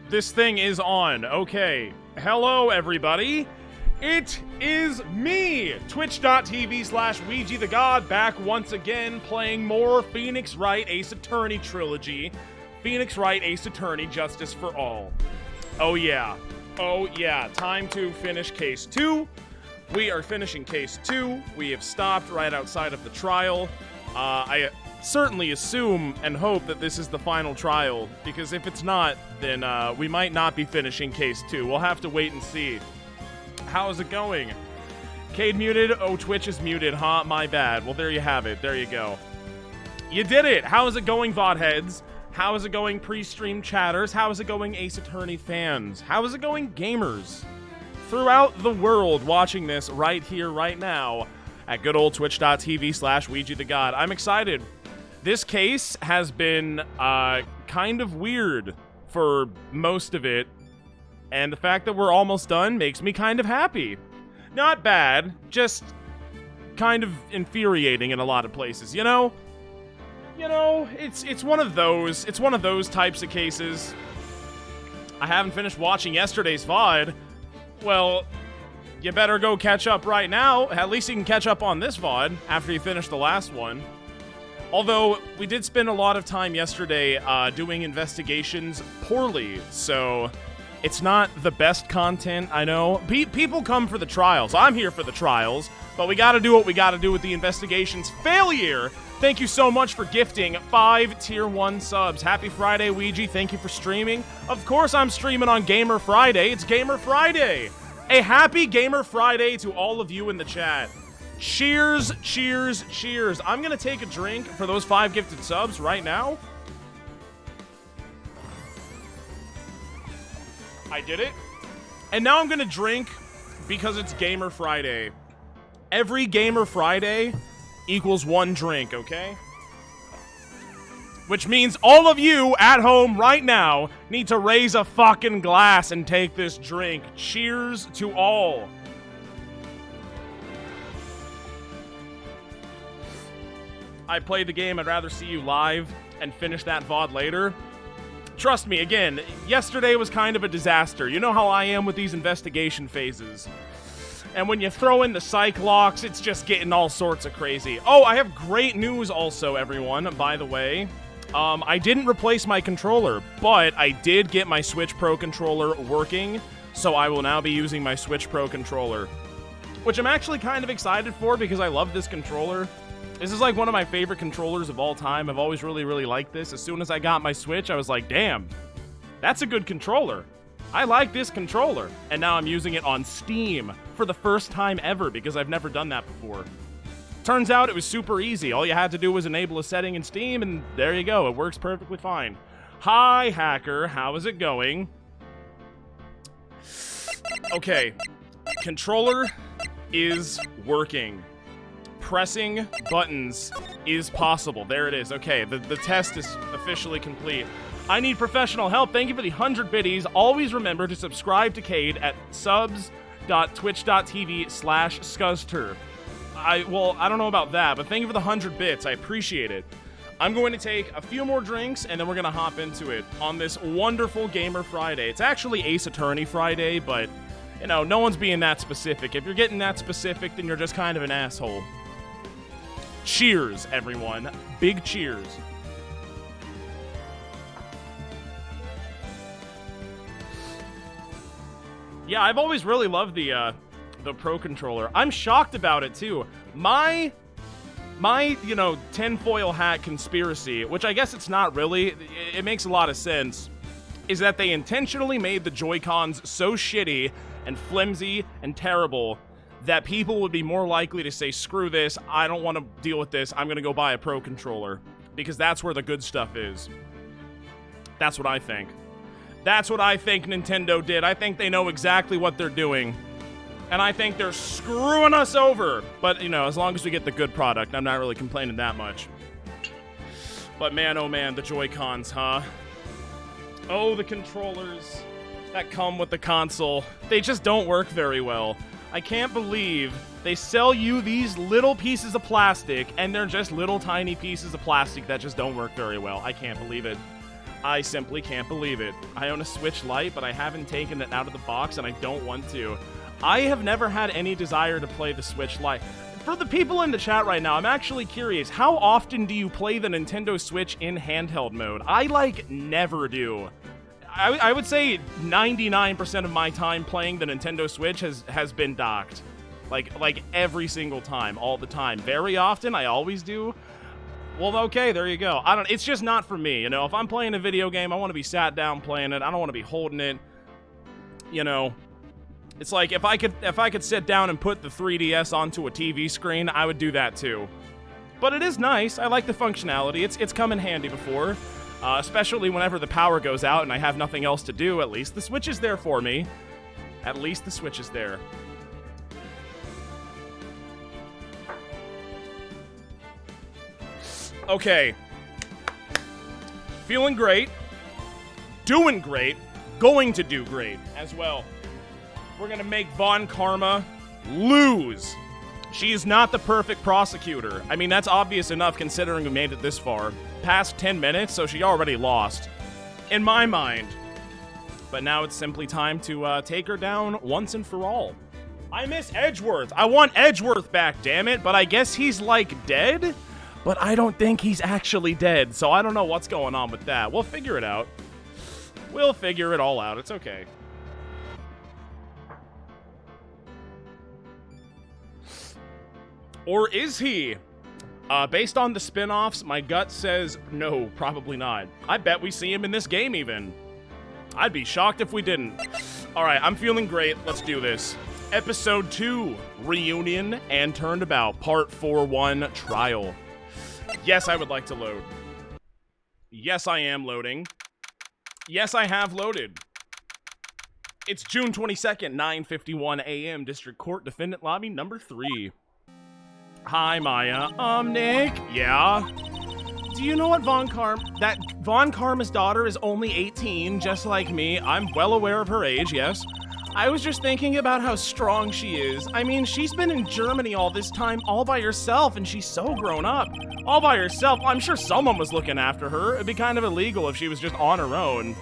this thing is on. Okay. Hello, everybody. It is me, twitch.tv/WeegeeTheVod, back once again playing more Phoenix Wright Ace Attorney trilogy. Phoenix Wright Ace Attorney, Justice for All. Oh yeah. Oh yeah. Time to finish case 2. We are finishing case 2. We have stopped right outside of the trial. I certainly assume and hope that this is the final trial, because if it's not, then we might not be finishing case 2. We'll have to wait and see. How's it going? Cade muted? Oh, Twitch is muted, huh? My bad. Well, there you have it. There you go. You did it! How is it going, VOD heads? How is it going, pre-stream chatters? How is it going, Ace Attorney fans? How is it going, gamers? Throughout the world watching this right here, right now, at good old twitch.tv/WeegeeTheVod. I'm excited. This case has been kind of weird for most of it, and the fact that we're almost done makes me kind of happy. Not bad, just kind of infuriating in a lot of places, you know? You know, it's one of those types of cases. I haven't finished watching yesterday's VOD. Well, you better go catch up right now. At least you can catch up on this VOD after you finish the last one. Although, we did spend a lot of time yesterday doing investigations poorly, so it's not the best content, I know. People come for the trials. I'm here for the trials, but we gotta do what we gotta do with the investigations. Failure! Thank you so much for gifting 5 Tier 1 subs. Happy Friday, Weegie. Thank you for streaming. Of course I'm streaming on Gamer Friday. It's Gamer Friday. A happy Gamer Friday to all of you in the chat. Cheers, cheers, cheers. I'm gonna take a drink for those 5 gifted subs right now. I did it. And now I'm gonna drink because it's Gamer Friday. Every Gamer Friday equals 1 drink, okay? Which means all of you at home right now need to raise a fucking glass and take this drink. Cheers to all. I played the game. I'd rather see you live and finish that VOD later. Trust me, again, yesterday was kind of a disaster. You know how I am with these investigation phases. And when you throw in the psych locks, it's just getting all sorts of crazy. Oh, I have great news also, everyone, by the way. I didn't replace my controller, but I did get my Switch Pro controller working, so I will now be using my Switch Pro controller. Which I'm actually kind of excited for because I love this controller. This is like one of my favorite controllers of all time. I've always really, really liked this. As soon as I got my Switch, I was like, damn, that's a good controller. I like this controller. And now I'm using it on Steam for the first time ever because I've never done that before. Turns out it was super easy. All you had to do was enable a setting in Steam, and there you go. It works perfectly fine. Hi, hacker. How is it going? Okay. Controller is working. Pressing buttons is possible. There it is. Okay, the test is officially complete. I need professional help. Thank you for the 100 biddies. Always remember to subscribe to Cade at subs.twitch.tv/Scuzter. I don't know about that, but thank you for the 100 bits. I appreciate it. I'm going to take a few more drinks, and then we're going to hop into it on this wonderful Gamer Friday. It's actually Ace Attorney Friday, but, you know, no one's being that specific. If you're getting that specific, then you're just kind of an asshole. Cheers, everyone. Big cheers. Yeah, I've always really loved the Pro Controller. I'm shocked about it, too. My, you know, tinfoil hat conspiracy, which I guess it's not really, it makes a lot of sense, is that they intentionally made the Joy-Cons so shitty and flimsy and terrible that people would be more likely to say, screw this, I don't want to deal with this, I'm gonna go buy a Pro Controller. Because that's where the good stuff is. That's what I think. That's what I think Nintendo did. I think they know exactly what they're doing. And I think they're screwing us over. But, you know, as long as we get the good product, I'm not really complaining that much. But man, oh man, the Joy-Cons, huh? Oh, the controllers that come with the console. They just don't work very well. I can't believe they sell you these little pieces of plastic, and they're just little tiny pieces of plastic that just don't work very well. I can't believe it. I simply can't believe it. I own a Switch Lite, but I haven't taken it out of the box, and I don't want to. I have never had any desire to play the Switch Lite. For the people in the chat right now, I'm actually curious, how often do you play the Nintendo Switch in handheld mode? I, like, never do. I would say 99% of my time playing the Nintendo Switch has been docked. Like every single time, all the time. Very often, I always do. Well, okay, there you go. It's just not for me, you know? If I'm playing a video game, I want to be sat down playing it. I don't want to be holding it. You know, it's like if I could sit down and put the 3DS onto a TV screen, I would do that too. But it is nice. I like the functionality. It's come in handy before, especially whenever the power goes out and I have nothing else to do. At least the Switch is there for me. At least the Switch is there. Okay. Feeling great. Doing great. Going to do great as well. We're gonna make Von Karma lose. She is not the perfect prosecutor. I mean, that's obvious enough considering we made it this far. Past 10 minutes, so she already lost. In my mind. But now it's simply time to take her down once and for all. I miss Edgeworth. I want Edgeworth back, damn it. But I guess he's, like, dead? But I don't think he's actually dead, so I don't know what's going on with that. We'll figure it out. We'll figure it all out. It's okay. Or is he? Based on the spin-offs, my gut says no, probably not. I bet we see him in this game even. I'd be shocked if we didn't. Alright, I'm feeling great. Let's do this. Episode 2, Reunion and Turnabout, Part 4-1, Trial. Yes, I would like to load. Yes, I am loading. Yes, I have loaded. It's June 22nd, 9:51 a.m., District Court, Defendant Lobby number 3. Hi, Maya. Nick? Yeah? Do you know what Von Karma's daughter is only 18, just like me? I'm well aware of her age, yes. I was just thinking about how strong she is. I mean, she's been in Germany all this time, all by herself, and she's so grown up. All by herself. I'm sure someone was looking after her. It'd be kind of illegal if she was just on her own.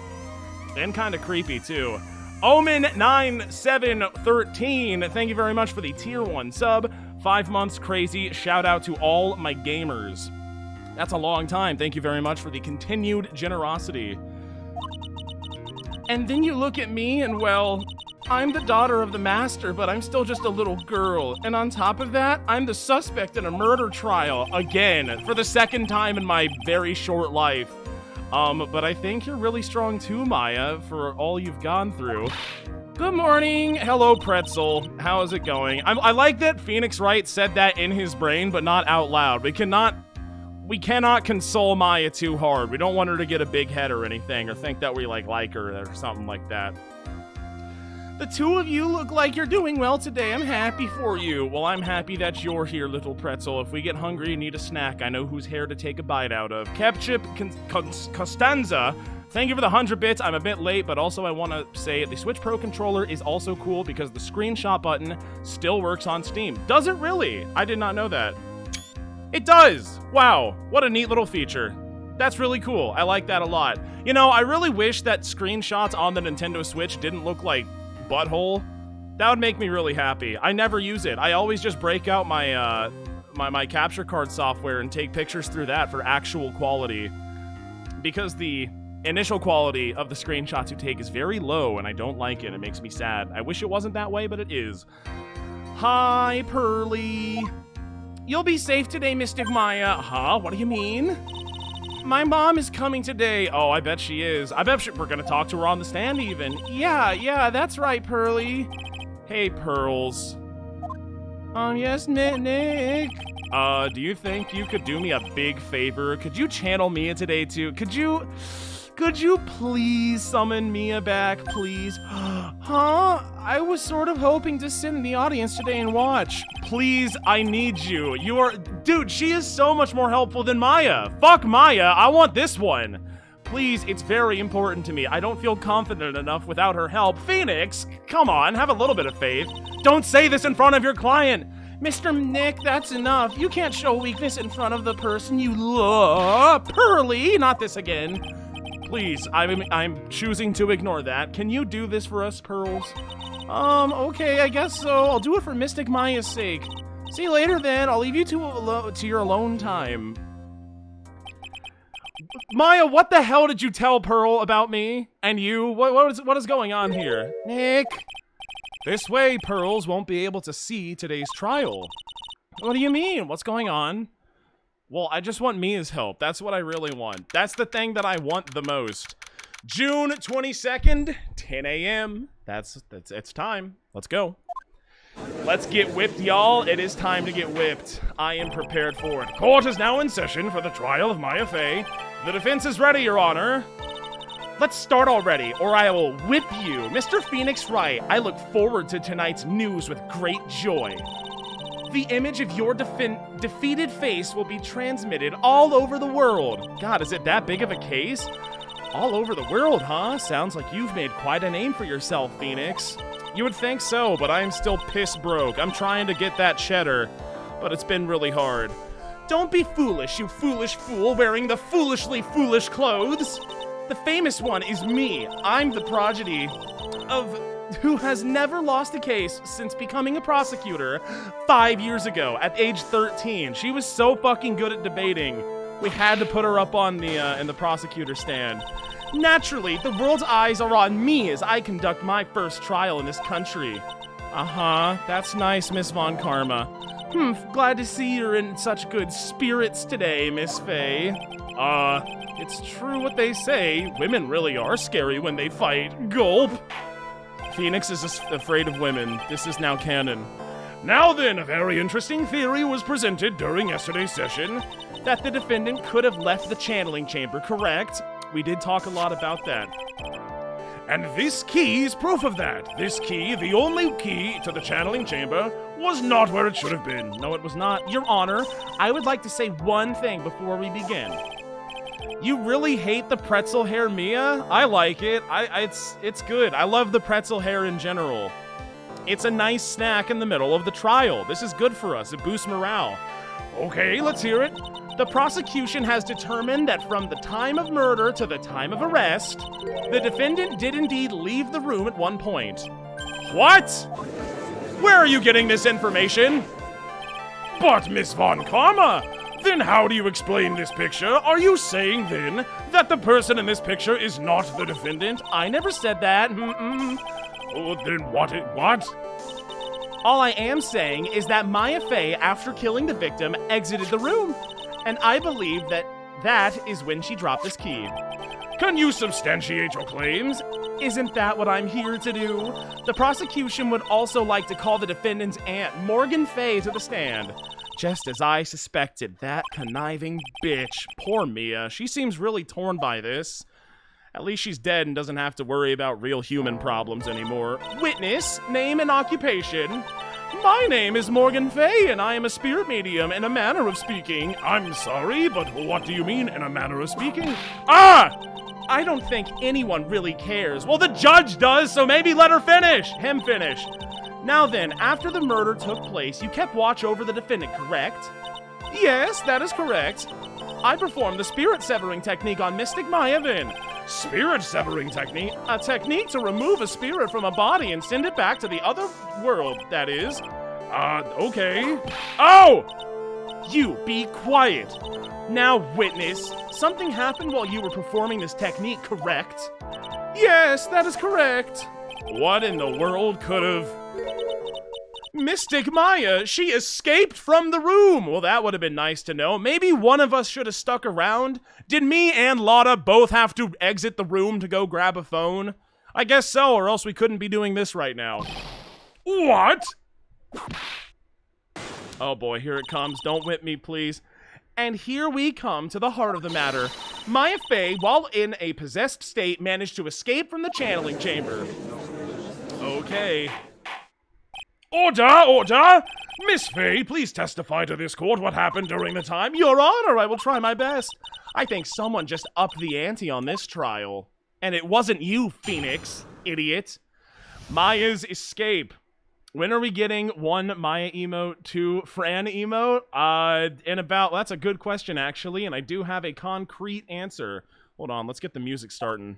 And kind of creepy, too. Omen9713, thank you very much for the tier 1 sub. 5 months crazy. Shout out to all my gamers. That's a long time. Thank you very much for the continued generosity. And then you look at me and, well, I'm the daughter of the master, but I'm still just a little girl. And on top of that, I'm the suspect in a murder trial. Again, for the second time in my very short life. But I think you're really strong too, Maya, for all you've gone through. Good morning. Hello, Pretzel. How is it going? I like that Phoenix Wright said that in his brain, but not out loud. We cannot console Maya too hard. We don't want her to get a big head or anything, or think that we like her or something like that. The two of you look like you're doing well today. I'm happy for you. Well, I'm happy that you're here, little Pretzel. If we get hungry and need a snack, I know whose hair to take a bite out of. Kepchip Costanza, thank you for the 100 bits. I'm a bit late, but also I want to say the Switch Pro controller is also cool because the screenshot button still works on Steam. Does it really? I did not know that. It does! Wow, what a neat little feature. That's really cool. I like that a lot. You know, I really wish that screenshots on the Nintendo Switch didn't look like butthole. That would make me really happy. I never use it. I always just break out my my capture card software and take pictures through that for actual quality. Because the initial quality of the screenshots you take is very low and I don't like it. It makes me sad. I wish it wasn't that way, but it is. Hi, Pearly. You'll be safe today, Mystic Maya. Huh? What do you mean? My mom is coming today. Oh, I bet she is. I bet we're gonna talk to her on the stand even. Yeah, that's right, Pearly. Hey, Pearls. Yes, Nick. Do you think you could do me a big favor? Could you channel Mia today too? Could you please summon Mia back, please? Huh? I was sort of hoping to sit in the audience today and watch. Please, I need you. Dude, she is so much more helpful than Maya. Fuck Maya, I want this one. Please, it's very important to me. I don't feel confident enough without her help. Phoenix, come on, have a little bit of faith. Don't say this in front of your client. Mr. Nick, that's enough. You can't show weakness in front of the person you love. Pearly, not this again. please. I'm choosing to ignore that. Can you do this for us, Pearls? Okay, I guess so. I'll do it for Mystic Maya's sake. See you later, then. I'll leave you to your alone time. Maya, what the hell did you tell Pearl about me? And you? What is going on here? Nick? This way, Pearls won't be able to see today's trial. What do you mean? What's going on? Well, I just want Mia's help. That's what I really want. That's the thing that I want the most. June 22nd, 10 a.m. It's time. Let's go. Let's get whipped, y'all. It is time to get whipped. I am prepared for it. Court is now in session for the trial of Maya Fey. The defense is ready, Your Honor. Let's start already, or I will whip you. Mr. Phoenix Wright, I look forward to tonight's news with great joy. The image of your defeated face will be transmitted all over the world. God, is it that big of a case? All over the world, huh? Sounds like you've made quite a name for yourself, Phoenix. You would think so, but I am still piss broke. I'm trying to get that cheddar, but it's been really hard. Don't be foolish, you foolish fool wearing the foolishly foolish clothes. The famous one is me. I'm the prodigy of who has never lost a case since becoming a prosecutor 5 years ago at age 13. She was so fucking good at debating. We had to put her up on the in the prosecutor stand. Naturally, the world's eyes are on me as I conduct my first trial in this country. Uh-huh, that's nice, Miss Von Karma. Glad to see you're in such good spirits today, Miss Fey. It's true what they say. Women really are scary when they fight. Gulp. Phoenix is afraid of women. This is now canon. Now then, a very interesting theory was presented during yesterday's session that the defendant could have left the channeling chamber, correct? We did talk a lot about that. And this key is proof of that. This key, the only key to the channeling chamber, was not where it should have been. No, it was not. Your Honor, I would like to say one thing before we begin. You really hate the pretzel hair, Mia? I like it. It's good. I love the pretzel hair in general. It's a nice snack in the middle of the trial. This is good for us. It boosts morale. Okay, let's hear it. The prosecution has determined that from the time of murder to the time of arrest, the defendant did indeed leave the room at one point. What? Where are you getting this information? But, Miss Von Karma, then how do you explain this picture? Are you saying, then, that the person in this picture is not the defendant? I never said that. Oh, then what? All I am saying is that Maya Fey, after killing the victim, exited the room. And I believe that is when she dropped this key. Can you substantiate your claims? Isn't that what I'm here to do? The prosecution would also like to call the defendant's aunt, Morgan Fey, to the stand. Just as I suspected, that conniving bitch. Poor Mia. She seems really torn by this. At least she's dead and doesn't have to worry about real human problems anymore. Witness, name and occupation. My name is Morgan Fey, and I am a spirit medium in a manner of speaking. I'm sorry, but what do you mean in a manner of speaking? I don't think anyone really cares. Well, the judge does, so maybe let her finish. Him finish. Now then, after the murder took place, you kept watch over the defendant, correct? Yes, that is correct. I performed the spirit severing technique on Mystic Maya then. Spirit severing technique? A technique to remove a spirit from a body and send it back to the other world, that is. Okay. Oh! You be quiet. Now, witness, something happened while you were performing this technique, correct? Yes, that is correct. What in the world could have... Mystic Maya, she escaped from the room. Well, that would have been nice to know. Maybe one of us should have stuck around. Did me and Lotta both have to exit the room to go grab a phone? I guess so, or else we couldn't be doing this right now. What? Oh boy, here it comes. Don't whip me, please. And here we come to the heart of the matter. Maya Fey, while in a possessed state, managed to escape from the channeling chamber. Okay. Order! Miss Fey, please testify to this court what happened during the time. Your Honor, I will try my best. I think someone just upped the ante on this trial. And it wasn't you, Phoenix, idiot. Maya's escape. When are we getting 1 Maya emote, 2 Fran emote? That's a good question, actually, and I do have a concrete answer. Hold on, let's get the music starting.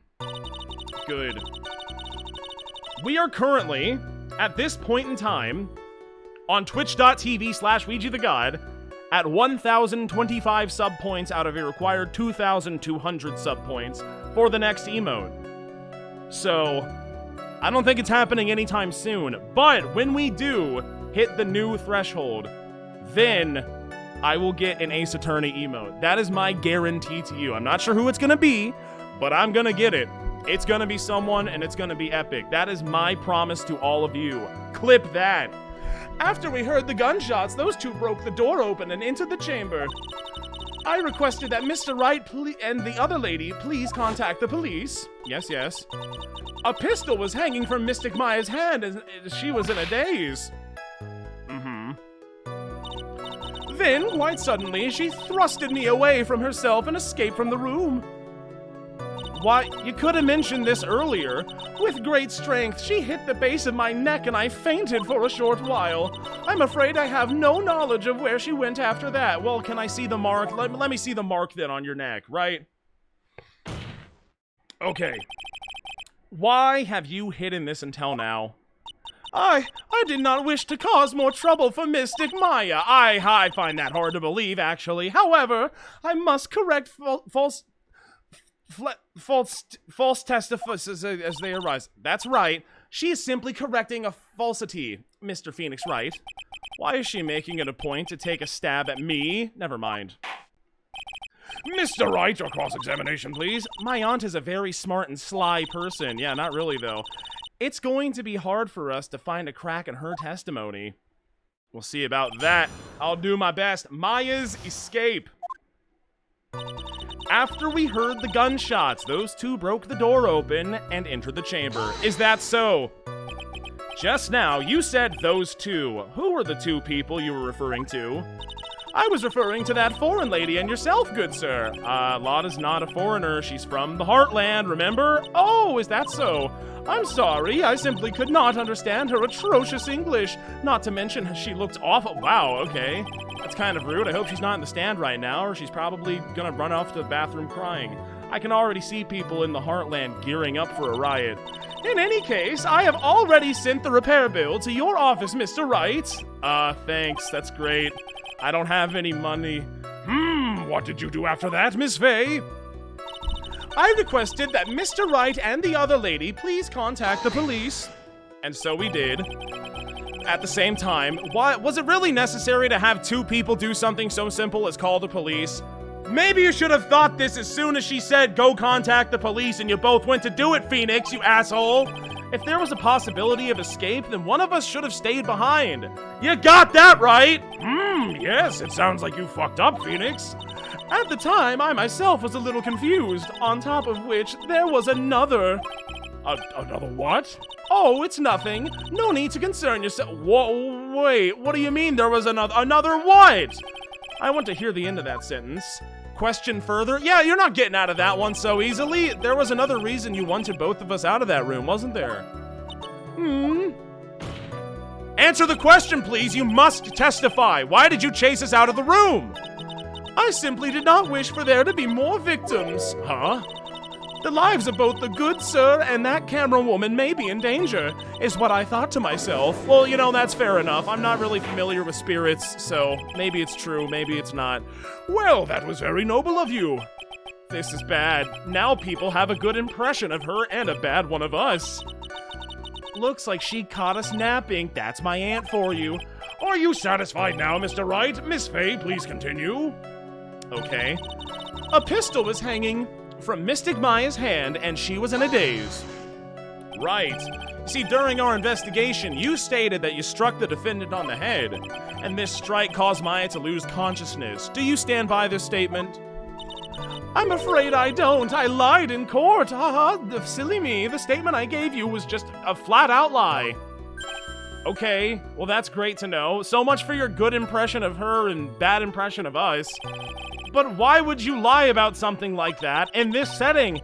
Good. We are currently, at this point in time, on twitch.tv/WeegeeTheGod at 1,025 sub points out of a required 2,200 sub points for the next emote. So, I don't think it's happening anytime soon, but when we do hit the new threshold, then I will get an Ace Attorney emote. That is my guarantee to you. I'm not sure who it's gonna be, but I'm gonna get it. It's gonna be someone, and it's gonna be epic. That is my promise to all of you. Clip that. After we heard the gunshots, those two broke the door open and entered the chamber. I requested that Mr. Wright and the other lady please contact the police. Yes, yes. A pistol was hanging from Mystic Maya's hand as she was in a daze. Then, quite suddenly, she thrusted me away from herself and escaped from the room. Why, you could have mentioned this earlier. With great strength, she hit the base of my neck and I fainted for a short while. I'm afraid I have no knowledge of where she went after that. Well, can I see the mark? Let me see the mark then on your neck, right? Okay. Why have you hidden this until now? I did not wish to cause more trouble for Mystic Maya. I find that hard to believe, actually. However, I must correct false testifies as they arise. That's right. She is simply correcting a falsity, Mr. Phoenix Wright. Why is she making it a point to take a stab at me? Never mind. Mr. Wright, your cross-examination, please. My aunt is a very smart and sly person. Yeah, not really, though. It's going to be hard for us to find a crack in her testimony. We'll see about that. I'll do my best. Maya's escape. After we heard the gunshots, those two broke the door open and entered the chamber. Is that so? Just now, you said those two. Who were the two people you were referring to? I was referring to that foreign lady and yourself, good sir. Lotta's not a foreigner. She's from the Heartland, remember? Oh, is that so? I'm sorry, I simply could not understand her atrocious English. Not to mention she looked awful. Wow, okay. That's kind of rude. I hope she's not in the stand right now, or she's probably gonna run off to the bathroom crying. I can already see people in the Heartland gearing up for a riot. In any case, I have already sent the repair bill to your office, Mr. Wright. Thanks, that's great. I don't have any money. What did you do after that, Miss Fey? I requested that Mr. Wright and the other lady please contact the police. And so we did. At the same time, why was it really necessary to have two people do something so simple as call the police? Maybe you should have thought this as soon as she said go contact the police and you both went to do it, Phoenix, you asshole. If there was a possibility of escape, then one of us should have stayed behind. You got that right! Yes, it sounds like you fucked up, Phoenix. At the time, I myself was a little confused, on top of which there was another... Another what? Oh, it's nothing. No need to concern yourself. Whoa, wait, what do you mean there was another what? I want to hear the end of that sentence. Question further? Yeah, you're not getting out of that one so easily. There was another reason you wanted both of us out of that room, wasn't there? Answer the question, please. You must testify. Why did you chase us out of the room? I simply did not wish for there to be more victims. Huh? The lives of both the good sir and that camera woman may be in danger, is what I thought to myself. Well, you know, that's fair enough. I'm not really familiar with spirits, so maybe it's true, maybe it's not. Well, that was very noble of you. This is bad. Now people have a good impression of her and a bad one of us. Looks like she caught us napping. That's my aunt for you. Are you satisfied now, Mr. Wright? Miss Fey, please continue. Okay. A pistol was hanging from Mystic Maya's hand, and she was in a daze. Right. See, during our investigation, you stated that you struck the defendant on the head, and this strike caused Maya to lose consciousness. Do you stand by this statement? I'm afraid I don't. I lied in court. Silly me. The statement I gave you was just a flat-out lie. Okay, well that's great to know. So much for your good impression of her and bad impression of us. But why would you lie about something like that in this setting?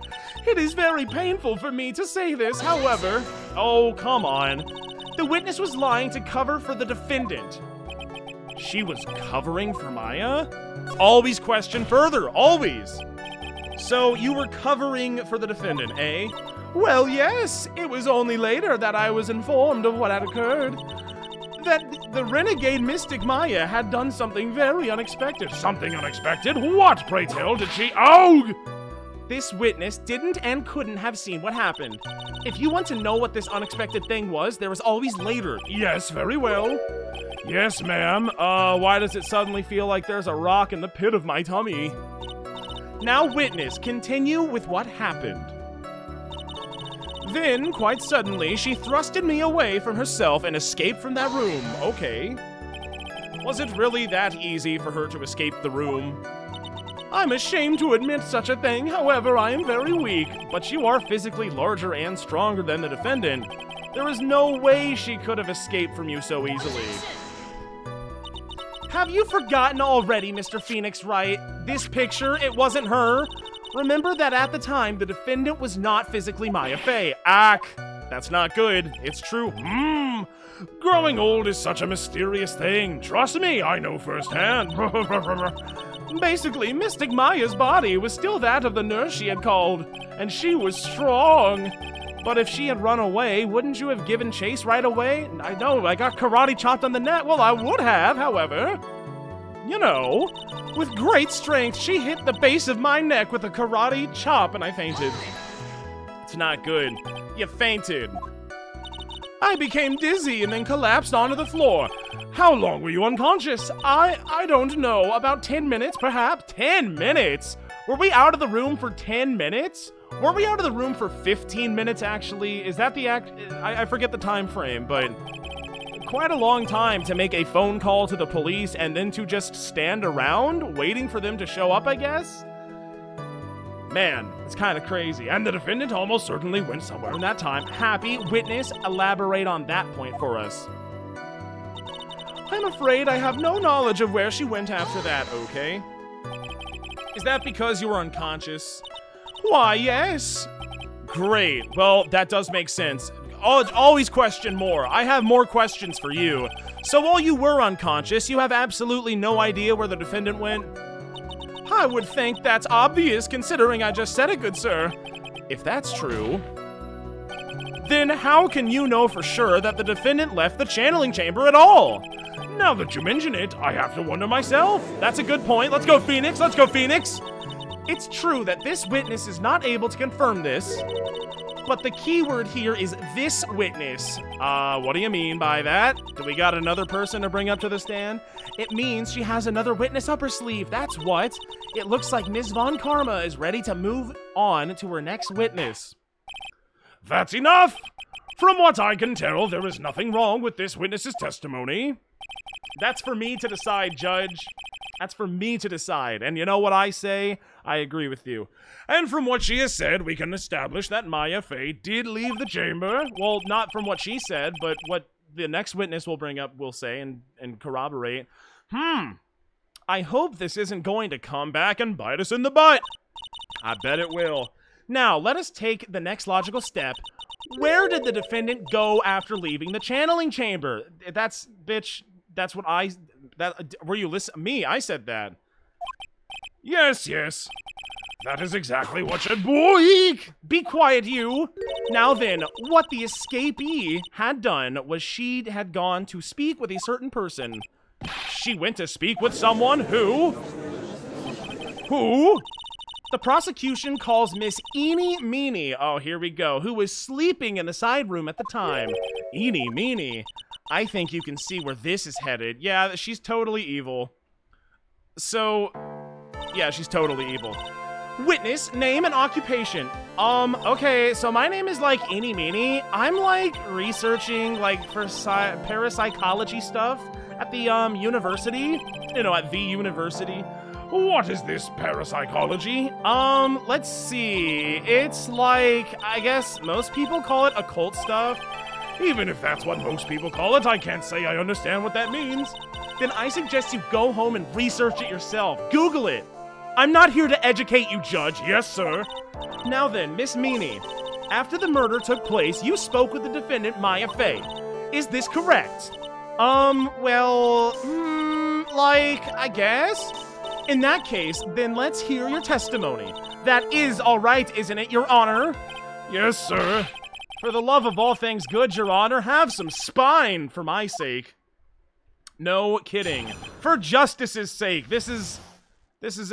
It is very painful for me to say this, however... Oh, come on. The witness was lying to cover for the defendant. She was covering for Maya? Always question further, always. So you were covering for the defendant, eh? Well, yes. It was only later that I was informed of what had occurred. That the renegade mystic Maya had done something very unexpected. Something unexpected? What, pray tell, did she— Oh! This witness didn't and couldn't have seen what happened. If you want to know what this unexpected thing was, there was always later. Yes, very well. Yes, ma'am. Why does it suddenly feel like there's a rock in the pit of my tummy? Now, witness, continue with what happened. Then, quite suddenly, she thrusted me away from herself and escaped from that room. Okay. Was it really that easy for her to escape the room? I'm ashamed to admit such a thing, however, I am very weak. But you are physically larger and stronger than the defendant. There is no way she could have escaped from you so easily. Have you forgotten already, Mr. Phoenix Wright? This picture, it wasn't her. Remember that at the time, the defendant was not physically Maya Fey. That's not good. It's true. Growing old is such a mysterious thing. Trust me, I know firsthand. Basically, Mystic Maya's body was still that of the nurse she had called, and she was strong. But if she had run away, wouldn't you have given chase right away? I know, I got karate chopped on the neck. Well, I would have, however. You know, with great strength, she hit the base of my neck with a karate chop, and I fainted. It's not good. You fainted. I became dizzy and then collapsed onto the floor. How long were you unconscious? I don't know. About 10 minutes, perhaps. 10 minutes? Were we out of the room for 10 minutes? Were we out of the room for 15 minutes, actually? Is that the I forget the time frame, but quite a long time to make a phone call to the police and then to just stand around waiting for them to show up, I guess? Man, it's kind of crazy. And the defendant almost certainly went somewhere in that time. Happy witness, elaborate on that point for us. I'm afraid I have no knowledge of where she went after that, okay? Is that because you were unconscious? Why, yes. Great. Well, that does make sense. Always question more. I have more questions for you. So while you were unconscious, you have absolutely no idea where the defendant went? I would think that's obvious, considering I just said it, good sir. If that's true, then how can you know for sure that the defendant left the channeling chamber at all? Now that you mention it, I have to wonder myself. That's a good point. Let's go, Phoenix. Let's go, Phoenix. It's true that this witness is not able to confirm this, but the key word here is this witness. What do you mean by that? Do we got another person to bring up to the stand? It means she has another witness up her sleeve, that's what. It looks like Ms. Von Karma is ready to move on to her next witness. That's enough! From what I can tell, there is nothing wrong with this witness's testimony. That's for me to decide, Judge. That's for me to decide. And you know what I say? I agree with you. And from what she has said, we can establish that Maya Fey did leave the chamber. Well, not from what she said, but what the next witness will bring up, will say, and corroborate. I hope this isn't going to come back and bite us in the butt. I bet it will. Now, let us take the next logical step. Where did the defendant go after leaving the channeling chamber? That's, bitch, that's what were you listening? Me, I said that. Yes. That is exactly what should— Boink! Be quiet, you! Now then, what the escapee had done was she had gone to speak with a certain person. She went to speak with someone who? The prosecution calls Miss Meany. Oh, here we go. Who was sleeping in the side room at the time. Meany. I think you can see where this is headed. Yeah, she's totally evil. So, yeah, she's totally evil. Witness, name, and occupation. Okay, so my name is, like, Meany. I'm, like, researching, like, for parapsychology stuff at the, university. You know, at the university. What is this parapsychology? Let's see. It's like, I guess most people call it occult stuff. Even if that's what most people call it, I can't say I understand what that means. Then I suggest you go home and research it yourself. Google it. I'm not here to educate you, Judge. Yes, sir. Now then, Miss Meany, after the murder took place, you spoke with the defendant, Maya Fey. Is this correct? Like, I guess? In that case, then let's hear your testimony. That is all right, isn't it, Your Honor? Yes, sir. For the love of all things good, Your Honor, have some spine for my sake. No kidding. For justice's sake. This is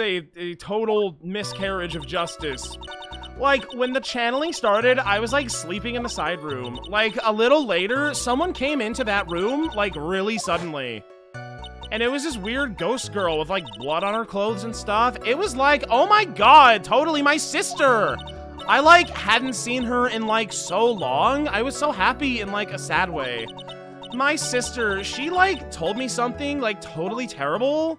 a total miscarriage of justice. Like, when the channeling started, I was, like, sleeping in the side room. Like, a little later, someone came into that room, like, really suddenly. And it was this weird ghost girl with, like, blood on her clothes and stuff. It was like, oh my god, totally my sister! I, like, hadn't seen her in, like, so long. I was so happy in, like, a sad way. My sister, she, like, told me something, like, totally terrible.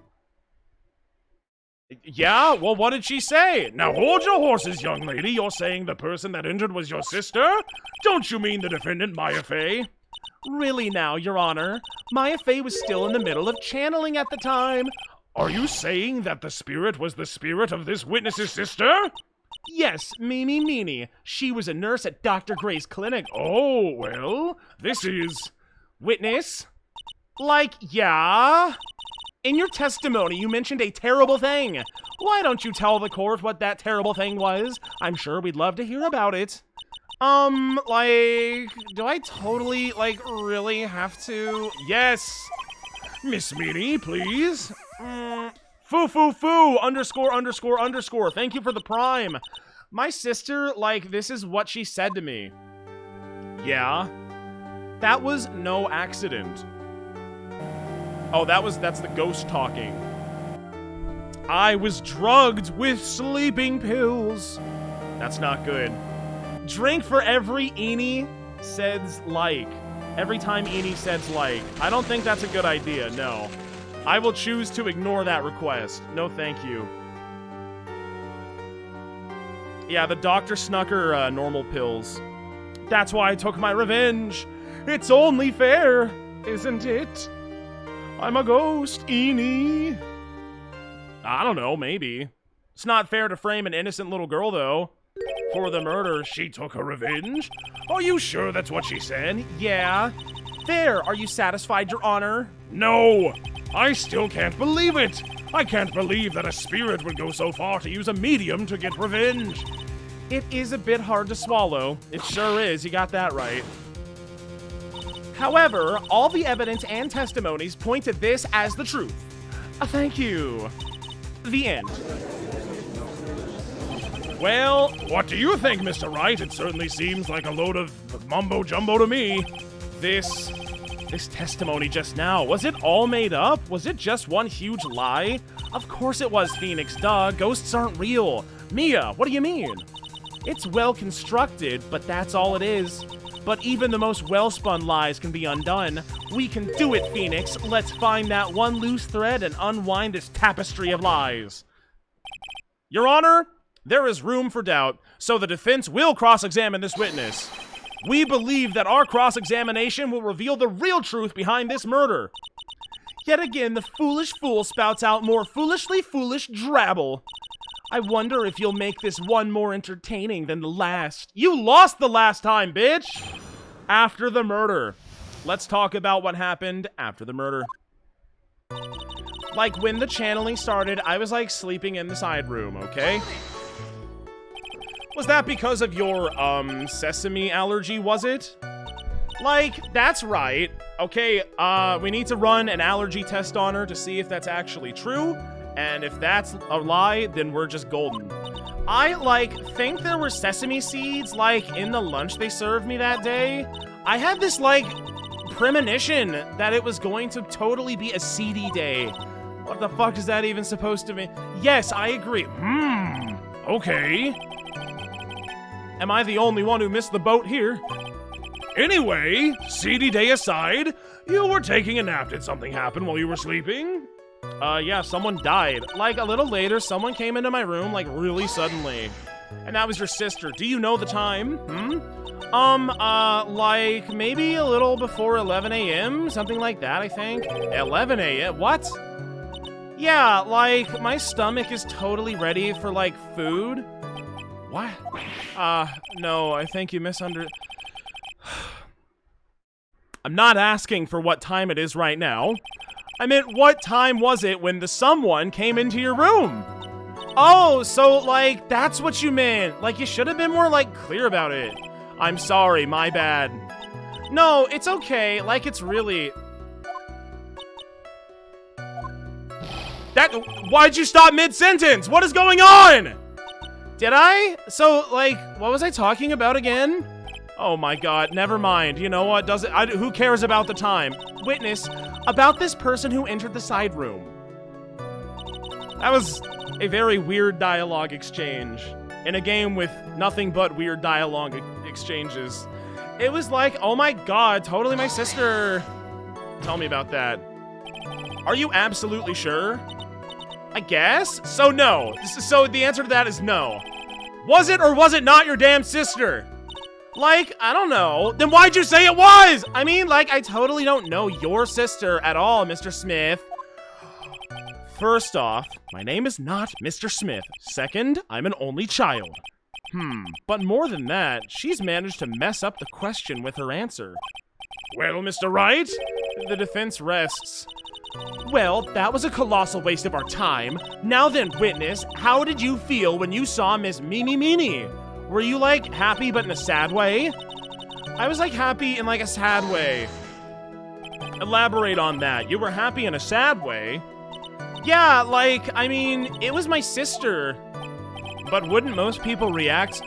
Yeah? Well, what did she say? Now hold your horses, young lady. You're saying the person that injured was your sister? Don't you mean the defendant, Maya Fey? Really now, Your Honor. Maya Fey was still in the middle of channeling at the time. Are you saying that the spirit was the spirit of this witness's sister? Yes, Meany. She was a nurse at Dr. Gray's clinic. Oh, well, this is... Witness? Like, yeah? In your testimony, you mentioned a terrible thing. Why don't you tell the court what that terrible thing was? I'm sure we'd love to hear about it. Like, do I totally, like, really have to? Yes! Miss Meany, please. Foo, underscore. Thank you for the prime. My sister, like, this is what she said to me. Yeah? That was no accident. Oh, that's the ghost talking. I was drugged with sleeping pills. That's not good. Drink for every Eeny says like. Every time Eeny says like. I don't think that's a good idea, no. I will choose to ignore that request. No, thank you. Yeah, the doctor snuck her normal pills. That's why I took my revenge. It's only fair, isn't it? I'm a ghost, Eeny. I don't know, maybe. It's not fair to frame an innocent little girl, though. For the murder, she took her revenge? Are you sure that's what she said? Yeah. There, are you satisfied, Your Honor? No! I still can't believe it! I can't believe that a spirit would go so far to use a medium to get revenge. It is a bit hard to swallow. It sure is, you got that right. However, all the evidence and testimonies point to this as the truth. Thank you. The end. Well, what do you think, Mr. Wright? It certainly seems like a load of mumbo-jumbo to me. This testimony just now, was it all made up? Was it just one huge lie? Of course it was, Phoenix, duh. Ghosts aren't real. Mia, what do you mean? It's well constructed, but that's all it is. But even the most well-spun lies can be undone. We can do it, Phoenix. Let's find that one loose thread and unwind this tapestry of lies. Your Honor, there is room for doubt, so the defense will cross-examine this witness. We believe that our cross-examination will reveal the real truth behind this murder. Yet again, the foolish fool spouts out more foolishly foolish drabble. I wonder if you'll make this one more entertaining than the last. You lost the last time, bitch! After the murder. Let's talk about what happened after the murder. Like, when the channeling started, I was, like, sleeping in the side room, okay? Was that because of your, sesame allergy, was it? Like, that's right. Okay, we need to run an allergy test on her to see if that's actually true. And if that's a lie, then we're just golden. I, like, think there were sesame seeds, like, in the lunch they served me that day. I had this, like, premonition that it was going to totally be a seedy day. What the fuck is that even supposed to mean? Yes, I agree. Okay. Am I the only one who missed the boat here? Anyway, seedy day aside, you were taking a nap. Did something happen while you were sleeping? Yeah, someone died. Like, a little later, someone came into my room, like, really suddenly. And that was your sister. Do you know the time? Like, maybe a little before 11 a.m.? Something like that, I think. 11 a.m.? What? Yeah, like, my stomach is totally ready for, like, food. What? No, I think you I'm not asking for what time it is right now. I meant, what time was it when the someone came into your room? Oh, so, like, that's what you meant. Like, you should have been more, like, clear about it. I'm sorry, my bad. No, it's okay. Like, it's really... Why'd you stop mid-sentence? What is going on? Did I? So, like, what was I talking about again? Oh my god, never mind. You know what? Who cares about the time? Witness, about this person who entered the side room. That was a very weird dialogue exchange in a game with nothing but weird dialogue exchanges. It was like, oh my god, totally my sister. Tell me about that. Are you absolutely sure? I guess? So no. So the answer to that is no. Was it or was it not your damn sister? Like, I don't know. Then why'd you say it was? I mean, like, I totally don't know your sister at all, Mr. Smith. First off, my name is not Mr. Smith. Second, I'm an only child. But more than that, she's managed to mess up the question with her answer. Well, Mr. Wright? The defense rests. Well, that was a colossal waste of our time. Now then, witness, how did you feel when you saw Miss Meany? Were you, like, happy but in a sad way? I was, like, happy in, like, a sad way. Elaborate on that. You were happy in a sad way? Yeah, like, I mean, it was my sister. But wouldn't most people react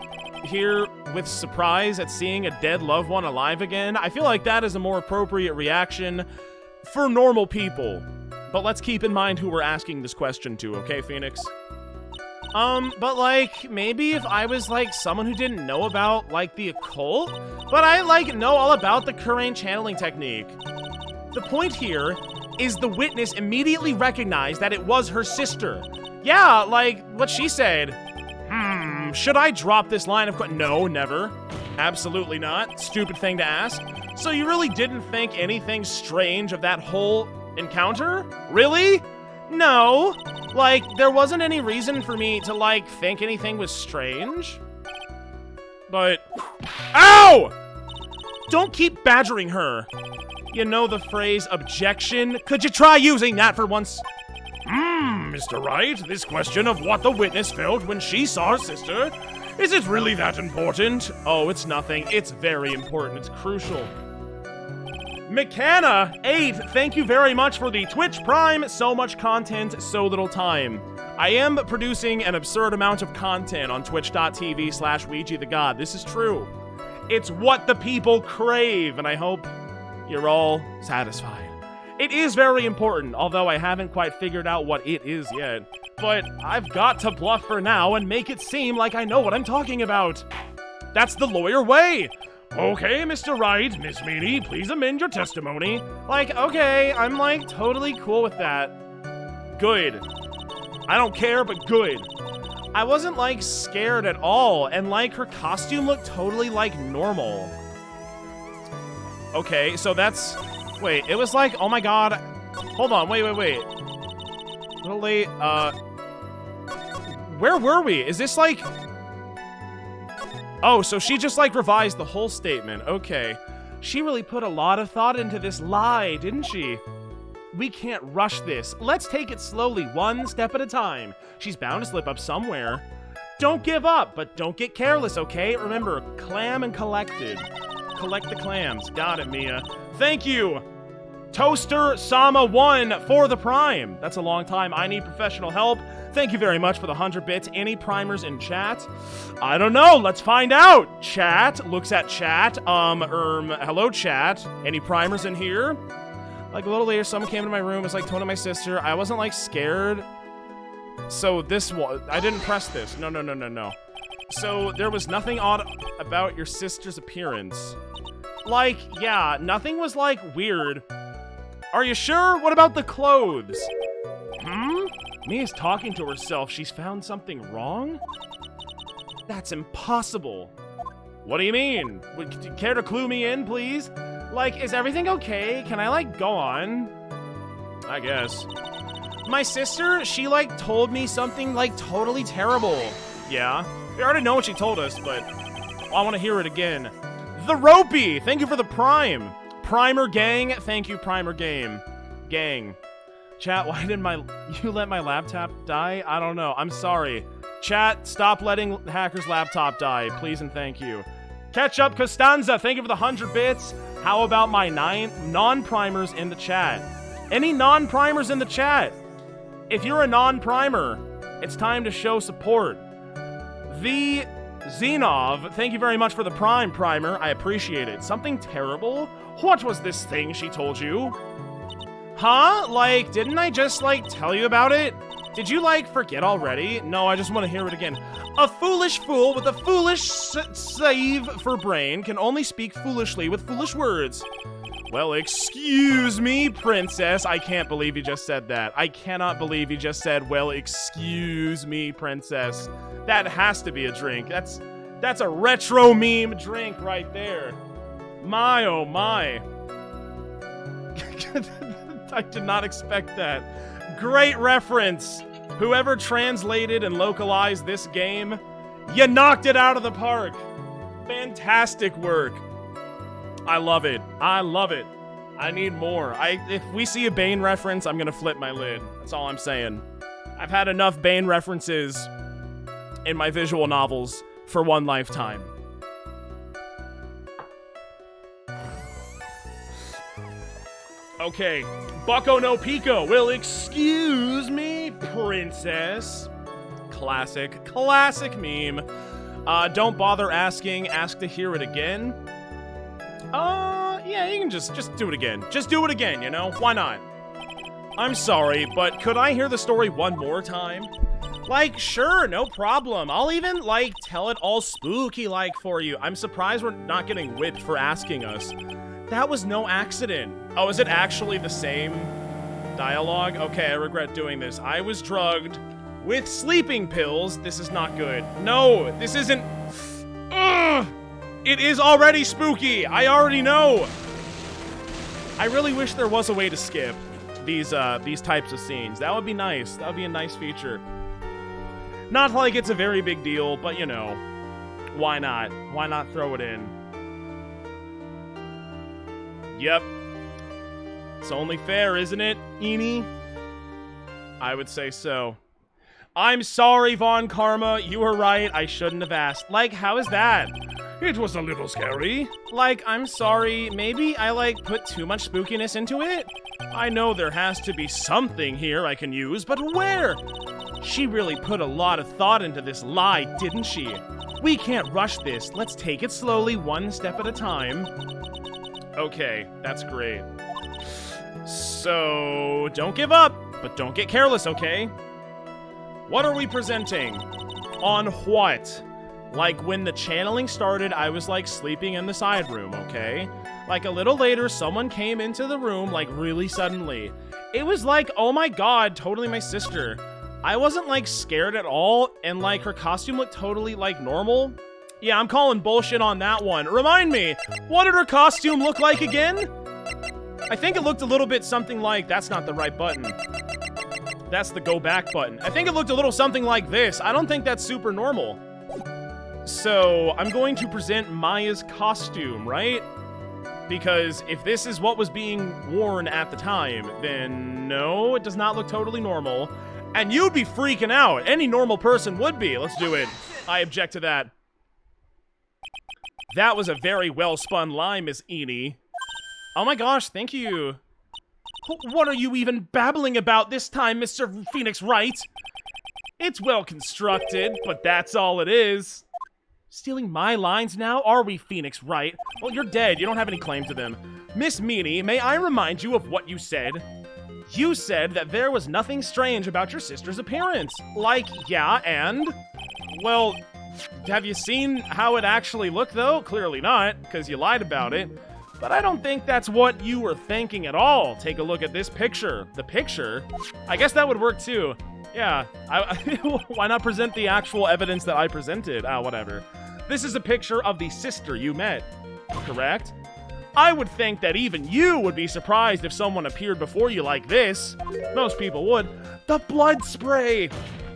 here with surprise at seeing a dead loved one alive again? I feel like that is a more appropriate reaction for normal people. But let's keep in mind who we're asking this question to, okay, Phoenix? But, like, maybe if I was, like, someone who didn't know about, like, the occult, but I, like, know all about the Kurain channeling technique. The point here is the witness immediately recognized that it was her sister. Yeah, like, what she said. Should I drop this line of No, never. Absolutely not. Stupid thing to ask. So you really didn't think anything strange of that whole encounter? Really? No. Like, there wasn't any reason for me to, like, think anything was strange. But... Ow! Don't keep badgering her. You know the phrase, objection? Could you try using that for once? Mr. Wright, this question of what the witness felt when she saw her sister, is it really that important? Oh, it's nothing. It's very important. It's crucial. McCanna8, thank you very much for the Twitch Prime. So much content, so little time. I am producing an absurd amount of content on twitch.tv/WeegeeTheGod. This is true. It's what the people crave, and I hope you're all satisfied. It is very important, although I haven't quite figured out what it is yet. But I've got to bluff for now and make it seem like I know what I'm talking about. That's the lawyer way. Okay, Mr. Wright, Miss Meany, please amend your testimony. Like, okay, I'm, like, totally cool with that. Good. I don't care, but good. I wasn't, like, scared at all, and, like, her costume looked totally, like, normal. Okay, so that's... Wait, it was like, oh my god. Hold on, wait. Little late, where were we? Is this like... Oh, so she just, like, revised the whole statement. Okay. She really put a lot of thought into this lie, didn't she? We can't rush this. Let's take it slowly, one step at a time. She's bound to slip up somewhere. Don't give up, but don't get careless, okay? Remember, clam and collected. Collect the clams. Got it, Mia. Thank you, Toaster Sama 1 for the Prime. That's a long time. I need professional help. Thank you very much for the 100 bits. Any primers in chat? I don't know. Let's find out. Chat looks at chat. Hello, chat. Any primers in here? Like, a little later, someone came into my room. It's like Tony, my sister. I wasn't, like, scared. So this was... I didn't press this. No. So there was nothing odd about your sister's appearance. Like, yeah, nothing was, like, weird. Are you sure? What about the clothes? Mia's talking to herself. She's found something wrong? That's impossible. What do you mean? Would you care to clue me in, please? Like, is everything okay? Can I, like, go on? I guess. My sister, she, like, told me something, like, totally terrible. Yeah? We already know what she told us, but I want to hear it again. The Ropey! Thank you for the Prime. Primer Gang, thank you, Primer Gang. Chat, why did you let my laptop die? I don't know. I'm sorry. Chat, stop letting Hacker's laptop die. Please and thank you. Ketchup Costanza, thank you for the 100 bits. How about my 9 non-primers in the chat? Any non-primers in the chat? If you're a non-primer, it's time to show support. The Zenov, thank you very much for the primer. I appreciate it. Something terrible? What was this thing she told you? Huh? Like, didn't I just, like, tell you about it? Did you, like, forget already? No, I just want to hear it again. A foolish fool with a foolish save for brain can only speak foolishly with foolish words. Well, excuse me, princess. I can't believe you just said that. I cannot believe you just said, well, excuse me, princess. That has to be a drink. That's a retro meme drink right there. My, oh my. I did not expect that. Great reference. Whoever translated and localized this game, you knocked it out of the park. Fantastic work. I love it. I love it. I need more. If we see a Bane reference, I'm gonna flip my lid. That's all I'm saying. I've had enough Bane references in my visual novels for one lifetime. Okay, Bucko no Pico. Well, excuse me, princess. Classic meme. Don't bother asking. Ask to hear it again. Yeah, you can just do it again. Just do it again, you know? Why not? I'm sorry, but could I hear the story one more time? Like, sure, no problem. I'll even, like, tell it all spooky-like for you. I'm surprised we're not getting whipped for asking us. That was no accident. Oh, is it actually the same dialogue? Okay, I regret doing this. I was drugged with sleeping pills. This is not good. No, this isn't... Ugh! It is already spooky. I already know. I really wish there was a way to skip these types of scenes. That would be nice. That would be a nice feature. Not like it's a very big deal, but you know, why not? Why not throw it in? Yep. It's only fair, isn't it, Meany? I would say so. I'm sorry, Von Karma. You were right. I shouldn't have asked. Like, how is that? It was a little scary. Like, I'm sorry. Maybe I, like, put too much spookiness into it? I know there has to be something here I can use, but where? She really put a lot of thought into this lie, didn't she? We can't rush this. Let's take it slowly, one step at a time. Okay, that's great. So, don't give up, but don't get careless, okay? What are we presenting? On what? Like, when the channeling started, I was, like, sleeping in the side room, okay? Like, a little later, someone came into the room, like, really suddenly. It was like, oh my god, totally my sister. I wasn't, like, scared at all, and, like, her costume looked totally, like, normal. Yeah, I'm calling bullshit on that one. Remind me, what did her costume look like again? I think it looked a little bit something like, that's not the right button. That's the go back button. I think it looked a little something like this. I don't think that's super normal. So, I'm going to present Maya's costume, right? Because if this is what was being worn at the time, then no, it does not look totally normal. And you'd be freaking out. Any normal person would be. Let's do it. I object to that. That was a very well-spun line, Miss Meany. Oh my gosh, thank you. What are you even babbling about this time, Mr. Phoenix Wright? It's well constructed, but that's all it is. Stealing my lines now? Are we, Phoenix Wright? Well, you're dead. You don't have any claim to them. Miss Meany, may I remind you of what you said? You said that there was nothing strange about your sister's appearance. Like, yeah, and? Well, have you seen how it actually looked, though? Clearly not, because you lied about it. But I don't think that's what you were thinking at all. Take a look at this picture. The picture? I guess that would work, too. Yeah, why not present the actual evidence that I presented? Whatever. This is a picture of the sister you met, correct? I would think that even you would be surprised if someone appeared before you like this. Most people would. The blood spray!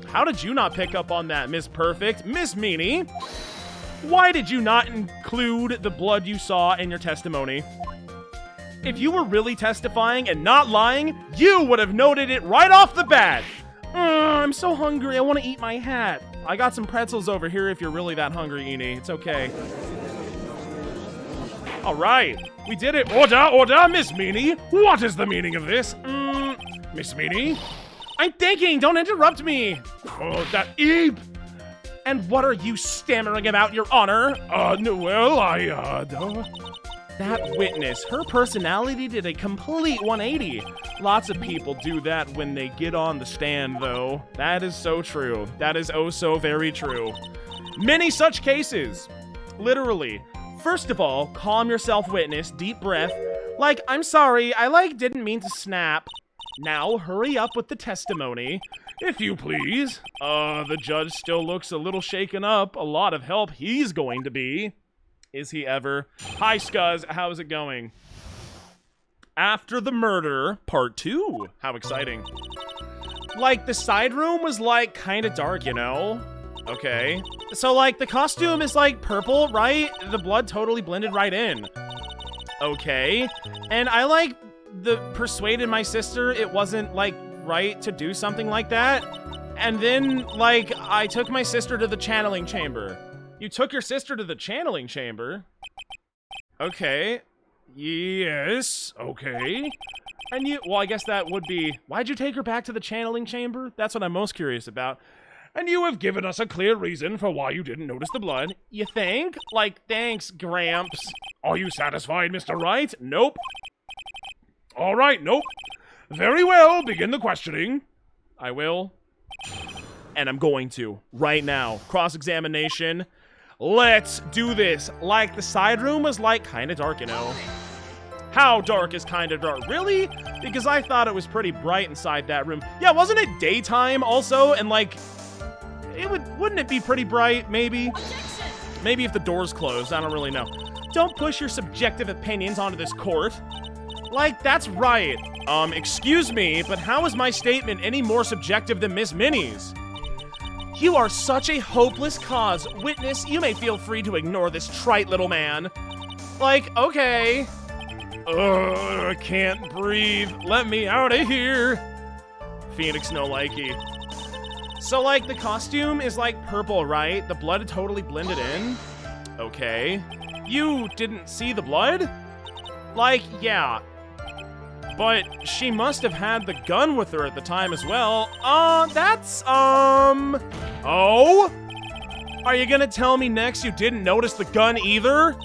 How did you not pick up on that, Miss Perfect? Miss Meany? Why did you not include the blood you saw in your testimony? If you were really testifying and not lying, you would have noted it right off the bat. I'm so hungry. I want to eat my hat. I got some pretzels over here if you're really that hungry, Eeny. It's okay. All right, we did it. Order, Miss Meany. What is the meaning of this? Miss Meany? I'm thinking. Don't interrupt me. Oh, that eep. And what are you stammering about, Your Honor? No, well, I don't. That witness, her personality did a complete 180. Lots of people do that when they get on the stand, though. That is so true. That is oh so very true. Many such cases. Literally. First of all, calm yourself, witness. Deep breath. Like, I'm sorry, I didn't mean to snap. Now, hurry up with the testimony. If you please. The judge still looks a little shaken up. A lot of help he's going to be. Is he ever? Hi, Scuzz. How's it going? After the murder, part 2. How exciting. Like, the side room was, like, kind of dark, you know? Okay. So, like, the costume is, like, purple, right? The blood totally blended right in. Okay. And I, like, persuaded my sister it wasn't, like, right to do something like that. And then, like, I took my sister to the channeling chamber. You took your sister to the channeling chamber? Okay. Yes, okay. And you, well, I guess that would be, why'd you take her back to the channeling chamber? That's what I'm most curious about. And you have given us a clear reason for why you didn't notice the blood. You think? Like, thanks, Gramps. Are you satisfied, Mr. Wright? Nope. All right, nope. Very well, begin the questioning. I will. And I'm going to, right now. Cross-examination. Let's do this. Like, the side room was, like, kind of dark, you know? How dark is kind of dark? Really? Because I thought it was pretty bright inside that room. Yeah, wasn't it daytime also? And, like, wouldn't it be pretty bright, maybe? Objection! Maybe if the door's closed, I don't really know. Don't push your subjective opinions onto this court. Like, that's right. Excuse me, but how is my statement any more subjective than Miss Minnie's? You are such a hopeless cause. Witness, you may feel free to ignore this trite little man. Like, okay. I can't breathe. Let me out of here. Phoenix no likey. So, like, the costume is, like, purple, right? The blood totally blended in. Okay. You didn't see the blood? Like, yeah. But she must have had the gun with her at the time as well. Oh? Are you gonna tell me next you didn't notice the gun either?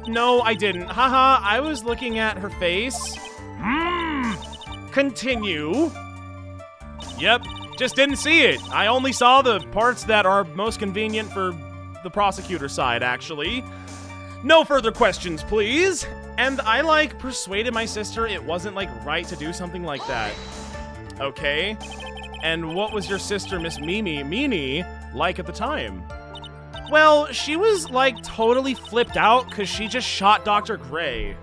No, I didn't. Haha, I was looking at her face. Continue. Yep, just didn't see it. I only saw the parts that are most convenient for the prosecutor's side, actually. No further questions, please. And I, like, persuaded my sister it wasn't, like, right to do something like that. Okay. And what was your sister, Miss Meany, like at the time? Well, she was, like, totally flipped out because she just shot Dr. Gray.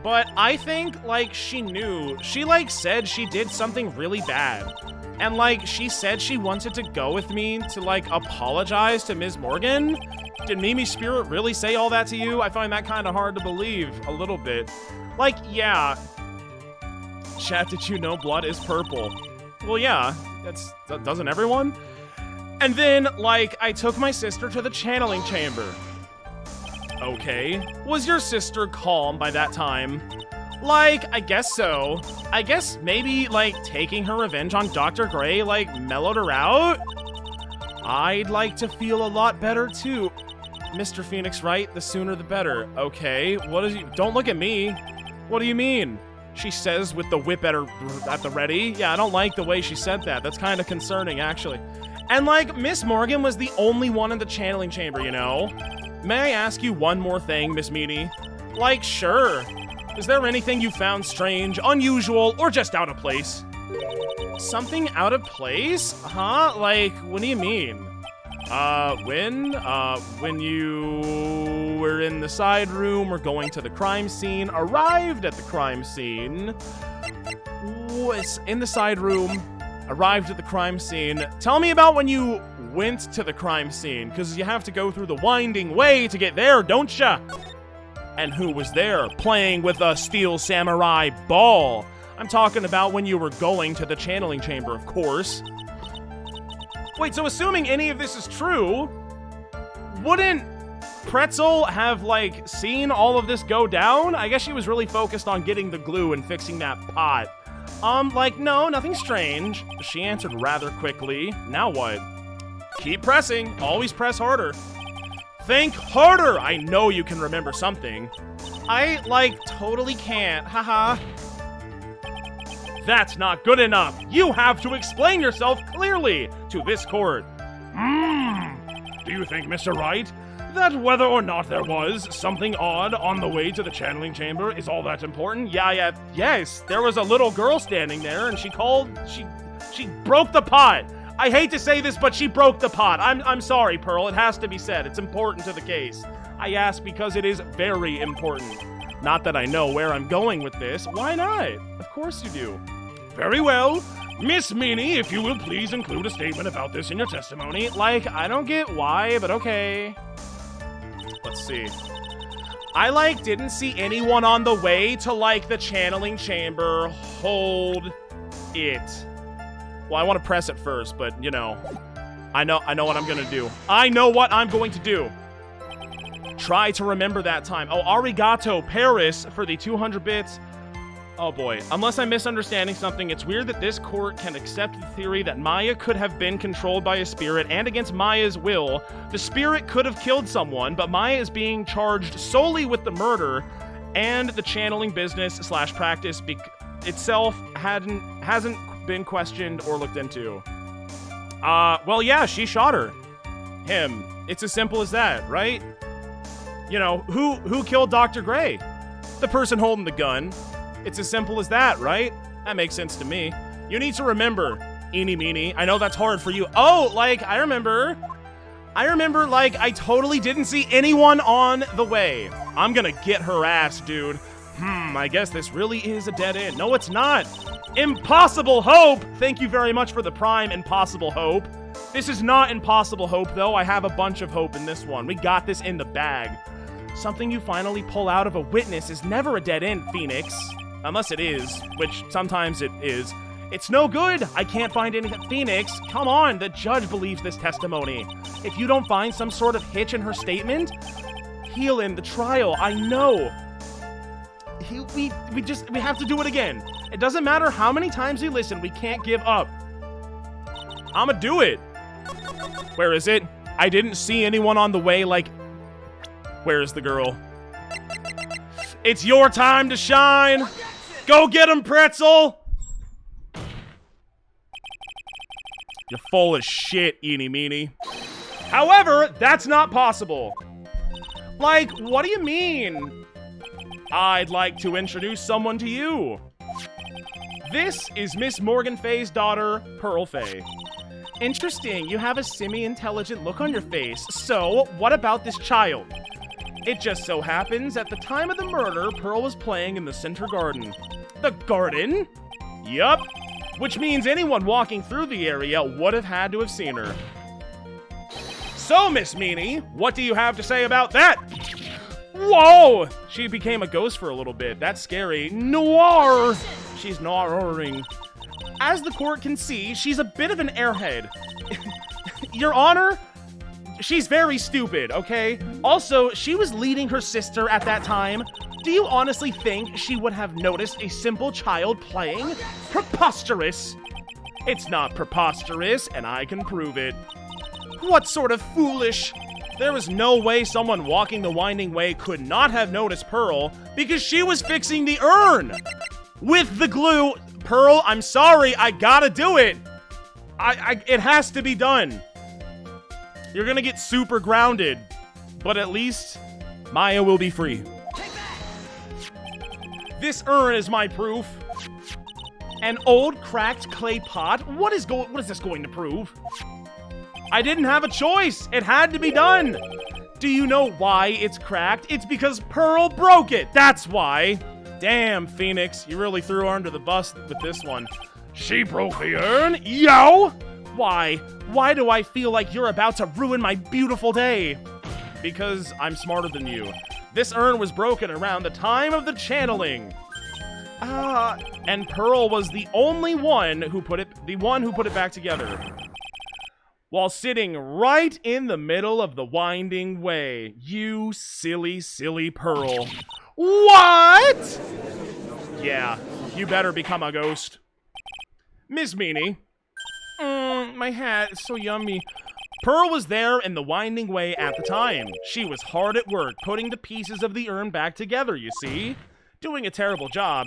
But I think, like, she knew. She, like, said she did something really bad. And, like, she said she wanted to go with me to, like, apologize to Ms. Morgan. Did Mimi's spirit really say all that to you? I find that kind of hard to believe, a little bit. Like, yeah. Chat, did you know blood is purple? Well, yeah. Doesn't everyone? And then, like, I took my sister to the channeling chamber. Okay. Was your sister calm by that time? Like, I guess so. I guess maybe, like, taking her revenge on Dr. Gray, like, mellowed her out? I'd like to feel a lot better, too. Mr. Phoenix, right? The sooner the better. Okay, don't look at me. What do you mean? She says with the whip at the ready. Yeah, I don't like the way she said that. That's kind of concerning, actually. And, like, Miss Morgan was the only one in the channeling chamber, you know? May I ask you one more thing, Miss Meany? Like, sure. Is there anything you found strange, unusual, or just out of place? Something out of place? Huh? Like, what do you mean? When you were in the side room or going to the crime scene, arrived at the crime scene, was in the side room, arrived at the crime scene. Tell me about when you went to the crime scene, because you have to go through the winding way to get there, don't ya? And who was there playing with a steel samurai ball? I'm talking about when you were going to the channeling chamber, of course. Wait, so assuming any of this is true, wouldn't Pretzel have, like, seen all of this go down? I guess she was really focused on getting the glue and fixing that pot. Like, no, nothing strange. She answered rather quickly. Now what? Keep pressing. Always press harder. Think harder! I know you can remember something. I, like, totally can't. Haha. That's not good enough. You have to explain yourself clearly to this court. Do you think, Mr. Wright, that whether or not there was something odd on the way to the channeling chamber is all that important? Yes. There was a little girl standing there, and she broke the pot. I hate to say this, but she broke the pot. I'm sorry, Pearl. It has to be said. It's important to the case. I ask because it is very important. Not that I know where I'm going with this. Why not? Of course you do. Very well. Miss Meany, if you will please include a statement about this in your testimony. Like, I don't get why, but okay. Let's see. I, didn't see anyone on the way to, the channeling chamber. Hold it. Well, I want to press it first, but, I know what I'm going to do. I know what I'm going to do. Try to remember that time. Oh, arigato, Paris, for the 200 bits. Oh boy, unless I'm misunderstanding something, it's weird that this court can accept the theory that Maya could have been controlled by a spirit, and against Maya's will, the spirit could have killed someone, but Maya is being charged solely with the murder, and the channeling business / practice itself hasn't been questioned or looked into. Well, yeah, she shot her. Him. It's as simple as that, right? Who killed Dr. Gray? The person holding the gun. It's as simple as that, right? That makes sense to me. You need to remember, eeny meeny. I know that's hard for you. Oh, I remember, I totally didn't see anyone on the way. I'm gonna get her ass, dude. I guess this really is a dead end. No, it's not. Impossible Hope! Thank you very much for the prime, Impossible Hope. This is not Impossible Hope, though. I have a bunch of hope in this one. We got this in the bag. Something you finally pull out of a witness is never a dead end, Phoenix. Unless it is, which sometimes it is. It's no good. I can't find anything. Phoenix, come on. The judge believes this testimony. If you don't find some sort of hitch in her statement, heal in the trial. I know. We have to do it again. It doesn't matter how many times we listen. We can't give up. I'ma do it. Where is it? I didn't see anyone on the way. Where is the girl? It's your time to shine. Go get him, Pretzel! You're full of shit, eeny meeny. However, that's not possible. What do you mean? I'd like to introduce someone to you. This is Miss Morgan Fey's daughter, Pearl Fey. Interesting, you have a semi-intelligent look on your face. So, what about this child? It just so happens, at the time of the murder, Pearl was playing in the center garden. The garden? Yup. Which means anyone walking through the area would have had to have seen her. So, Miss Meany, what do you have to say about that? Whoa! She became a ghost for a little bit. That's scary. Noir! She's noiring. As the court can see, she's a bit of an airhead. Your Honor? She's very stupid, okay? Also, she was leading her sister at that time. Do you honestly think she would have noticed a simple child playing? Preposterous! It's not preposterous, and I can prove it. What sort of foolish? There was no way someone walking the winding way could not have noticed Pearl because she was fixing the urn! With the glue. Pearl, I'm sorry, I gotta do it. It has to be done. You're gonna get super grounded, but at least Maya will be free. This urn is my proof. An old cracked clay pot? What is this going to prove? I didn't have a choice. It had to be done. Do you know why it's cracked? It's because Pearl broke it. That's why. Damn, Phoenix, you really threw her under the bus with this one. She broke the urn? Yo! Why? Why do I feel like you're about to ruin my beautiful day? Because I'm smarter than you. This urn was broken around the time of the channeling. And Pearl was the only one who put it back together. While sitting right in the middle of the winding way. You silly, silly Pearl. What? Yeah, you better become a ghost. Miss Meany. My hat is so yummy. Pearl was there in the winding way at the time. She was hard at work putting the pieces of the urn back together, you see? Doing a terrible job.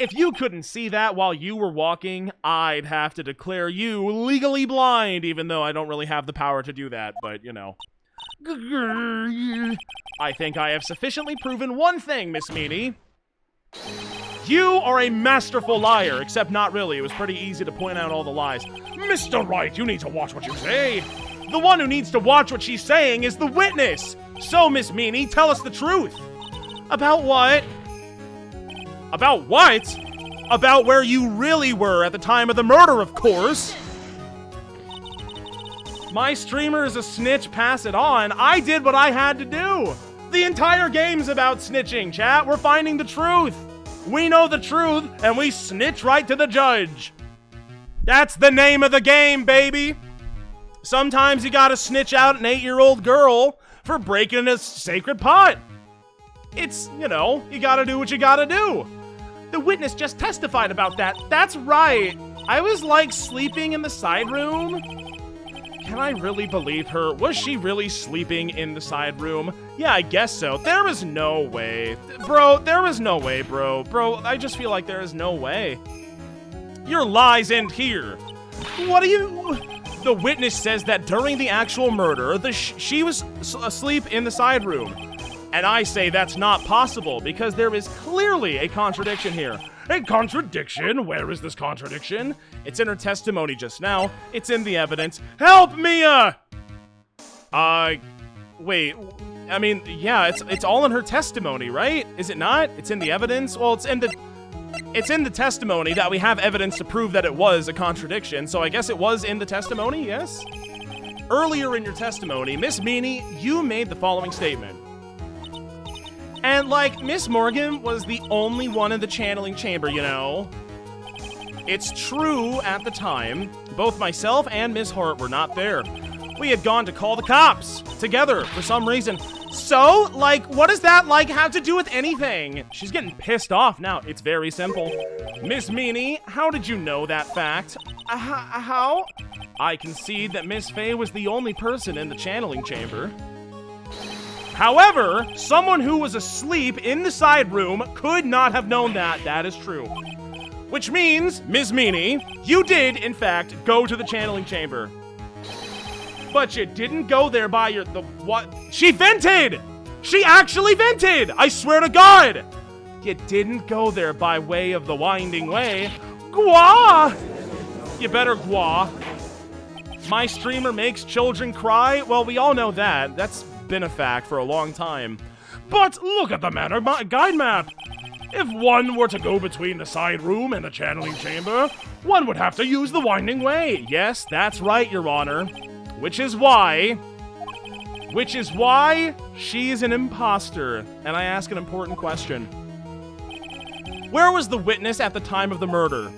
If you couldn't see that while you were walking, I'd have to declare you legally blind, even though I don't really have the power to do that, but, you know. I think I have sufficiently proven one thing, Miss Meany. You are a masterful liar, except not really. It was pretty easy to point out all the lies. Mr. Wright, you need to watch what you say. The one who needs to watch what she's saying is the witness. So, Miss Meany, tell us the truth. About what? About what? About where you really were at the time of the murder, of course. My streamer is a snitch, pass it on. I did what I had to do. The entire game's about snitching, chat. We're finding the truth. We know the truth, and we snitch right to the judge. That's the name of the game, baby. Sometimes you gotta snitch out an 8-year-old girl for breaking a sacred pot. It's, you know, you gotta do what you gotta do. The witness just testified about that. That's right. I was like sleeping in the side room. Can I really believe her? Was she really sleeping in the side room? Yeah, I guess so. There is no way. Bro, there is no way, bro. Bro, I just feel like there is no way. Your lies end here. What are you... The witness says that during the actual murder, she was asleep in the side room. And I say that's not possible because there is clearly a contradiction here. A contradiction? Where is this contradiction? It's in her testimony just now. It's in the evidence. Help me! Wait. I mean, yeah, it's all in her testimony, right? Is it not? It's in the evidence? Well, it's in the testimony that we have evidence to prove that it was a contradiction, so I guess it was in the testimony, yes? Earlier in your testimony, Miss Meany, you made the following statement. And, like, Miss Morgan was the only one in the channeling chamber, you know? It's true at the time, both myself and Miss Hart were not there. We had gone to call the cops together for some reason. So, like, what does that, like, have to do with anything? She's getting pissed off now. It's very simple. Miss Meany, how did you know that fact? How? I concede that Miss Fey was the only person in the channeling chamber. However, someone who was asleep in the side room could not have known that. That is true. Which means, Ms. Meany, you did, in fact, go to the channeling chamber. But you didn't go there by what? She vented! She actually vented! I swear to God! You didn't go there by way of the winding way. Gwa! You better gwa. My streamer makes children cry? Well, we all know that. That's been a fact for a long time. But look at the manor guide map. If one were to go between the side room and the channeling chamber, one would have to use the winding way. Yes, that's right, Your Honor. Which is why she's an imposter. And I ask an important question. Where was the witness at the time of the murder?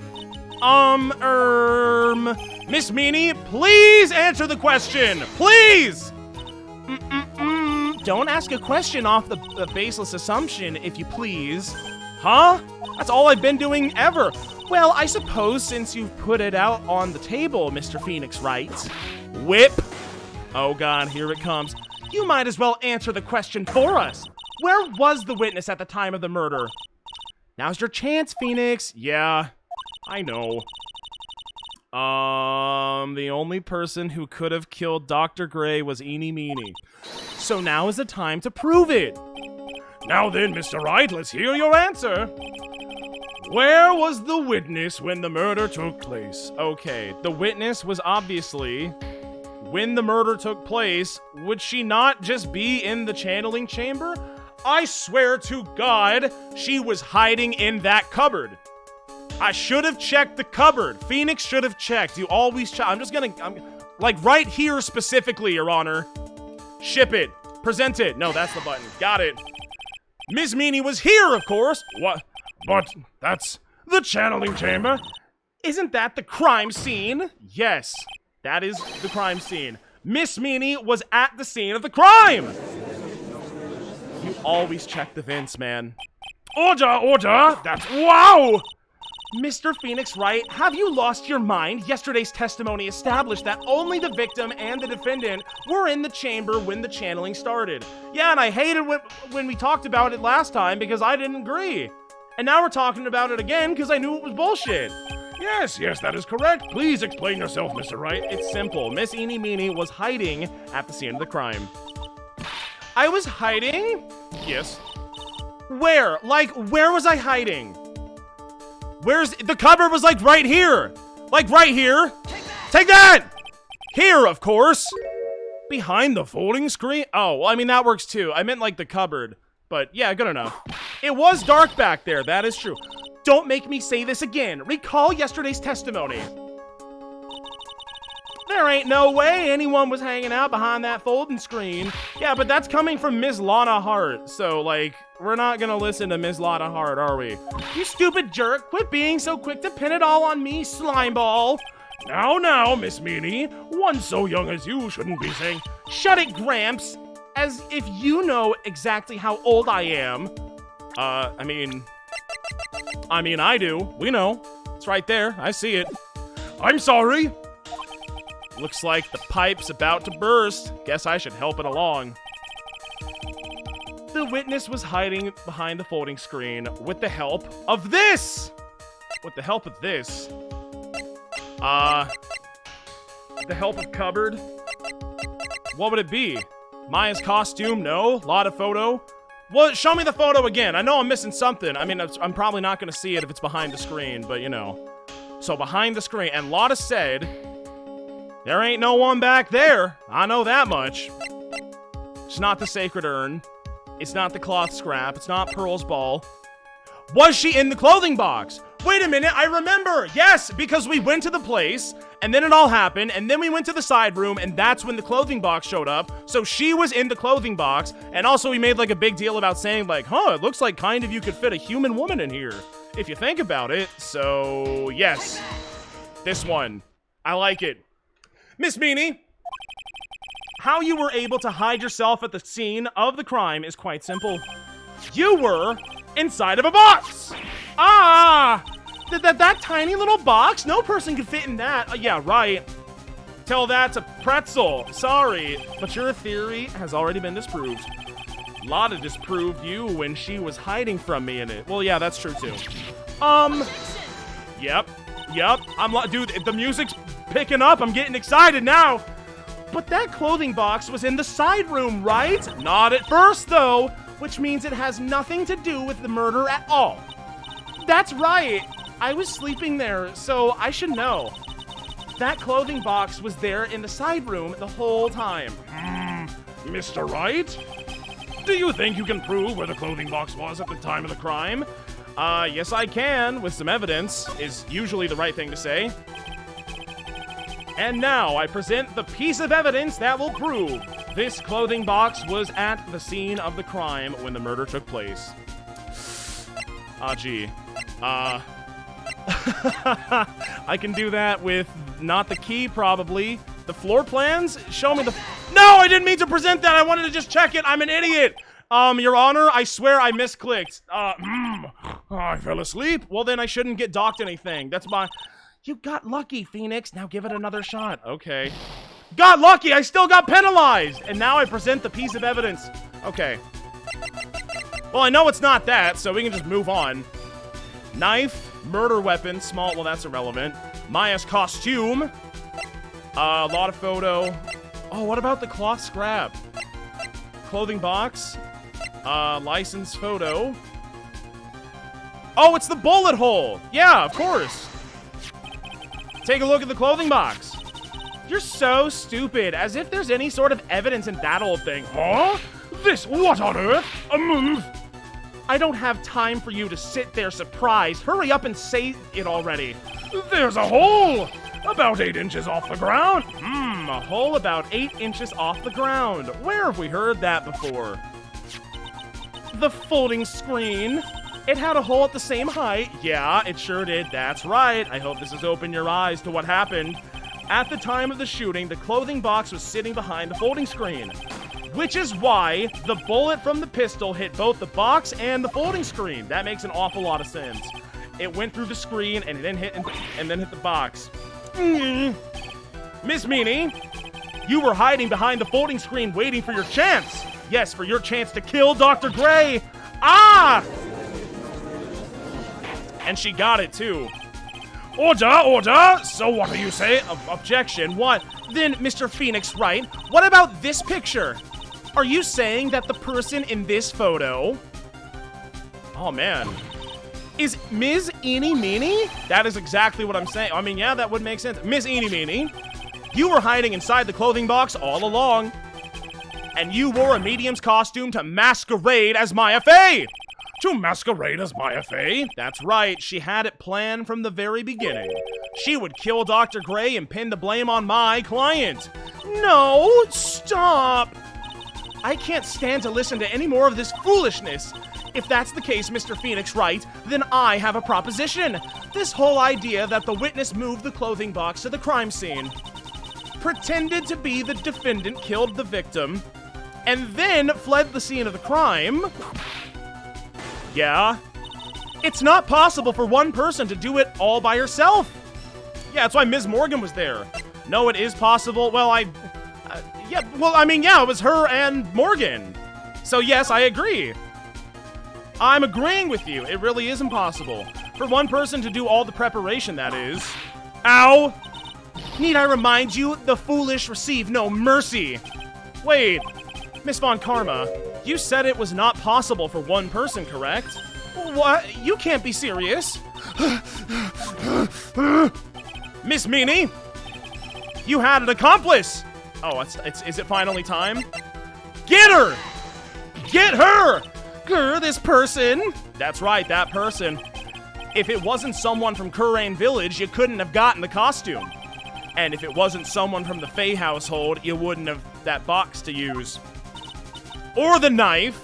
Miss Meany, please answer the question. Please! Don't ask a question off the baseless assumption, if you please. Huh? That's all I've been doing ever. Well, I suppose since you've put it out on the table, Mr. Phoenix Wright. Whip! Oh God, here it comes. You might as well answer the question for us. Where was the witness at the time of the murder? Now's your chance, Phoenix. Yeah, I know. The only person who could have killed Dr. Gray was Meany. So now is the time to prove it. Now then, Mr. Wright, let's hear your answer. Where was the witness when the murder took place? Okay, the witness was obviously, when the murder took place, would she not just be in the channeling chamber? I swear to God, she was hiding in that cupboard. I should have checked the cupboard. Phoenix should have checked. You always check. I'm like right here specifically, Your Honor. Ship it. Present it. No, that's the button. Got it. Miss Meany was here, of course. What? But that's the channeling chamber. Isn't that the crime scene? Yes, that is the crime scene. Miss Meany was at the scene of the crime! You always check the vents, man. Order! That's wow! Mr. Phoenix Wright, have you lost your mind? Yesterday's testimony established that only the victim and the defendant were in the chamber when the channeling started. Yeah, and I hated when we talked about it last time because I didn't agree. And now we're talking about it again because I knew it was bullshit. Yes, that is correct. Please explain yourself, Mr. Wright. It's simple. Miss Eeny Meeny was hiding at the scene of the crime. I was hiding? Yes. Where? Like, where was I hiding? The cupboard was like right here. Like right here. Take that! Here, of course. Behind the folding screen? Oh, well, I mean, that works too. I meant like the cupboard. But yeah, good enough. It was dark back there. That is true. Don't make me say this again. Recall yesterday's testimony. There ain't no way anyone was hanging out behind that folding screen. Yeah, but that's coming from Ms. Lana Hart. So, like, we're not gonna listen to Ms. Lana Hart, are we? You stupid jerk. Quit being so quick to pin it all on me, slimeball. Now, Miss Meany. One so young as you shouldn't be saying... Shut it, Gramps. As if you know exactly how old I am. I mean, I do. We know. It's right there. I see it. I'm sorry. Looks like the pipe's about to burst. Guess I should help it along. The witness was hiding behind the folding screen with the help of this! With the help of this. The help of cupboard. What would it be? Maya's costume? No. Lotta photo? Well, show me the photo again. I know I'm missing something. I mean, I'm probably not going to see it if it's behind the screen, but you know. So behind the screen. And Lotta said, there ain't no one back there. I know that much. It's not the sacred urn. It's not the cloth scrap. It's not Pearl's ball. Was she in the clothing box? Wait a minute, I remember! Yes, because we went to the place, and then it all happened, and then we went to the side room, and that's when the clothing box showed up. So she was in the clothing box, and also we made like a big deal about saying like, it looks like kind of you could fit a human woman in here, if you think about it. So, yes. This one. I like it. Miss Meany, how you were able to hide yourself at the scene of the crime is quite simple. You were inside of a box! That tiny little box? No person could fit in that. Yeah, right. Tell that to Pretzel. Sorry, but your theory has already been disproved. Lotta disproved you when she was hiding from me in it. Well, yeah, that's true too. Yep. Dude, the music's picking up. I'm getting excited now. But that clothing box was in the side room, right? Not at first, though, which means it has nothing to do with the murder at all. That's right. I was sleeping there, so I should know. That clothing box was there in the side room the whole time. Mr. Wright? Do you think you can prove where the clothing box was at the time of the crime? Yes I can, with some evidence, is usually the right thing to say. And now I present the piece of evidence that will prove this clothing box was at the scene of the crime when the murder took place. Gee. I can do that with not the key, probably. The floor plans? Show me the... No, I didn't mean to present that. I wanted to just check it. I'm an idiot. Your Honor, I swear I misclicked. I fell asleep. Well, then I shouldn't get docked anything. That's my... You got lucky, Phoenix. Now give it another shot. Okay. Got lucky. I still got penalized. And now I present the piece of evidence. Okay. Well, I know it's not that, so we can just move on. Knife, murder weapon, small... Well, that's irrelevant. Maya's costume. A lot of photo. Oh, what about the cloth scrap? Clothing box. License photo. Oh, it's the bullet hole. Yeah, of course. Take a look at the clothing box. You're so stupid, as if there's any sort of evidence in that old thing. Huh? This, what on earth? A move? I don't have time for you to sit there surprised. Hurry up and say it already. There's a hole! About 8 inches off the ground. A hole about 8 inches off the ground. Where have we heard that before? The folding screen. It had a hole at the same height. Yeah, it sure did. That's right. I hope this has opened your eyes to what happened. At the time of the shooting, the clothing box was sitting behind the folding screen, which is why the bullet from the pistol hit both the box and the folding screen. That makes an awful lot of sense. It went through the screen and then hit the box. Miss Meany, you were hiding behind the folding screen waiting for your chance. Yes, for your chance to kill Dr. Gray. Ah! And she got it too. Order! So what do you say? Objection. What? Then, Mr. Phoenix Wright, what about this picture? Are you saying that the person in this photo... Oh, man. Is Ms. Eeny Meeny? That is exactly what I'm saying. I mean, yeah, that would make sense. Ms. Eeny Meeny, you were hiding inside the clothing box all along. And you wore a medium's costume to masquerade as Maya Fey. To masquerade as Maya Fey? That's right. She had it planned from the very beginning. She would kill Dr. Gray and pin the blame on my client. No, stop. I can't stand to listen to any more of this foolishness. If that's the case, Mr. Phoenix Wright, then I have a proposition. This whole idea that the witness moved the clothing box to the crime scene, pretended to be the defendant killed the victim, and then fled the scene of the crime. Yeah? It's not possible for one person to do it all by herself. Yeah, that's why Ms. Morgan was there. No, it is possible. Well, it was her and Morgan. So yes, I agree. I'm agreeing with you. It really is impossible. For one person to do all the preparation, that is. Ow! Need I remind you, the foolish receive no mercy. Wait, Miss Von Karma, you said it was not possible for one person, correct? What? You can't be serious. Miss Meany, you had an accomplice. Oh, is it finally time? Get her! Get her! Grr, this person. That's right, that person. If it wasn't someone from Kurain Village, you couldn't have gotten the costume. And if it wasn't someone from the Fey household, you wouldn't have that box to use. Or the knife.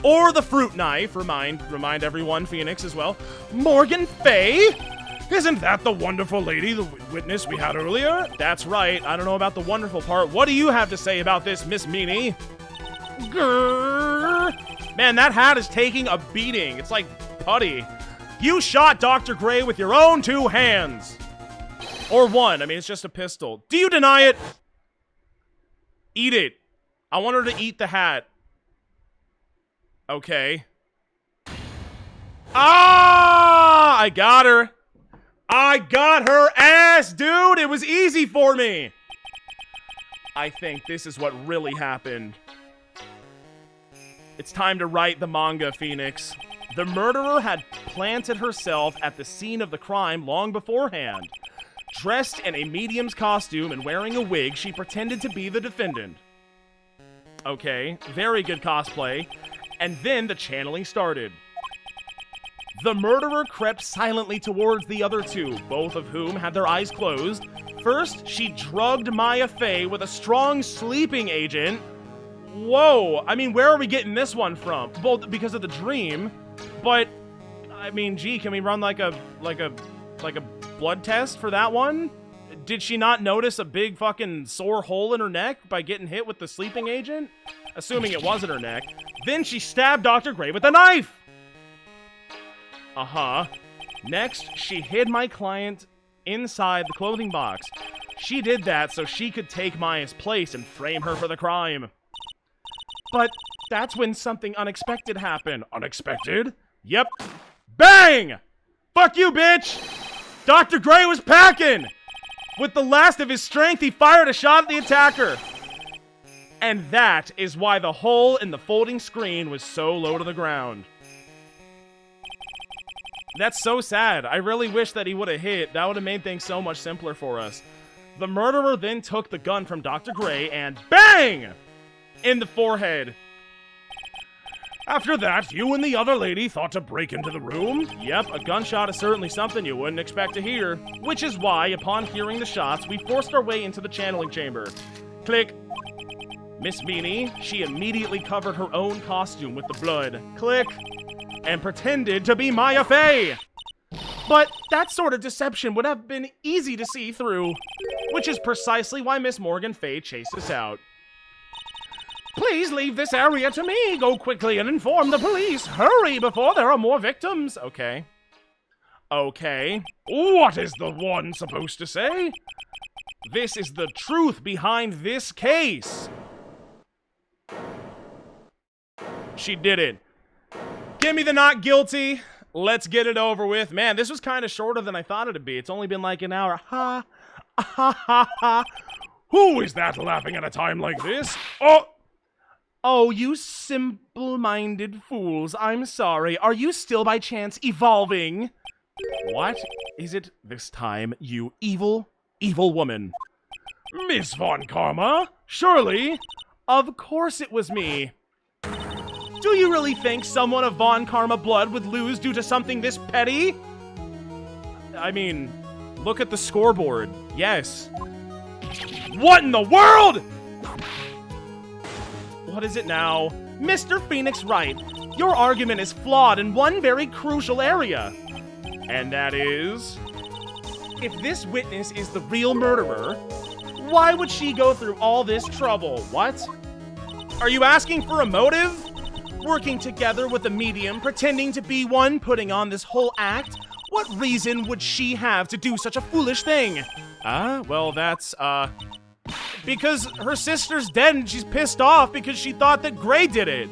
Or the fruit knife. Remind everyone, Phoenix as well. Morgan Fey? Isn't that the wonderful lady, the witness we had earlier? That's right. I don't know about the wonderful part. What do you have to say about this, Miss Meany? Grrr. Man, that hat is taking a beating. It's like putty. You shot Dr. Gray with your own two hands. Or one. I mean, it's just a pistol. Do you deny it? Eat it. I want her to eat the hat. Okay. Ah! I got her. I got her ass, dude! It was easy for me! I think this is what really happened. It's time to write the manga, Phoenix. The murderer had planted herself at the scene of the crime long beforehand. Dressed in a medium's costume and wearing a wig, she pretended to be the defendant. Okay, very good cosplay. And then the channeling started. The murderer crept silently towards the other two, both of whom had their eyes closed. First, she drugged Maya Fey with a strong sleeping agent. Whoa, I mean, where are we getting this one from? Well, because of the dream, but, I mean, gee, can we run like a blood test for that one? Did she not notice a big fucking sore hole in her neck by getting hit with the sleeping agent? Assuming it wasn't her neck. Then she stabbed Dr. Gray with a knife! Uh-huh. Next, she hid my client inside the clothing box. She did that so she could take Maya's place and frame her for the crime. But that's when something unexpected happened. Unexpected? Yep. Bang! Fuck you, bitch! Dr. Gray was packing! With the last of his strength, he fired a shot at the attacker. And that is why the hole in the folding screen was so low to the ground. That's so sad. I really wish that he would have hit. That would have made things so much simpler for us. The murderer then took the gun from Dr. Gray and bang! In the forehead. After that, you and the other lady thought to break into the room? Yep, a gunshot is certainly something you wouldn't expect to hear. Which is why, upon hearing the shots, we forced our way into the channeling chamber. Click. Miss Meany, she immediately covered her own costume with the blood. Click. And pretended to be Maya Fey. But that sort of deception would have been easy to see through, which is precisely why Miss Morgan Fey chased us out. Please leave this area to me. Go quickly and inform the police. Hurry before there are more victims. Okay. Okay. What is the one supposed to say? This is the truth behind this case. She did it. Give me the not guilty. Let's get it over with. Man, this was kind of shorter than I thought it'd be. It's only been like an hour. Ha. Ha ha ha. Who is that laughing at a time like this? Oh, you simple-minded fools. I'm sorry. Are you still by chance evolving? What is it this time, you evil, evil woman? Miss Von Karma? Surely? Of course it was me. Do you really think someone of Von Karma blood would lose due to something this petty? I mean, look at the scoreboard. Yes. What in the world? What is it now? Mr. Phoenix Wright, your argument is flawed in one very crucial area. And that is, if this witness is the real murderer, why would she go through all this trouble? What? Are you asking for a motive? Working together with a medium, pretending to be one, putting on this whole act? What reason would she have to do such a foolish thing? Well, that's, because her sister's dead and she's pissed off because she thought that Gray did it.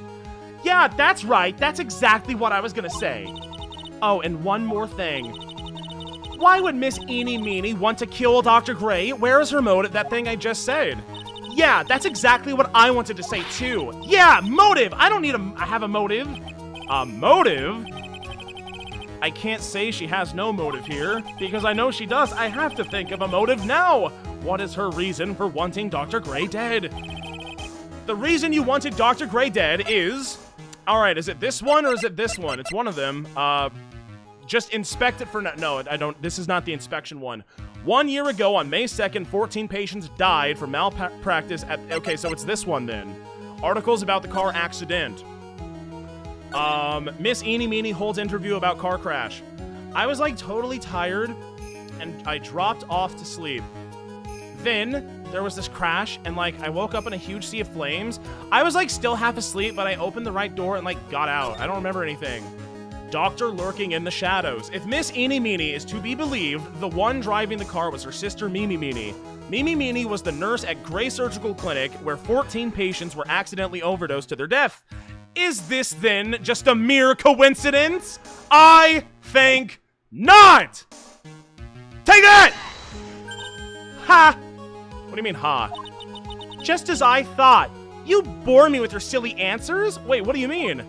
Yeah, that's right. That's exactly what I was gonna say. Oh, and one more thing. Why would Miss Eeny Meeny want to kill Dr. Gray? Where is her motive? That thing I just said. Yeah, that's exactly what I wanted to say too. Yeah, motive! I don't need to have a motive. A motive? I can't say she has no motive here, because I know she does. I have to think of a motive now. What is her reason for wanting Dr. Gray dead? The reason you wanted Dr. Gray dead is... Alright, is it this one or is it this one? It's one of them. Just inspect it for now. No, I don't. This is not the inspection one. 1 year ago, on May 2nd, 14 patients died from malpractice at... Okay, so it's this one then. Articles about the car accident. Miss Eeny Meeny holds interview about car crash. I was like totally tired and I dropped off to sleep. Then there was this crash and like I woke up in a huge sea of flames. I was like still half asleep, but I opened the right door and like got out. I don't remember anything. Doctor lurking in the shadows. If Miss Eeny Meeny is to be believed, the one driving the car was her sister Mimi Meeny. Mimi Meeny was the nurse at Gray Surgical Clinic where 14 patients were accidentally overdosed to their death. Is this then just a mere coincidence? I think not! Take that! Ha! What do you mean, ha? Just as I thought. You bore me with your silly answers? Wait, what do you mean?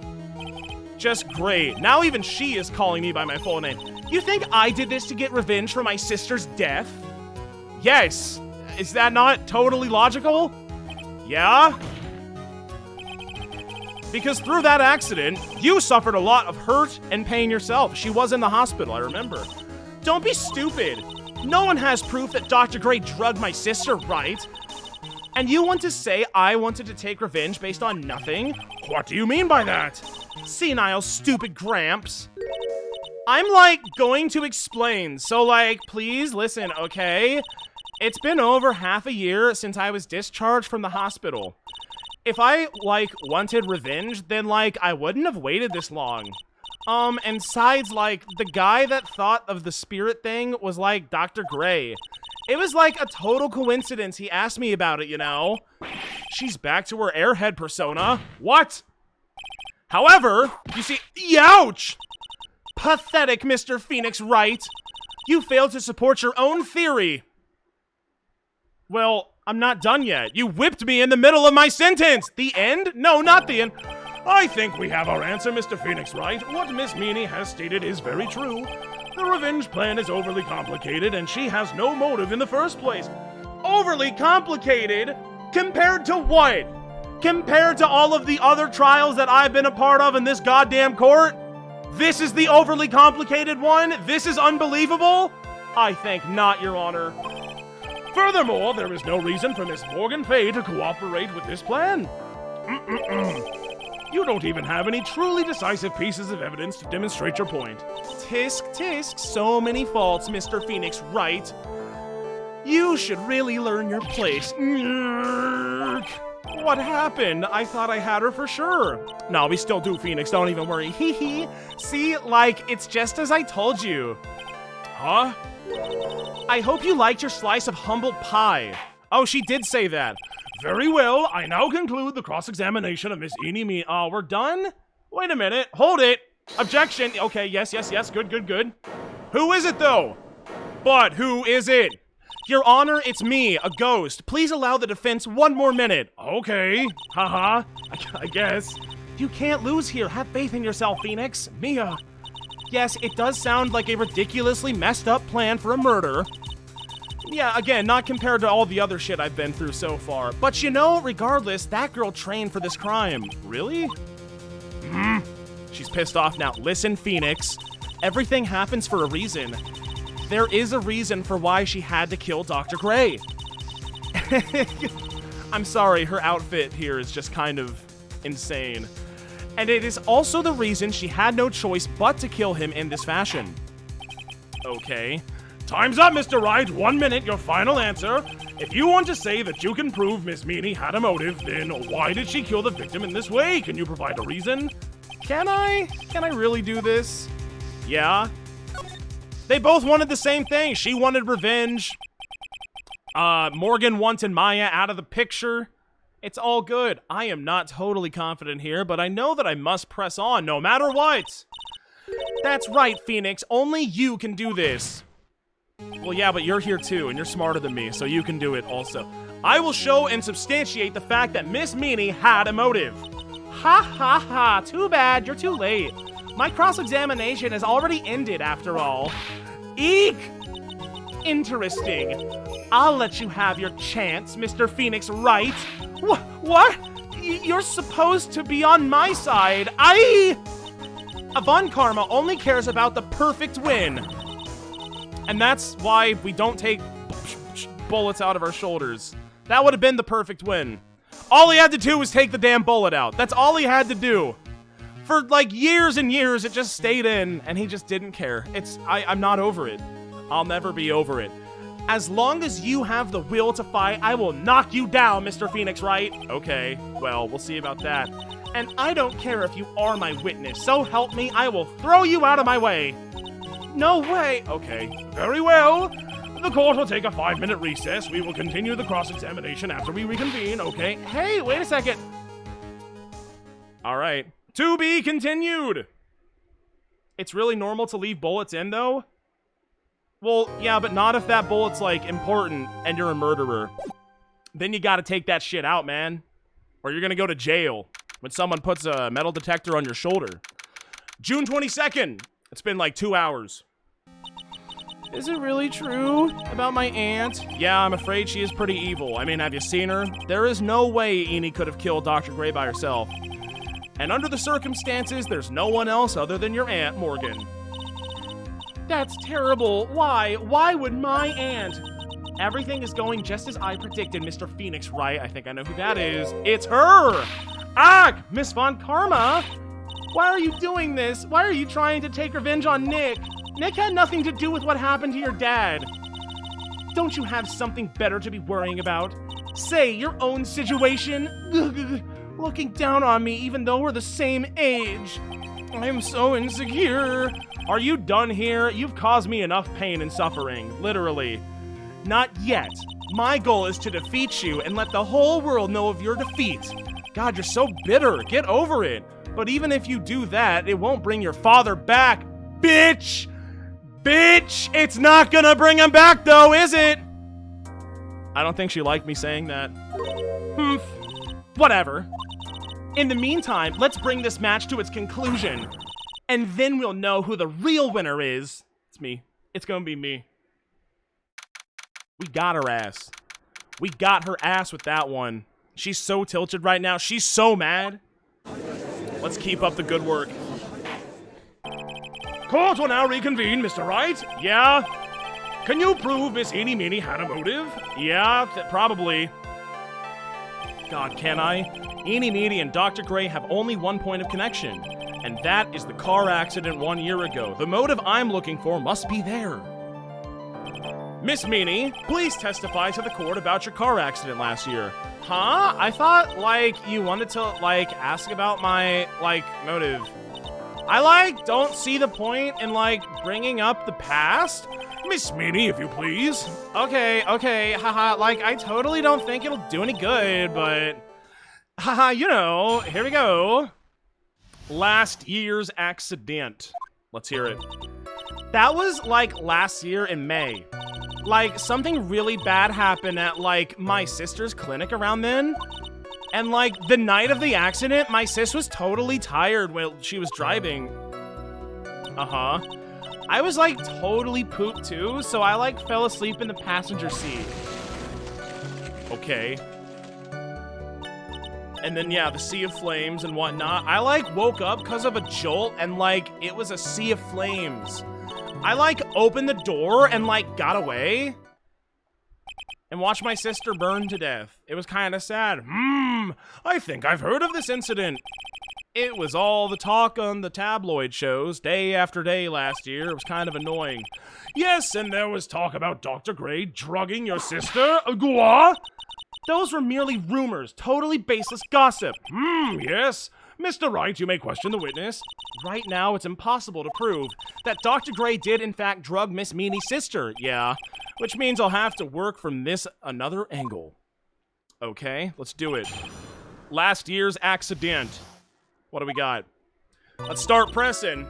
Just great. Now even she is calling me by my full name. You think I did this to get revenge for my sister's death? Yes. Is that not totally logical? Yeah? Because through that accident, you suffered a lot of hurt and pain yourself. She was in the hospital, I remember. Don't be stupid. No one has proof that Dr. Gray drugged my sister, right? And you want to say I wanted to take revenge based on nothing? What do you mean by that? Senile, stupid Gramps. I'm, like, going to explain. So, like, please listen, okay? It's been over half a year since I was discharged from the hospital. If I, like, wanted revenge, then, like, I wouldn't have waited this long. And besides, like, the guy that thought of the spirit thing was, like, Dr. Gray. It was, like, a total coincidence he asked me about it, you know? She's back to her airhead persona. What? However, you see, ouch! Pathetic, Mr. Phoenix Wright. You failed to support your own theory. Well, I'm not done yet. You whipped me in the middle of my sentence. The end? No, not the end. I think we have our answer, Mr. Phoenix Wright. What Miss Meany has stated is very true. The revenge plan is overly complicated, and she has no motive in the first place. Overly complicated? Compared to what? Compared to all of the other trials that I've been a part of in this goddamn court? This is the overly complicated one? This is unbelievable? I think not, Your Honor. Furthermore, there is no reason for Miss Morgan Fey to cooperate with this plan. You don't even have any truly decisive pieces of evidence to demonstrate your point. Tisk, tisk, so many faults, Mr. Phoenix Wright. You should really learn your place. What happened? I thought I had her for sure. No, we still do, Phoenix, don't even worry. Hee hee. See, like, it's just as I told you. Huh? I hope you liked your slice of humble pie. Oh, she did say that. Very well, I now conclude the cross-examination of Miss Meany. Oh, we're done? Wait a minute, hold it. Objection. Okay, yes, good. Who is it, though? But who is it? Your Honor, it's me, a ghost. Please allow the defense 1 more minute. Okay, haha, I guess. You can't lose here. Have faith in yourself, Phoenix. Mia. Yes, it does sound like a ridiculously messed up plan for a murder. Yeah, again, not compared to all the other shit I've been through so far. But you know, regardless, that girl trained for this crime. Really? She's pissed off now. Listen, Phoenix. Everything happens for a reason. There is a reason for why she had to kill Dr. Gray. I'm sorry, her outfit here is just kind of insane. And it is also the reason she had no choice but to kill him in this fashion. Okay. Time's up, Mr. Wright. 1 minute, your final answer. If you want to say that you can prove Miss Meany had a motive, then why did she kill the victim in this way? Can you provide a reason? Can I? Can I really do this? Yeah. They both wanted the same thing. She wanted revenge. Morgan wanted Maya out of the picture. It's all good. I am not totally confident here, but I know that I must press on no matter what. That's right, Phoenix. Only you can do this. Well, yeah, but you're here too, and you're smarter than me, so you can do it also. I will show and substantiate the fact that Miss Meany had a motive. Ha ha ha, too bad, you're too late. My cross-examination has already ended, after all. Eek! Interesting. I'll let you have your chance, Mr. Phoenix Wright. What? You're supposed to be on my side. Von Karma only cares about the perfect win. And that's why we don't take bullets out of our shoulders. That would have been the perfect win. All he had to do was take the damn bullet out. That's all he had to do. For like years and years, it just stayed in, and he just didn't care. I'm not over it. I'll never be over it. As long as you have the will to fight, I will knock you down, Mr. Phoenix Wright. Okay, well, we'll see about that. And I don't care if you are my witness. So help me, I will throw you out of my way. No way. Okay, very well. The court will take a 5-minute recess. We will continue the cross-examination after we reconvene, okay? Hey, wait a second. All right. To be continued. It's really normal to leave bullets in, though? Well, yeah, but not if that bullet's, like, important and you're a murderer. Then you gotta take that shit out, man. Or you're gonna go to jail when someone puts a metal detector on your shoulder. June 22nd. It's been like 2 hours. Is it really true about my aunt? Yeah, I'm afraid she is pretty evil. I mean, have you seen her? There is no way Meany could have killed Dr. Gray by herself. And under the circumstances, there's no one else other than your Aunt Morgan. That's terrible. Why? Why would my aunt? Everything is going just as I predicted, Mr. Phoenix Wright. I think I know who that is. It's her! Ah! Miss Von Karma! Why are you doing this? Why are you trying to take revenge on Nick? Nick had nothing to do with what happened to your dad. Don't you have something better to be worrying about? Say, your own situation? Looking down on me even though we're the same age. I'm so insecure. Are you done here? You've caused me enough pain and suffering, literally. Not yet. My goal is to defeat you and let the whole world know of your defeat. God, you're so bitter. Get over it. But even if you do that, it won't bring your father back. Bitch! Bitch! It's not gonna bring him back though, is it? I don't think she liked me saying that. Whatever. In the meantime, let's bring this match to its conclusion. And then we'll know who the real winner is. It's me. It's gonna be me. We got her ass. We got her ass with that one. She's so tilted right now. She's so mad. Let's keep up the good work. Court will now reconvene, Mr. Wright. Yeah? Can you prove Miss Eeny Meeny had a motive? Yeah, probably. God, can I? Eeny Meeny and Dr. Gray have only one point of connection, and that is the car accident 1 year ago. The motive I'm looking for must be there. Miss Meany, please testify to the court about your car accident last year. Huh? I thought, like, you wanted to, like, ask about my, like, motive. I, like, don't see the point in, like, bringing up the past. Miss Meany, if you please. Okay, haha, like, I totally don't think it'll do any good, but... Haha, you know, here we go. Last year's accident. Let's hear it. That was, like, last year in May. Like, something really bad happened at, like, my sister's clinic around then. And, like, the night of the accident, my sis was totally tired while she was driving. Uh-huh. I was, like, totally pooped, too, so I, like, fell asleep in the passenger seat. Okay. And then, yeah, the sea of flames and whatnot. I, like, woke up because of a jolt, and, like, it was a sea of flames. I, like, opened the door and, like, got away. And watched my sister burn to death. It was kind of sad. I think I've heard of this incident. It was all the talk on the tabloid shows day after day last year. It was kind of annoying. Yes, and there was talk about Dr. Gray drugging your sister. Gua? Those were merely rumors, totally baseless gossip. Yes. Mr. Wright, you may question the witness. Right now, it's impossible to prove that Dr. Gray did, in fact, drug Miss Meany's sister. Yeah, which means I'll have to work from this another angle. Okay, let's do it. Last year's accident. What do we got? Let's start pressing.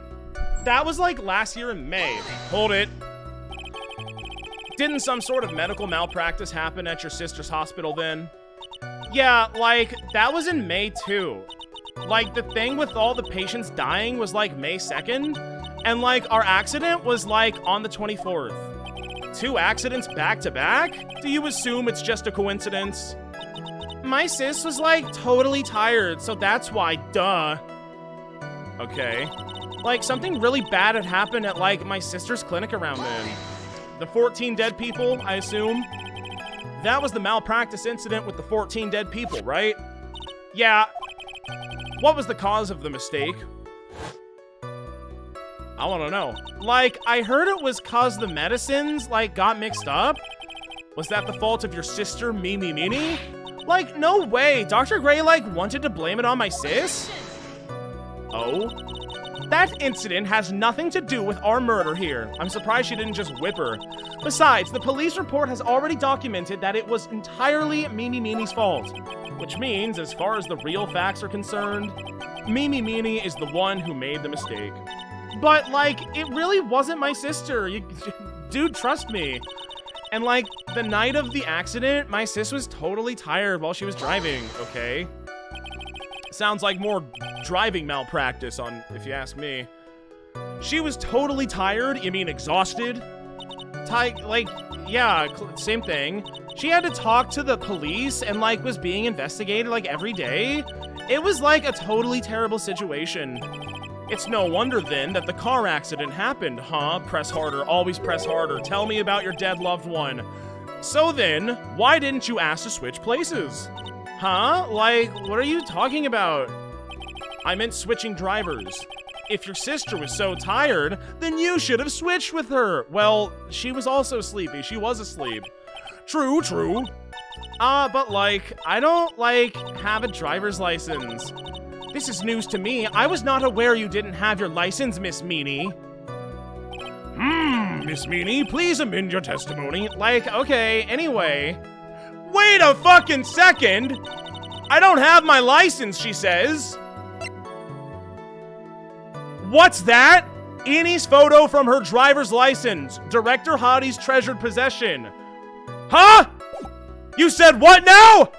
That was like last year in May. Hold it. Didn't some sort of medical malpractice happen at your sister's hospital then? Yeah, like, that was in May too. Like, the thing with all the patients dying was like May 2nd, and like, our accident was like on the 24th. 2 accidents back to back? Do you assume it's just a coincidence? My sis was like totally tired, so that's why, duh. Okay. Like, something really bad had happened at like my sister's clinic around then. The 14 dead people, I assume? That was the malpractice incident with the 14 dead people, right? Yeah. What was the cause of the mistake? I want to know. Like, I heard it was cause the medicines, like, got mixed up. Was that the fault of your sister, Meany? Like, no way. Dr. Gray, like, wanted to blame it on my sis? Oh? That incident has nothing to do with our murder here. I'm surprised she didn't just whip her. Besides, the police report has already documented that it was entirely Meany's fault. Which means, as far as the real facts are concerned, Meany is the one who made the mistake. But, like, it really wasn't my sister. Dude, trust me. And, like, the night of the accident, my sis was totally tired while she was driving, okay? Sounds like more driving malpractice on, if you ask me. She was totally tired, you mean exhausted? Like, yeah, same thing. She had to talk to the police and, like, was being investigated, like, every day. It was, like, a totally terrible situation. It's no wonder, then, that the car accident happened, huh? Press harder, always press harder. Tell me about your dead loved one. So then, why didn't you ask to switch places? Huh? Like, what are you talking about? I meant switching drivers. If your sister was so tired, then you should have switched with her. Well, she was also sleepy. She was asleep. True. But, like, I don't, like, have a driver's license. This is news to me. I was not aware you didn't have your license, Miss Meany. Miss Meany, please amend your testimony. Like, okay, anyway. Wait a fucking second! I don't have my license, she says. What's that? Eny's photo from her driver's license. Director Hottie's treasured possession. Huh? You said what now?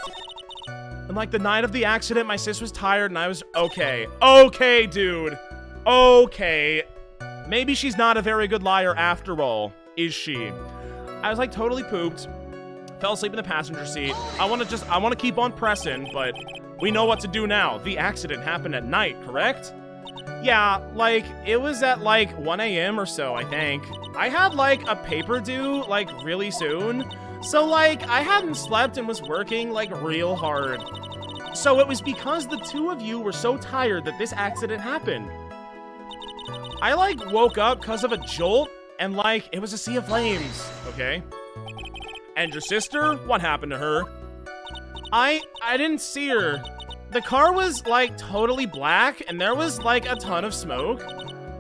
And like the night of the accident, my sis was tired and I was okay. Okay, dude. Okay. Maybe she's not a very good liar after all, is she? I was like totally pooped. Fell asleep in the passenger seat. I want to keep on pressing, but we know what to do now. The accident happened at night, correct? Yeah, like, it was at, like, 1 a.m. or so, I think. I had, like, a paper due, like, really soon. So, like, I hadn't slept and was working, like, real hard. So it was because the two of you were so tired that this accident happened. I, like, woke up because of a jolt, and, like, it was a sea of flames, okay? And your sister? What happened to her? I didn't see her. The car was, like, totally black, and there was, like, a ton of smoke.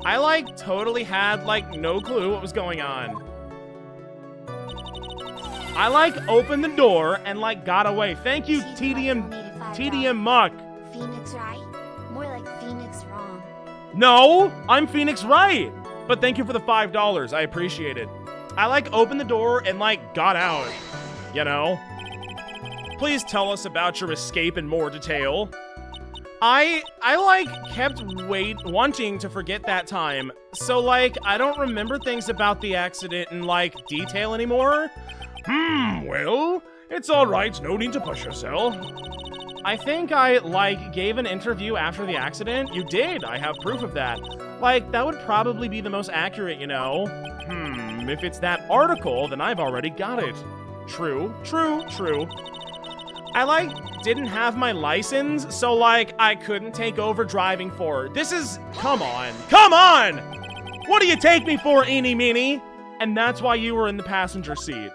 I, like, totally had, like, no clue what was going on. I, like, opened the door and, like, got away. Thank you, TDM Muck. Phoenix right? More like Phoenix wrong. No, I'm Phoenix right. But thank you for the $5. I appreciate it. I, like, opened the door and, like, got out. You know? Please tell us about your escape in more detail. I like, kept wanting to forget that time. So, like, I don't remember things about the accident in, like, detail anymore. Well, it's alright, no need to push yourself. I think I, like, gave an interview after the accident. You did, I have proof of that. Like, that would probably be the most accurate, you know? If it's that article, then I've already got it. True. I, like, didn't have my license, so, like, I couldn't take over driving for her. This is... Come on! What do you take me for, Eeny Meeny? And that's why you were in the passenger seat.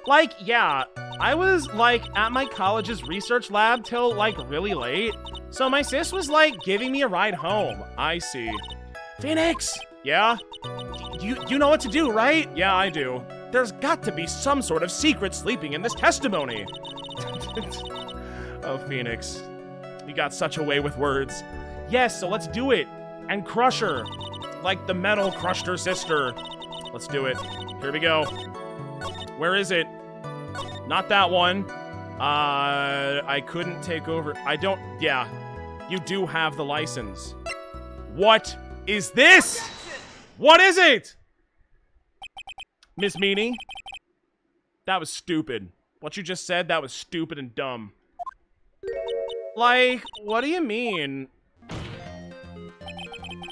Like, yeah, I was, like, at my college's research lab till, like, really late. So my sis was, like, giving me a ride home. I see. Phoenix! Yeah? You know what to do, right? Yeah, I do. There's got to be some sort of secret sleeping in this testimony. Oh, Phoenix. You got such a way with words. Yes, so let's do it. And crush her. Like the metal crushed her sister. Let's do it. Here we go. Where is it? Not that one. I couldn't take over. Yeah. You do have the license. What is this? What is it? Miss Meany? That was stupid. What you just said, that was stupid and dumb. Like, what do you mean?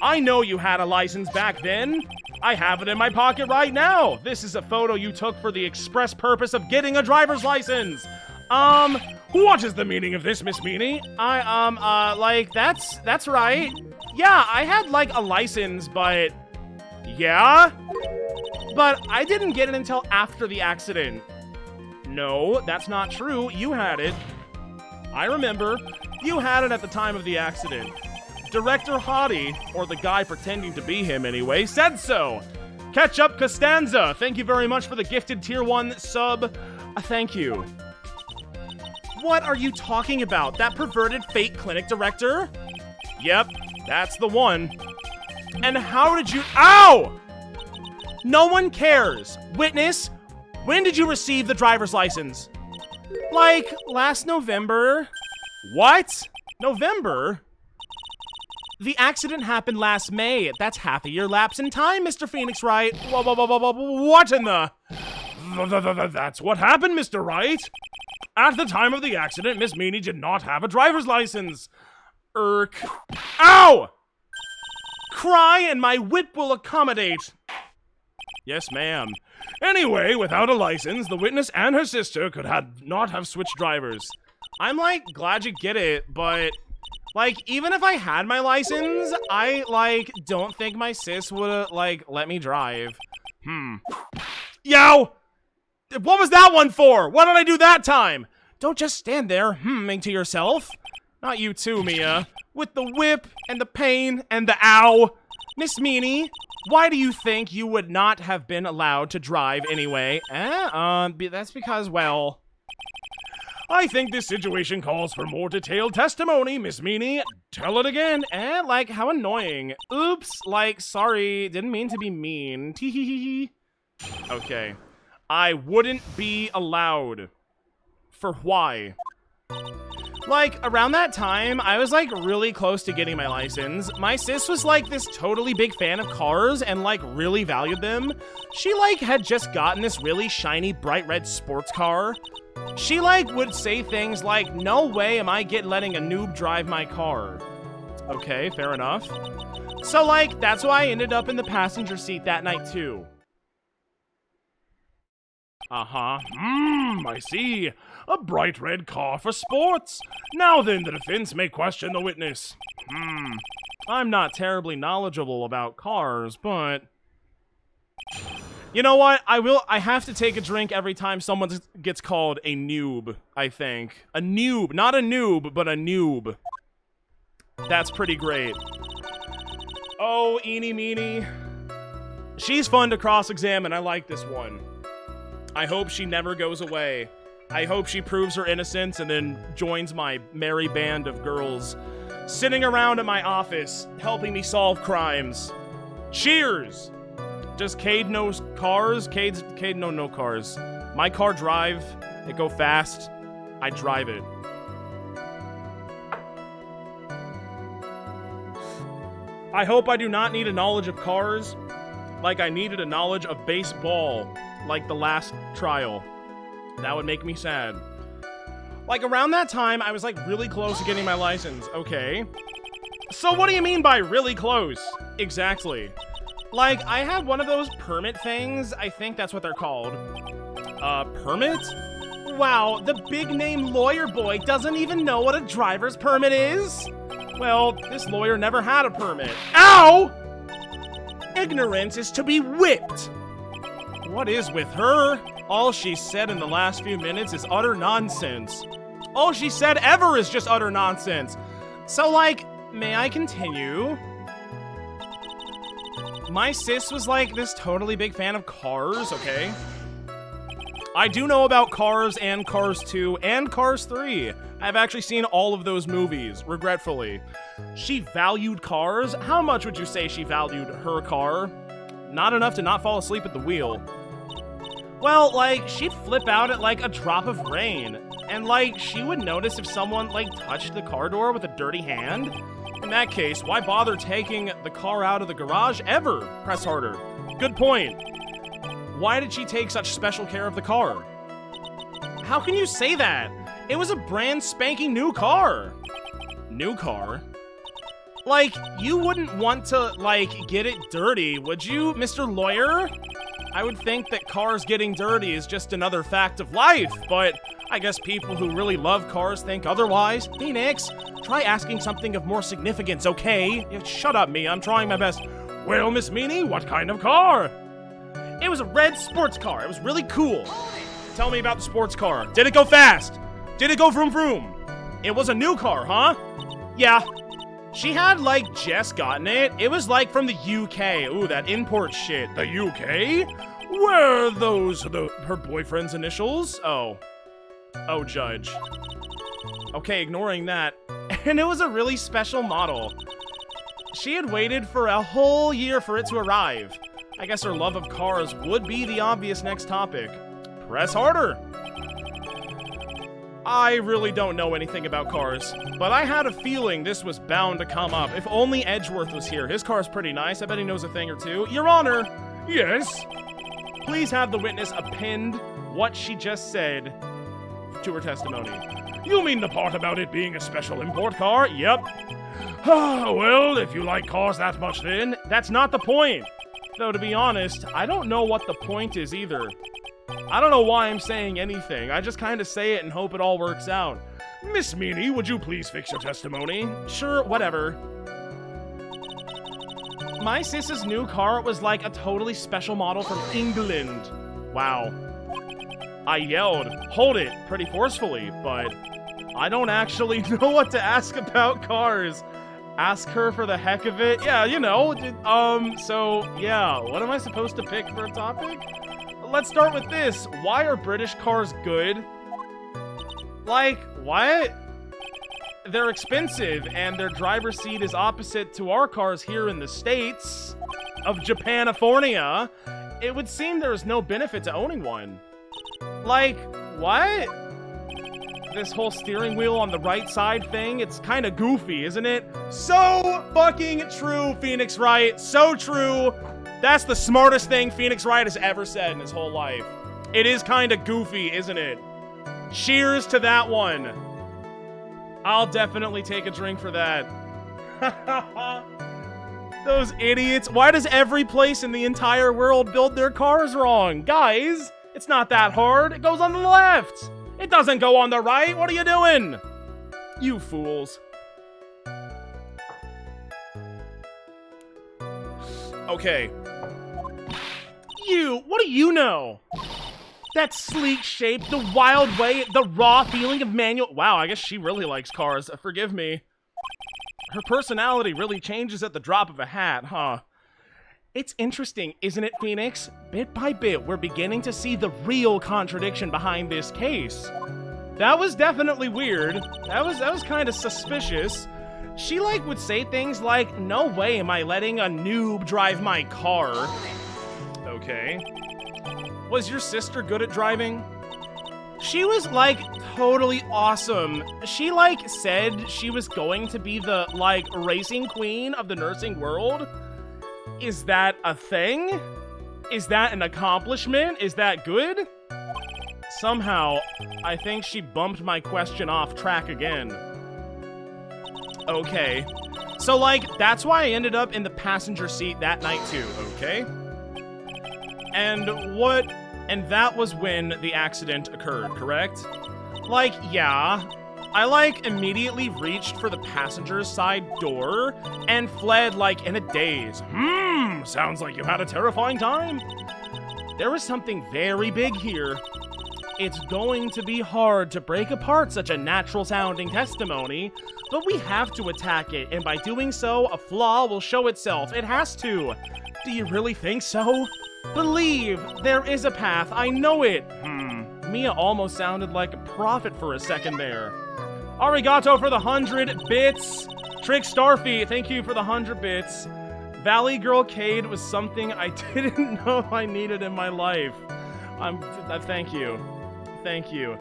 I know you had a license back then. I have it in my pocket right now. This is a photo you took for the express purpose of getting a driver's license. What is the meaning of this, Miss Meany? Like, that's right. Yeah, I had, like, a license, but... Yeah? But I didn't get it until after the accident. No, that's not true. You had it. I remember. You had it at the time of the accident. Director Hottie, or the guy pretending to be him anyway, said so. Ketchup Costanza, thank you very much for the gifted tier 1 sub. Thank you. What are you talking about? That perverted fake clinic director? Yep, that's the one. And how did you— Ow! No one cares. Witness, when did you receive the driver's license? Like, last November. What? November? The accident happened last May. That's half a year lapse in time, Mr. Phoenix Wright. What in the... That's what happened, Mr. Wright. At the time of the accident, Miss Meany did not have a driver's license. Ow! Cry and my whip will accommodate. Yes, ma'am. Anyway, without a license, the witness and her sister could not have switched drivers. I'm, like, glad you get it, but... Like, even if I had my license, I, like, don't think my sis would, like, let me drive. Yo! What was that one for? What did I do that time? Don't just stand there, humming to yourself. Not you too, Mia. With the whip, and the pain, and the ow. Miss Meany, why do you think you would not have been allowed to drive anyway? That's because, well... I think this situation calls for more detailed testimony, Miss Meany. Tell it again. Like, how annoying. Oops, like, sorry, didn't mean to be mean. Tee-hee-hee-hee. Okay. I wouldn't be allowed. For why? Like, around that time, I was, like, really close to getting my license. My sis was, like, this totally big fan of cars and, like, really valued them. She, like, had just gotten this really shiny, bright red sports car. She, like, would say things like, no way am I letting a noob drive my car. Okay, fair enough. So, like, that's why I ended up in the passenger seat that night, too. Uh-huh. I see. A bright red car for sports. Now then, the defense may question the witness. I'm not terribly knowledgeable about cars, but... You know what? I have to take a drink every time someone gets called a noob, I think. A noob. Not a noob, but a noob. That's pretty great. Oh, eeny meeny. She's fun to cross-examine. I like this one. I hope she never goes away. I hope she proves her innocence and then joins my merry band of girls sitting around at my office, helping me solve crimes. Cheers! Does Cade know cars? Cade know no cars. My car drive. It go fast. I drive it. I hope I do not need a knowledge of cars like I needed a knowledge of baseball like the last trial. That would make me sad. Like, around that time, I was, like, really close to getting my license. Okay. So what do you mean by really close? Exactly. Like, I had one of those permit things. I think that's what they're called. Permit? Wow, the big-name lawyer boy doesn't even know what a driver's permit is? Well, this lawyer never had a permit. Ow! Ignorance is to be whipped. What is with her? All she said in the last few minutes is utter nonsense. All she said ever is just utter nonsense. So, like, may I continue? My sis was, like, this totally big fan of Cars, okay? I do know about Cars and Cars 2 and Cars 3. I've actually seen all of those movies, regretfully. She valued cars? How much would you say she valued her car? Not enough to not fall asleep at the wheel. Well, like, she'd flip out at, like, a drop of rain. And, like, she would notice if someone, like, touched the car door with a dirty hand. In that case, why bother taking the car out of the garage ever? Press harder. Good point. Why did she take such special care of the car? How can you say that? It was a brand spanking new car. New car? Like, you wouldn't want to, like, get it dirty, would you, Mr. Lawyer? I would think that cars getting dirty is just another fact of life, but I guess people who really love cars think otherwise. Phoenix, try asking something of more significance, okay? Shut up, me. I'm trying my best. Well, Miss Meany, what kind of car? It was a red sports car. It was really cool. Tell me about the sports car. Did it go fast? Did it go vroom vroom? It was a new car, huh? Yeah. She had, like, just gotten it. It was, like, from the UK. Ooh, that import shit. The UK? Where are those Her boyfriend's initials? Oh. Oh, Judge. Okay, ignoring that. And it was a really special model. She had waited for a whole year for it to arrive. I guess her love of cars would be the obvious next topic. Press harder! I really don't know anything about cars, but I had a feeling this was bound to come up. If only Edgeworth was here. His car's pretty nice. I bet he knows a thing or two. Your Honor! Yes? Please have the witness append what she just said to her testimony. You mean the part about it being a special import car? Yep. Well, if you like cars that much then, that's not the point. Though, to be honest, I don't know what the point is either. I don't know why I'm saying anything. I just kind of say it and hope it all works out. Miss Meany, would you please fix your testimony? Sure, whatever. My sis's new car was like a totally special model from England. Wow. I yelled, "Hold it," pretty forcefully, but I don't actually know what to ask about cars. Ask her for the heck of it? Yeah, you know. So, yeah, what am I supposed to pick for a topic? Let's start with this. Why are British cars good? Like, what? They're expensive, and their driver's seat is opposite to our cars here in the States of Japanifornia. It would seem there is no benefit to owning one. Like, what? This whole steering wheel on the right side thing, it's kind of goofy, isn't it? So fucking true, Phoenix Wright. So true. That's the smartest thing Phoenix Wright has ever said in his whole life. It is kind of goofy, isn't it? Cheers to that one. I'll definitely take a drink for that. Those idiots. Why does every place in the entire world build their cars wrong? Guys, it's not that hard. It goes on the left. It doesn't go on the right. What are you doing? You fools. Okay. What do you know? That sleek shape, the wild way, the raw feeling of manual. Wow, I guess she really likes cars. Forgive me. Her personality really changes at the drop of a hat, huh? It's interesting, isn't it, Phoenix? Bit by bit, we're beginning to see the real contradiction behind this case. That was definitely weird. That was kind of suspicious. She, would say things like, no way am I letting a noob drive my car. Okay. Was your sister good at driving? She was, totally awesome. She, said she was going to be the, racing queen of the nursing world. Is that a thing? Is that an accomplishment? Is that good? Somehow, I think she bumped my question off track again. Okay. So, that's why I ended up in the passenger seat that night too, okay? And that was when the accident occurred, correct? Yeah. I, immediately reached for the passenger's side door and fled, in a daze. Sounds like you had a terrifying time. There was something very big here. It's going to be hard to break apart such a natural-sounding testimony, but we have to attack it, and by doing so, a flaw will show itself. It has to. Do you really think so? Believe, there is a path, I know it. Mia almost sounded like a prophet for a second there. Arigato for the 100 bits. Trick Starfy, thank you for the 100 bits. Valley Girl Cade was something I didn't know I needed in my life. Thank you. Thank you.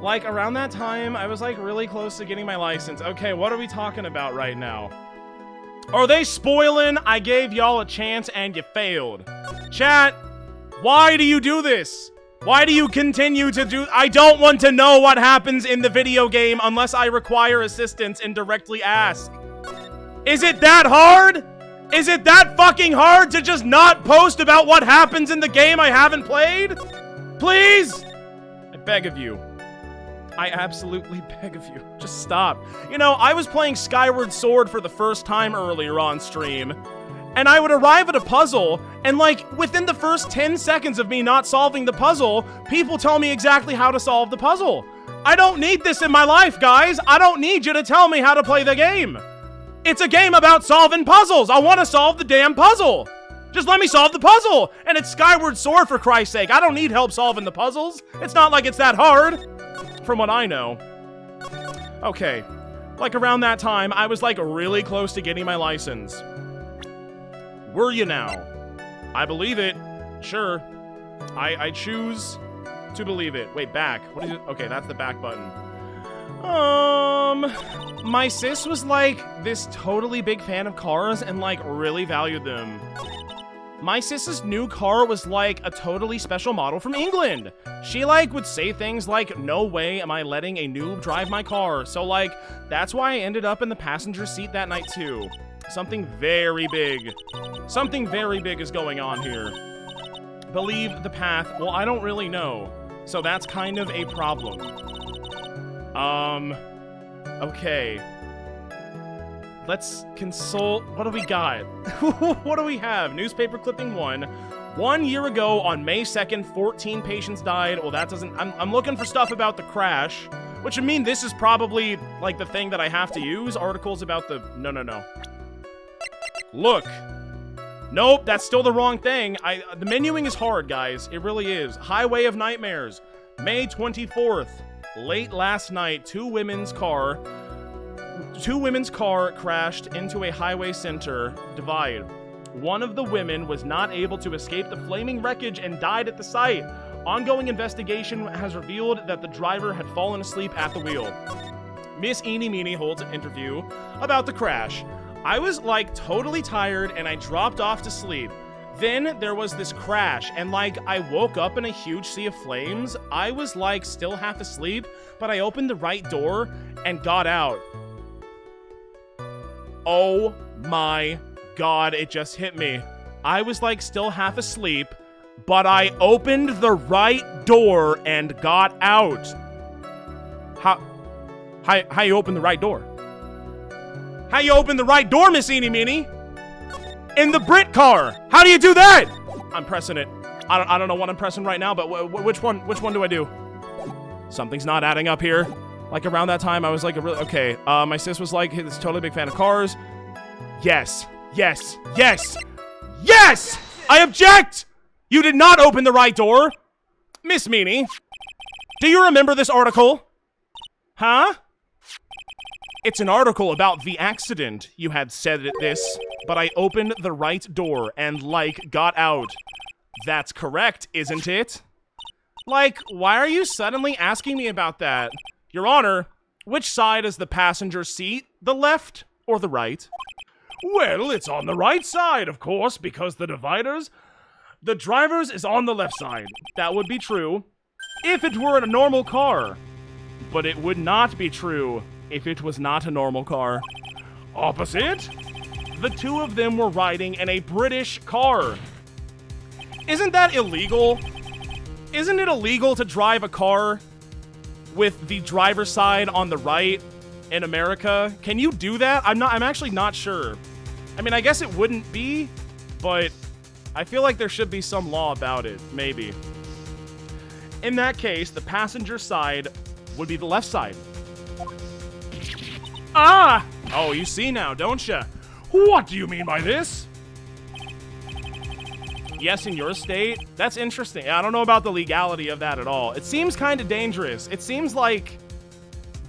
Around that time, I was, really close to getting my license. Okay, what are we talking about right now? Are they spoiling? I gave y'all a chance and you failed. Chat, why do you do this? Why do you continue to do... I don't want to know what happens in the video game unless I require assistance and directly ask. Is it that hard? Is it that fucking hard to just not post about what happens in the game I haven't played? Please? I beg of you. I absolutely beg of you. Just stop. You know, I was playing Skyward Sword for the first time earlier on stream, and I would arrive at a puzzle, and within the first 10 seconds of me not solving the puzzle, people tell me exactly how to solve the puzzle. I don't need this in my life, guys. I don't need you to tell me how to play the game. It's a game about solving puzzles. I want to solve the damn puzzle. Just let me solve the puzzle. And it's Skyward Sword, for Christ's sake. I don't need help solving the puzzles. It's not like it's that hard, from what I know. Okay. Around that time, I was really close to getting my license. Were you now? I believe it. Sure. I choose to believe it. Wait, back. What is it? Okay, that's the back button. My sis was this totally big fan of cars and really valued them. My sis's new car was a totally special model from England. She would say things no way am I letting a noob drive my car. So that's why I ended up in the passenger seat that night too. Something very big. Something very big is going on here. Believe the path. Well, I don't really know. So that's kind of a problem. Okay. Let's consult. What do we got? What do we have? Newspaper clipping 1. 1 year ago on May 2nd, 14 patients died. Well, that doesn't... I'm looking for stuff about the crash, which would mean this is probably, the thing that I have to use. Articles about the... No. Look. Nope, that's still the wrong thing. The menuing is hard, guys. It really is. Highway of Nightmares. May 24th. Late last night, two women's car crashed into a highway center divide. One of the women was not able to escape the flaming wreckage and died at the site. Ongoing investigation has revealed that the driver had fallen asleep at the wheel. Miss Meany holds an interview about the crash. I was totally tired and I dropped off to sleep. Then there was this crash and I woke up in a huge sea of flames. I was still half asleep, but I opened the right door and got out. Oh my God, it just hit me. I was like still half asleep, but I opened the right door and got out. How you open the right door? How you open the right door, Miss Eeny Meeny? In the Brit car. How do you do that? I'm pressing it. I don't know what I'm pressing right now, but which one do I do? Something's not adding up here. Like around that time, I was like, okay. My sis was like, hey, this is totally a big fan of cars. Yes. I object. You did not open the right door. Miss Meany, do you remember this article? Huh? It's an article about the accident. You had said this, but I opened the right door and, like, got out. That's correct, isn't it? Like, why are you suddenly asking me about that? Your Honor, which side is the passenger seat? The left or the right? Well, it's on the right side, of course, because the driver's is on the left side. That would be true if it were in a normal car. But it would not be true if it was not a normal car. Opposite? The two of them were riding in a British car. Isn't that illegal? Isn't it illegal to drive a car with the driver's side on the right in America? Can you do that? I'm actually not sure. I mean, I guess it wouldn't be, but I feel like there should be some law about it, maybe. In that case, the passenger side would be the left side. Ah! Oh, you see now, don't you? What do you mean by this? Yes, in your state? That's interesting. I don't know about the legality of that at all. It seems kind of dangerous. It seems like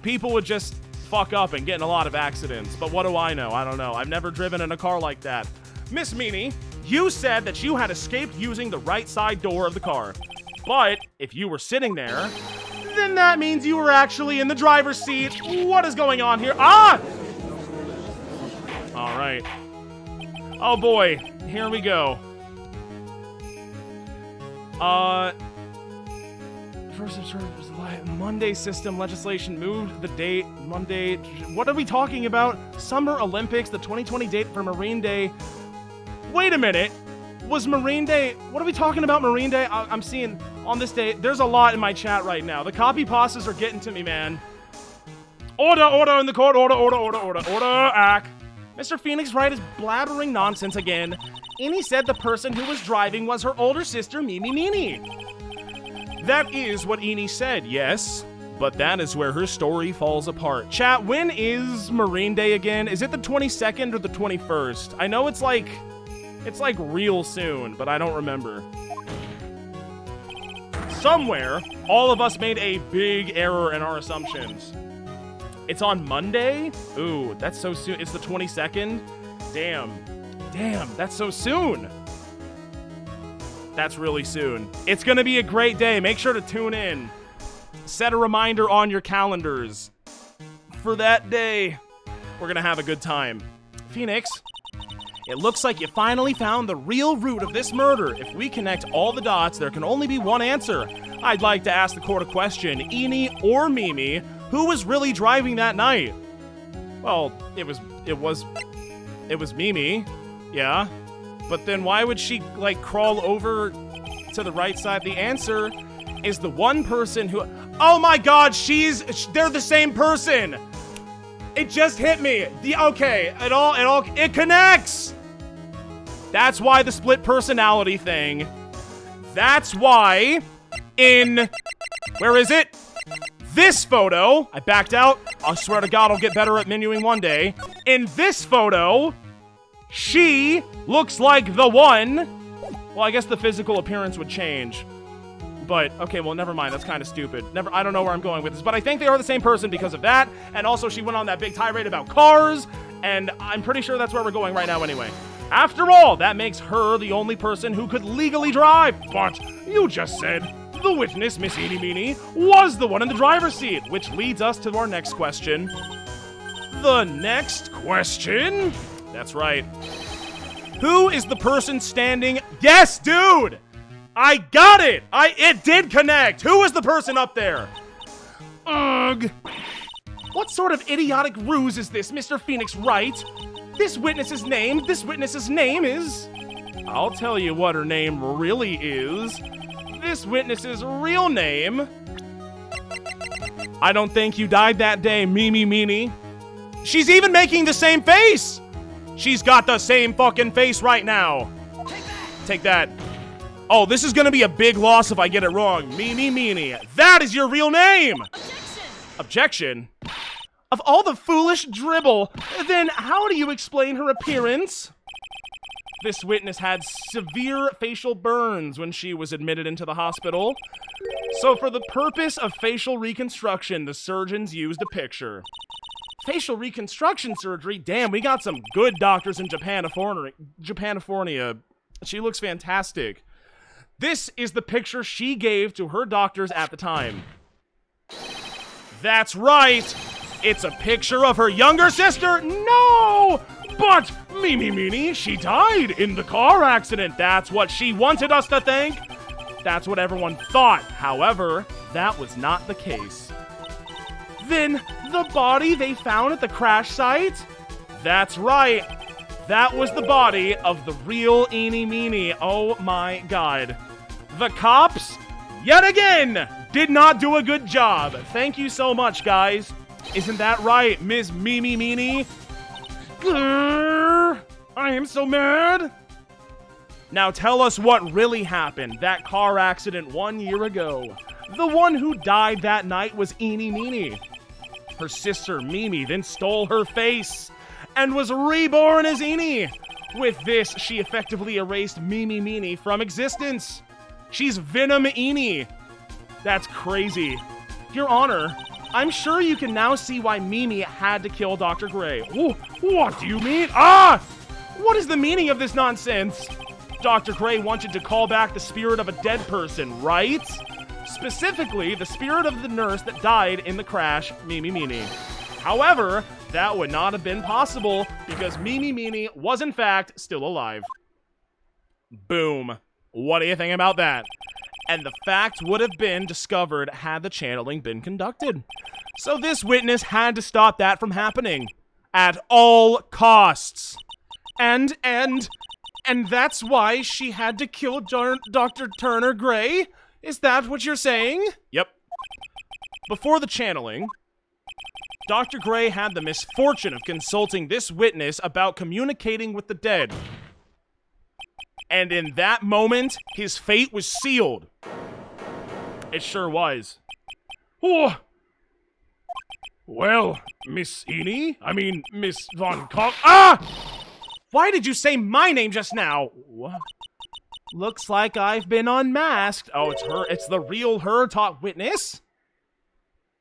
people would just fuck up and get in a lot of accidents. But what do I know? I don't know. I've never driven in a car like that. Miss Meany, you said that you had escaped using the right side door of the car. But if you were sitting there, then that means you were actually in the driver's seat. What is going on here? Ah! All right. Oh boy, here we go. First Monday system legislation moved the date. Monday. What are we talking about? Summer Olympics, the 2020 date for Marine Day. Wait a minute. Was Marine Day... What are we talking about Marine Day? I'm seeing on this day... There's a lot in my chat right now. The copy pastas are getting to me, man. Order in the court. Order. Ack. Mr. Phoenix Wright is blabbering nonsense again. Eeny said the person who was driving was her older sister, Meany. That is what Eeny said, yes. But that is where her story falls apart. Chat, when is Marine Day again? Is it the 22nd or the 21st? I know it's like real soon, but I don't remember. Somewhere, all of us made a big error in our assumptions. It's on Monday? Ooh, that's so soon. It's the 22nd? Damn, that's so soon. That's really soon. It's gonna be a great day. Make sure to tune in. Set a reminder on your calendars. For that day, we're gonna have a good time. Phoenix, it looks like you finally found the real root of this murder. If we connect all the dots, there can only be one answer. I'd like to ask the court a question. Eeny or Mimi, who was really driving that night? Well, it was Mimi, yeah. But then why would she, like, crawl over to the right side? The answer is the one person who... Oh my god, they're the same person! It just hit me. It connects! That's why the split personality thing. That's why where is it? This photo, I backed out. I swear to God I'll get better at menuing one day. In this photo, she looks like the one. Well, I guess the physical appearance would change. But, okay, well, never mind. That's kind of stupid. I don't know where I'm going with this. But I think they are the same person because of that. And also, she went on that big tirade about cars. And I'm pretty sure that's where we're going right now anyway. After all, that makes her the only person who could legally drive. But you just said the witness, Miss Eeny Meeny, was the one in the driver's seat. Which leads us to our next question. The next question? That's right. Who is the person standing... Yes, dude! I got it! It did connect! Who is the person up there? Ugh. What sort of idiotic ruse is this, Mr. Phoenix Wright? This witness's name is... I'll tell you what her name really is. This witness's real name... I don't think you died that day, Meany. She's even making the same face! She's got the same fucking face right now. Take that. Oh, this is gonna be a big loss if I get it wrong. Meany. That is your real name! Objection? Of all the foolish dribble, then how do you explain her appearance? This witness had severe facial burns when she was admitted into the hospital. So for the purpose of facial reconstruction, the surgeons used a picture. Facial reconstruction surgery? Damn, we got some good doctors in Japanifornia. She looks fantastic. This is the picture she gave to her doctors at the time. That's right! It's a picture of her younger sister! No! But Meany, she died in the car accident. That's what she wanted us to think. That's what everyone thought. However, that was not the case. Then, the body they found at the crash site? That's right. That was the body of the real Meany. Oh my god. The cops, yet again, did not do a good job. Thank you so much, guys. Isn't that right, Miss Meany? Grrr, I am so mad. Now tell us what really happened. That car accident 1 year ago. The one who died that night was Meany. Her sister Meany then stole her face and was reborn as Eenie. With this, she effectively erased Meany from existence. She's Venom Eenie. That's crazy. Your Honor, I'm sure you can now see why Mimi had to kill Dr. Gray. Ooh, what do you mean? What is the meaning of this nonsense? Dr. Gray wanted to call back the spirit of a dead person, right? Specifically, the spirit of the nurse that died in the crash, Meany. However, that would not have been possible because Meany was in fact still alive. Boom. What do you think about that? And the fact would have been discovered had the channeling been conducted. So this witness had to stop that from happening at all costs. And that's why she had to kill Dr. Turner Gray? Is that what you're saying? Yep. Before the channeling, Dr. Gray had the misfortune of consulting this witness about communicating with the dead. And in that moment, his fate was sealed. It sure was. Oh. Well, Miss Von Cock. Why did you say my name just now? What? Looks like I've been unmasked. Oh, it's her. It's the real her top witness?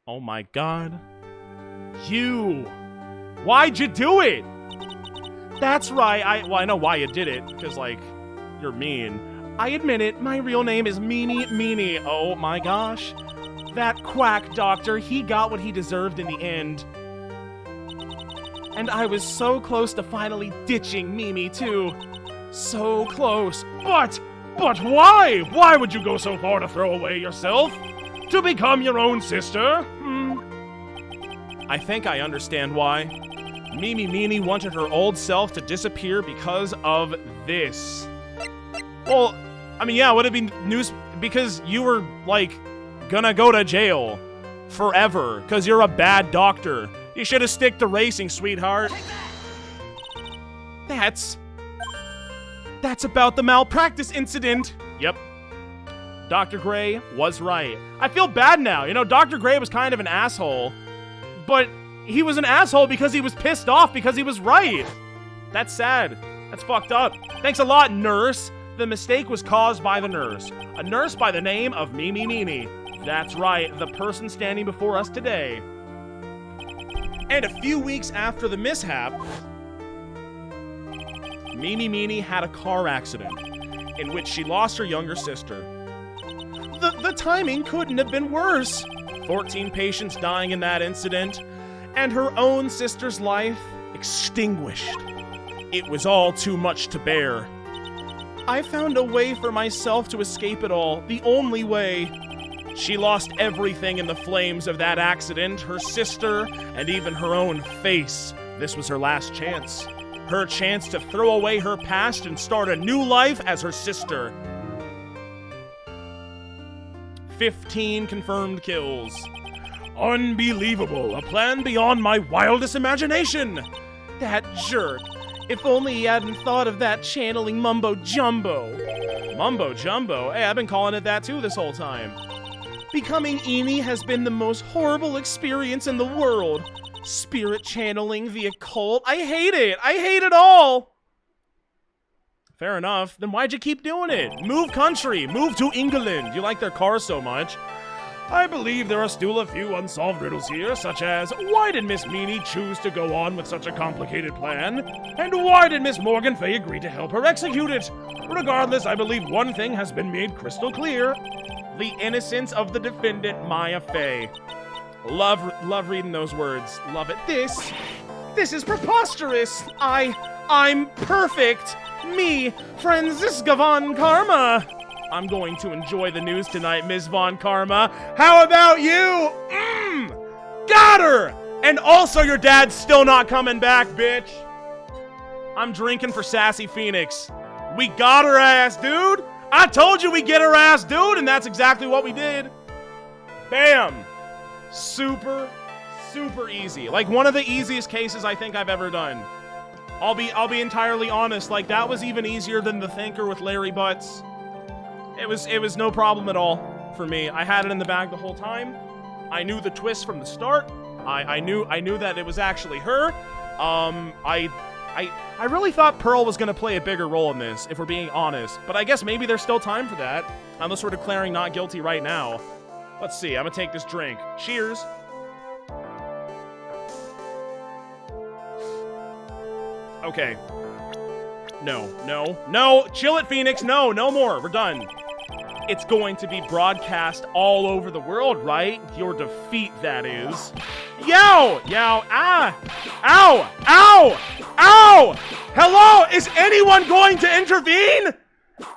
Oh my god. You. Why'd you do it? That's right. I know why you did it. Because, like, you're mean. I admit it. My real name is Meany. Oh my gosh. That quack doctor, he got what he deserved in the end. And I was so close to finally ditching Mimi, too. So close. But why? Why would you go so far to throw away yourself? To become your own sister? I think I understand why. Meany wanted her old self to disappear because of this. Well, I mean, yeah, would it be news? Because you were, like, gonna go to jail forever because you're a bad doctor. You should have stick to racing, sweetheart. That's about the malpractice incident. Yep. Dr. Gray was right. I feel bad now. You know, Dr. Gray was kind of an asshole, but he was an asshole because he was pissed off because he was right. That's sad. That's fucked up. Thanks a lot, nurse. The mistake was caused by the nurse. A nurse by the name of Meany. That's right, the person standing before us today. And a few weeks after the mishap, Meany had a car accident in which she lost her younger sister. The timing couldn't have been worse. 14 patients dying in that incident, and her own sister's life extinguished. It was all too much to bear. I found a way for myself to escape it all, the only way. She lost everything in the flames of that accident, her sister, and even her own face. This was her last chance. Her chance to throw away her past and start a new life as her sister. 15 confirmed kills. Unbelievable. A plan beyond my wildest imagination. That jerk. If only he hadn't thought of that channeling mumbo jumbo. Mumbo jumbo? Hey, I've been calling it that too this whole time. Becoming Meany has been the most horrible experience in the world. Spirit channeling, the occult. I hate it. I hate it all. Fair enough. Then why'd you keep doing it? Move country. Move to England. You like their cars so much. I believe there are still a few unsolved riddles here, such as, why did Miss Meany choose to go on with such a complicated plan? And why did Miss Morgan Fey agree to help her execute it? Regardless, I believe one thing has been made crystal clear. The innocence of the defendant, Maya Fey. Love reading those words. Love it. This is preposterous. I'm perfect. Me, Franziska von Karma. I'm going to enjoy the news tonight, Ms. Von Karma. How about you? Got her! And also your dad's still not coming back, bitch. I'm drinking for Sassy Phoenix. We got her ass, dude. I told you we'd get her ass, dude, and that's exactly what we did. Bam. Super easy. Like one of the easiest cases I think I've ever done. I'll be entirely honest. Like that was even easier than the Thinker with Larry Butts. It was no problem at all for me. I had it in the bag the whole time. I knew the twist from the start. I knew that it was actually her. I really thought Pearl was gonna play a bigger role in this, if we're being honest. But I guess maybe there's still time for that. Unless we're declaring not guilty right now. Let's see. I'm gonna take this drink. Cheers. Okay. No. Chill it, Phoenix. No more. We're done. It's going to be broadcast all over the world, right? Your defeat, that is. Yow! Ah! Ow! Hello? Is anyone going to intervene?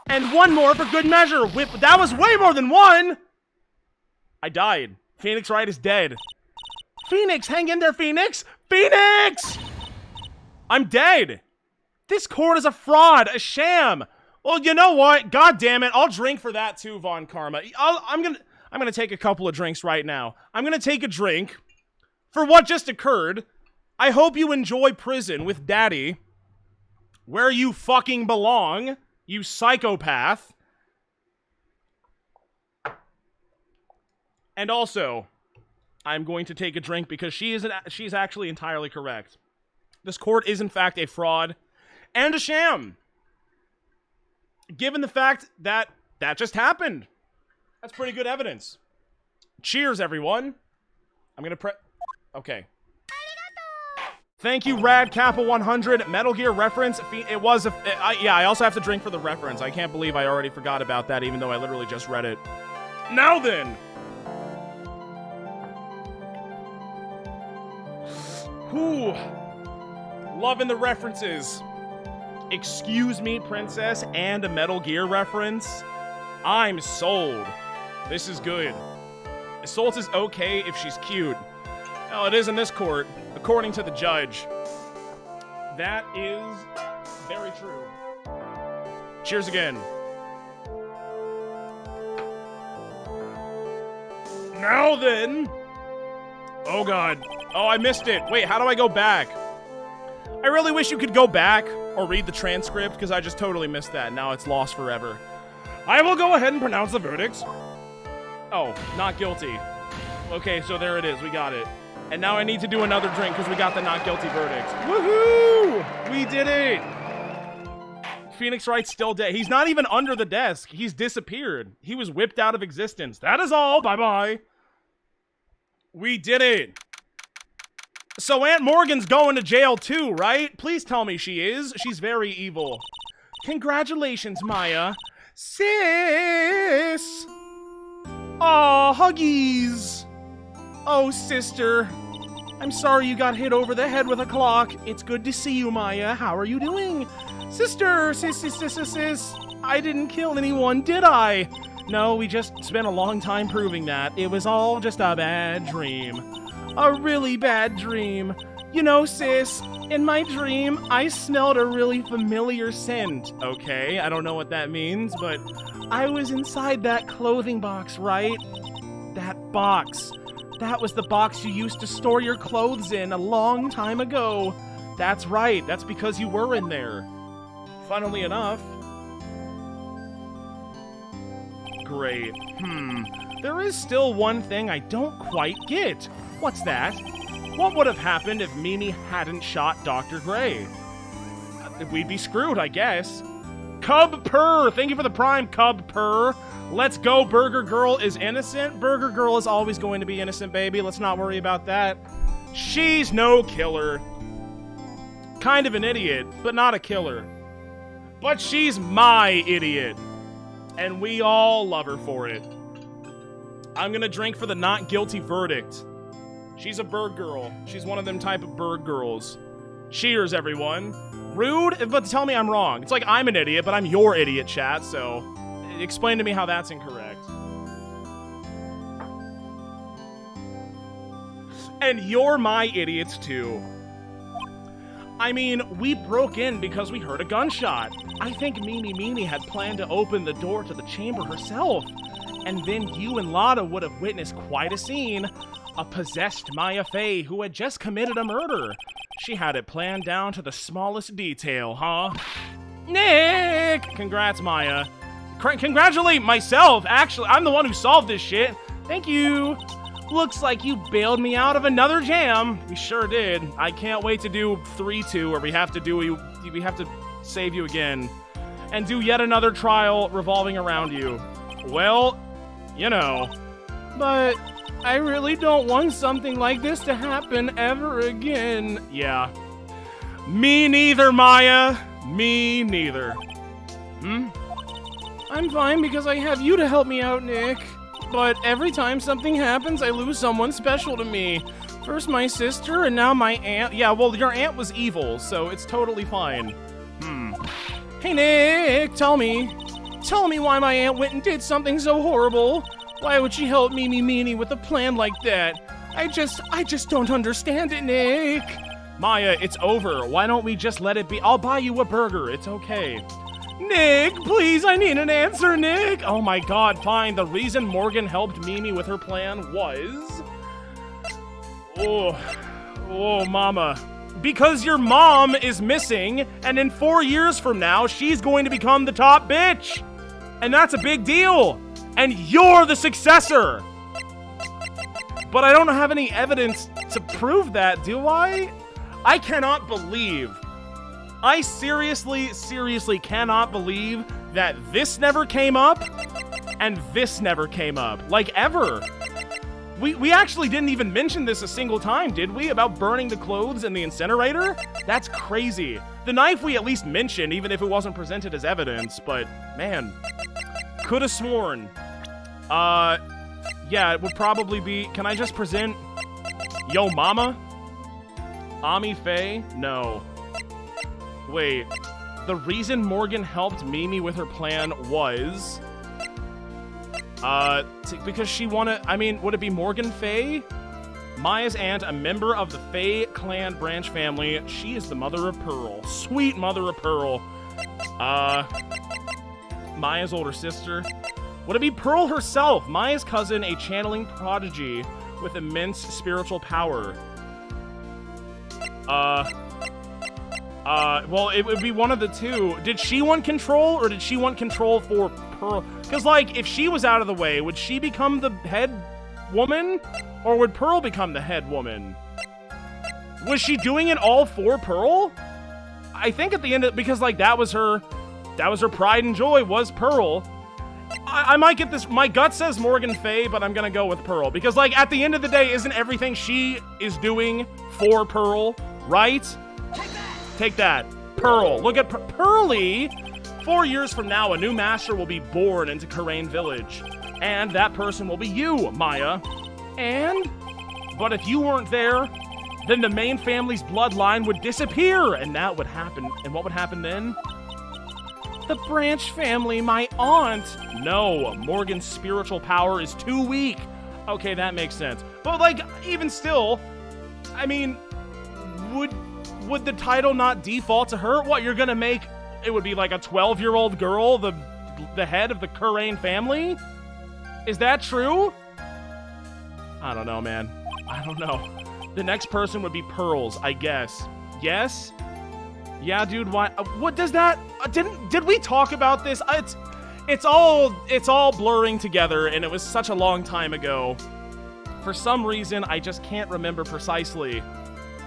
And one more for good measure. That was way more than one! I died. Phoenix Wright is dead. Phoenix, hang in there, Phoenix! Phoenix! I'm dead. This court is a fraud, a sham. Well, you know what? God damn it. I'll drink for that too, Von Karma. I'm gonna take a couple of drinks right now. I'm gonna take a drink for what just occurred. I hope you enjoy prison with Daddy. Where you fucking belong, you psychopath. And also, I'm going to take a drink because she's actually entirely correct. This court is in fact a fraud and a sham. Given the fact that just happened. That's pretty good evidence. Cheers, everyone. I'm gonna okay. Thank you, Rad Kappa 100. Metal Gear reference. It was yeah, I also have to drink for the reference. I can't believe I already forgot about that, even though I literally just read it. Now then. Whew. Loving the references. Excuse me, princess, and a Metal Gear reference. I'm sold. This is good. Assault is okay if she's cute. Well, it is in this court, according to the judge. That is very true. Cheers again. Now then. Oh god. Oh, I missed it. Wait, how do I go back? I really wish you could go back or read the transcript, because I just totally missed that. Now it's lost forever. I will go ahead and pronounce the verdicts. Oh, not guilty. Okay, so there it is. We got it. And now I need to do another drink because we got the not guilty verdict. Woohoo! We did it! Phoenix Wright's still dead. He's not even under the desk. He's disappeared. He was whipped out of existence. That is all. Bye-bye. We did it. So Aunt Morgan's going to jail too, right? Please tell me she is. She's very evil. Congratulations, Maya. Sis! Aw, huggies. Oh, sister. I'm sorry you got hit over the head with a clock. It's good to see you, Maya. How are you doing? Sister, sis. I didn't kill anyone, did I? No, we just spent a long time proving that. It was all just a bad dream. A really bad dream. You know, sis, in my dream, I smelled a really familiar scent. Okay, I don't know what that means, but I was inside that clothing box, right? That box. That was the box you used to store your clothes in a long time ago. That's right, that's because you were in there. Funnily enough. Great. There is still one thing I don't quite get. What's that? What would have happened if Meany hadn't shot Dr. Gray? We'd be screwed, I guess. Cub Purr! Thank you for the prime, Cub Purr. Let's go, Burger Girl is innocent. Burger Girl is always going to be innocent, baby. Let's not worry about that. She's no killer. Kind of an idiot, but not a killer. But she's my idiot. And we all love her for it. I'm gonna drink for the not guilty verdict. She's a bird girl. She's one of them type of bird girls. Cheers, everyone. Rude, but tell me I'm wrong. It's like I'm an idiot, but I'm your idiot, chat, so explain to me how that's incorrect. And you're my idiots, too. I mean, we broke in because we heard a gunshot. I think Meany had planned to open the door to the chamber herself. And then you and Lotta would have witnessed quite a scene. A possessed Maya Fey who had just committed a murder. She had it planned down to the smallest detail, huh? Nick! Congrats, Maya. Congratulate myself, actually. I'm the one who solved this shit. Thank you. Looks like you bailed me out of another jam. We sure did. I can't wait to do 3-2 where we have to save you again. And do yet another trial revolving around you. Well, you know. But I really don't want something like this to happen ever again. Yeah. Me neither, Maya. Me neither. I'm fine because I have you to help me out, Nick. But every time something happens, I lose someone special to me. First my sister, and now my aunt. Yeah, well, your aunt was evil, so it's totally fine. Hey, Nick, tell me why my aunt went and did something so horrible. Why would she help Meany with a plan like that? I just don't understand it, Nick. Maya, it's over. Why don't we just let it be? I'll buy you a burger. It's okay. Nick, please, I need an answer, Nick. Oh my god, fine. The reason Morgan helped Meany with her plan was... Oh, mama. Because your mom is missing, and in 4 years from now, she's going to become the top bitch. And that's a big deal. And you're the successor. But I don't have any evidence to prove that, do I? I cannot believe. I seriously cannot believe that this never came up and this never came up. Like, ever. We actually didn't even mention this a single time, did we? About burning the clothes in the incinerator? That's crazy. The knife we at least mentioned, even if it wasn't presented as evidence, but, man, could have sworn. Yeah, it would probably be... Can I just present... Yo Mama? Ami Faye? No. Wait. The reason Morgan helped Meany with her plan was... because she wanted... I mean, would it be Morgan Fey? Maya's aunt, a member of the Fey clan branch family. She is the mother of Pearl. Sweet mother of Pearl. Maya's older sister. Would it be Pearl herself? Maya's cousin, a channeling prodigy with immense spiritual power. Well, it would be one of the two. Did she want control, or did she want control for Pearl? Because, like, if she was out of the way, would she become the head woman? Or would Pearl become the head woman? Was she doing it all for Pearl? I think at the end of, because, like, that was her pride and joy, was Pearl. I might get this, my gut says Morgan Fey, but I'm gonna go with Pearl. Because, like, at the end of the day, isn't everything she is doing for Pearl, right? Take that. Pearl. Look at Pearly. 4 years from now, a new master will be born into Karain Village. And that person will be you, Maya. But if you weren't there, then the main family's bloodline would disappear. And that would happen. And what would happen then? The branch family, my aunt. No, Morgan's spiritual power is too weak. Okay, that makes sense. But, like, even still, I mean... would the title not default to her? What, you're gonna make it would be like a 12-year-old girl, the head of the Kurain family? Is that true? I don't know, man. I don't know. The next person would be Pearls, I guess. Yes? Yeah, dude, why? What does that? Did we talk about this? It's all blurring together, and it was such a long time ago. For some reason, I just can't remember precisely.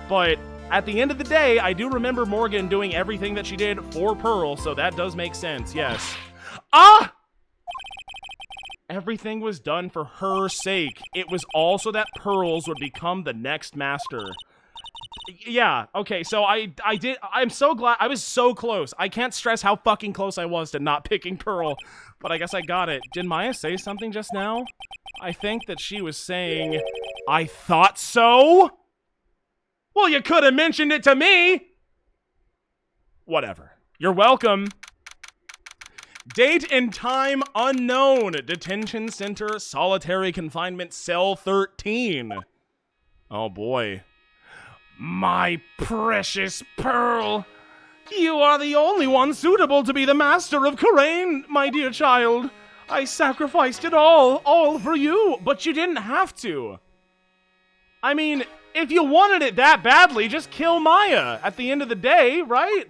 But at the end of the day, I do remember Morgan doing everything that she did for Pearl, so that does make sense, yes. Ah! Everything was done for her sake. It was all so that Pearls would become the next master. Yeah, okay, so I'm so glad, I was so close. I can't stress how fucking close I was to not picking Pearl, but I guess I got it. Did Maya say something just now? I think that she was saying, I thought so? Well, you could have mentioned it to me! Whatever. You're welcome. Date and time unknown. Detention center, solitary confinement, cell 13. Oh boy. My precious Pearl. You are the only one suitable to be the master of Kurain, my dear child. I sacrificed it all for you, but you didn't have to. I mean, if you wanted it that badly, just kill Maya at the end of the day, right?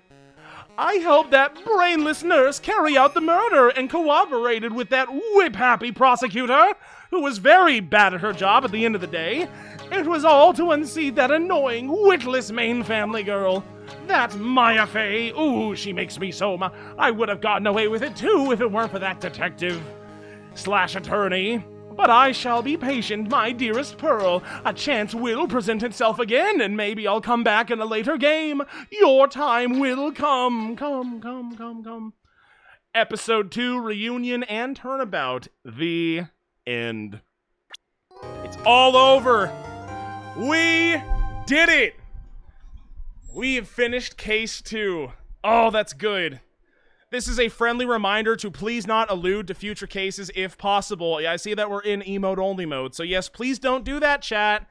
I helped that brainless nurse carry out the murder and cooperated with that whip-happy prosecutor, who was very bad at her job at the end of the day. It was all to unseat that annoying, witless main family girl. That Maya Fey. Ooh, she makes me so I would have gotten away with it too if it weren't for that detective/attorney. But I shall be patient, my dearest Pearl. A chance will present itself again, and maybe I'll come back in a later game. Your time will come. Come. Episode 2, Reunion and Turnabout. The end. It's all over. We did it. We have finished case 2. Oh, that's good. This is a friendly reminder to please not allude to future cases if possible. Yeah, I see that we're in emote only mode. So yes, please don't do that, chat.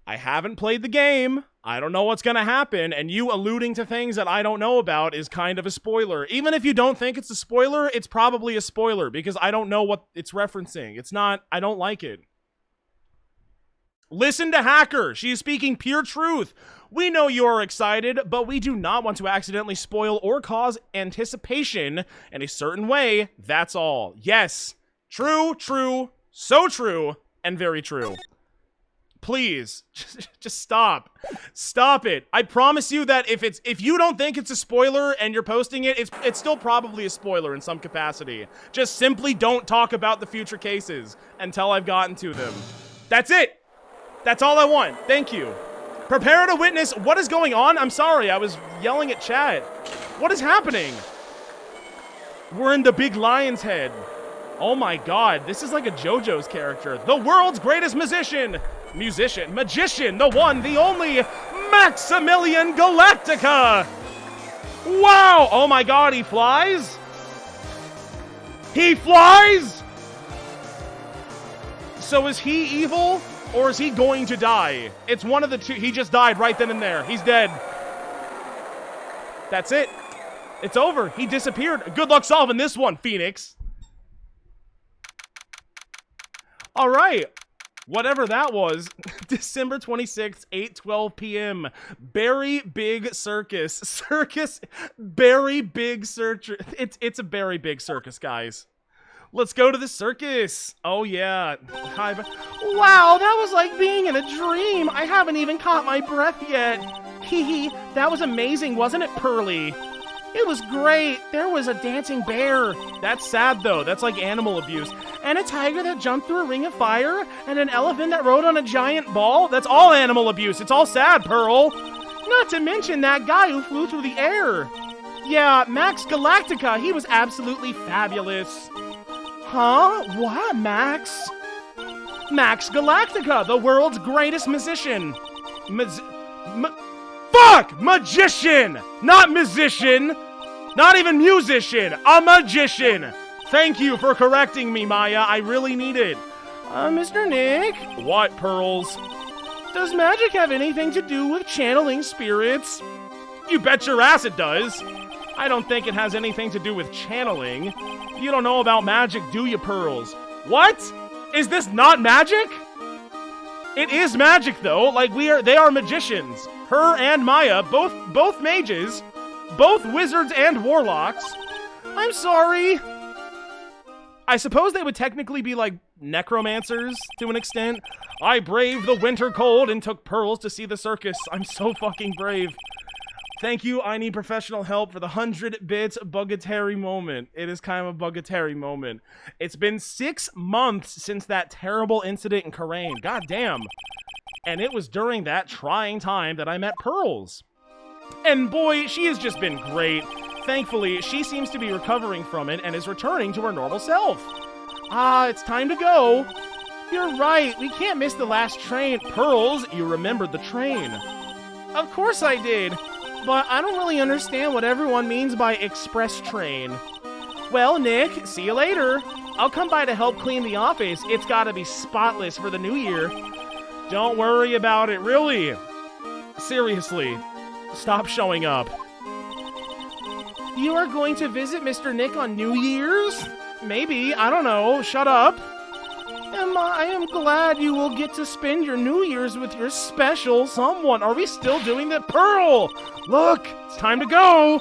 I haven't played the game. I don't know what's gonna happen, and you alluding to things that I don't know about is kind of a spoiler. Even if you don't think it's a spoiler, it's probably a spoiler because I don't know what it's referencing. It's not, I don't like it. Listen to Hacker. She is speaking pure truth. We know you are excited, but we do not want to accidentally spoil or cause anticipation in a certain way. That's all. Yes. True, so true, and very true. Please, just stop. Stop it. I promise you that if you don't think it's a spoiler and you're posting it, it's still probably a spoiler in some capacity. Just simply don't talk about the future cases until I've gotten to them. That's it. That's all I want. Thank you. Prepare to witness what is going on. I'm sorry, I was yelling at chat. What is happening? We're in the big lion's head. Oh my god, this is like a JoJo's character. The world's greatest magician, the one, the only, Maximilian Galactica. Wow, oh my god, he flies? He flies? So is he evil? Or is he going to die? It's one of the two. He just died right then and there. He's dead. That's it. It's over. He disappeared. Good luck solving this one, Phoenix. All right. Whatever that was. December 26th, 8:12 p.m. Very big circus. Very big circus. It's a very big circus, guys. Let's go to the circus. Oh, yeah. Hi. Wow, that was like being in a dream. I haven't even caught my breath yet. Hee. That was amazing, wasn't it, Pearly? It was great. There was a dancing bear. That's sad, though. That's like animal abuse. And a tiger that jumped through a ring of fire. And an elephant that rode on a giant ball. That's all animal abuse. It's all sad, Pearl. Not to mention that guy who flew through the air. Yeah, Max Galactica. He was absolutely fabulous. Huh? What, Max? Max Galactica, the world's greatest musician. Fuck! Magician! Not musician! Not even musician! A magician! Thank you for correcting me, Maya. I really need it. Mr. Nick? What, Pearls? Does magic have anything to do with channeling spirits? You bet your ass it does. I don't think it has anything to do with channeling. You don't know about magic, do you, Pearls? What? Is this not magic? It is magic, though. Like, they are magicians. Her and Maya, both mages, both wizards and warlocks. I'm sorry. I suppose they would technically be like necromancers to an extent. I braved the winter cold and took Pearls to see the circus. I'm so fucking brave. Thank you, I need professional help for the 100 bits bugatory moment. It is kind of a bugatory moment. It's been 6 months since that terrible incident in Karain. God damn. And it was during that trying time that I met Pearls. And boy, she has just been great. Thankfully, she seems to be recovering from it and is returning to her normal self. Ah, it's time to go. You're right, we can't miss the last train. Pearls, you remembered the train. Of course I did. But I don't really understand what everyone means by express train. Well, Nick, see you later. I'll come by to help clean the office. It's gotta be spotless for the new year. Don't worry about it, really. Seriously, stop showing up. You are going to visit Mr. Nick on New Year's? Maybe, I don't know. Shut up. I am glad you will get to spend your New Year's with your special someone. Are we still doing that? Pearl! Look, it's time to go.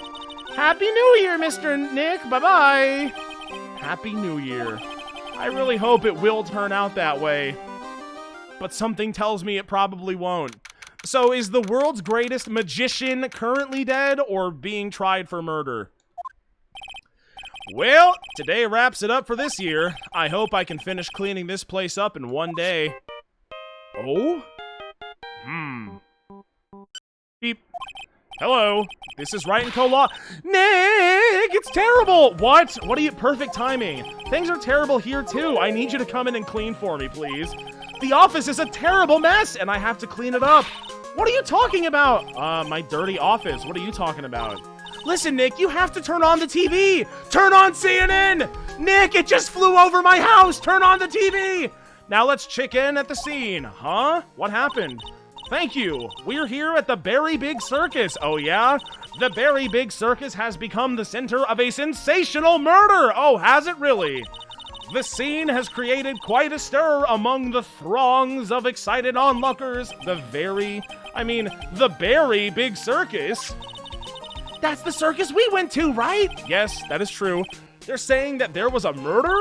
Happy New Year, Mr. Nick. Bye-bye. Happy New Year. I really hope it will turn out that way. But something tells me it probably won't. So is the world's greatest magician currently dead or being tried for murder? Well, today wraps it up for this year. I hope I can finish cleaning this place up in one day. Oh? Beep. Hello. This is Right and Co-Law. Nick, it's terrible. What? What are you? Perfect timing. Things are terrible here too. I need you to come in and clean for me, please. The office is a terrible mess and I have to clean it up. What are you talking about? My dirty office. What are you talking about? Listen, Nick, you have to turn on the TV! Turn on CNN! Nick, it just flew over my house! Turn on the TV! Now let's check in at the scene. Huh? What happened? Thank you. We're here at the Very Big Circus. Oh, yeah? The Very Big Circus has become the center of a sensational murder! Oh, has it really? The scene has created quite a stir among the throngs of excited onlookers. The Very Big Circus? That's the circus we went to, right? Yes, that is true. They're saying that there was a murder?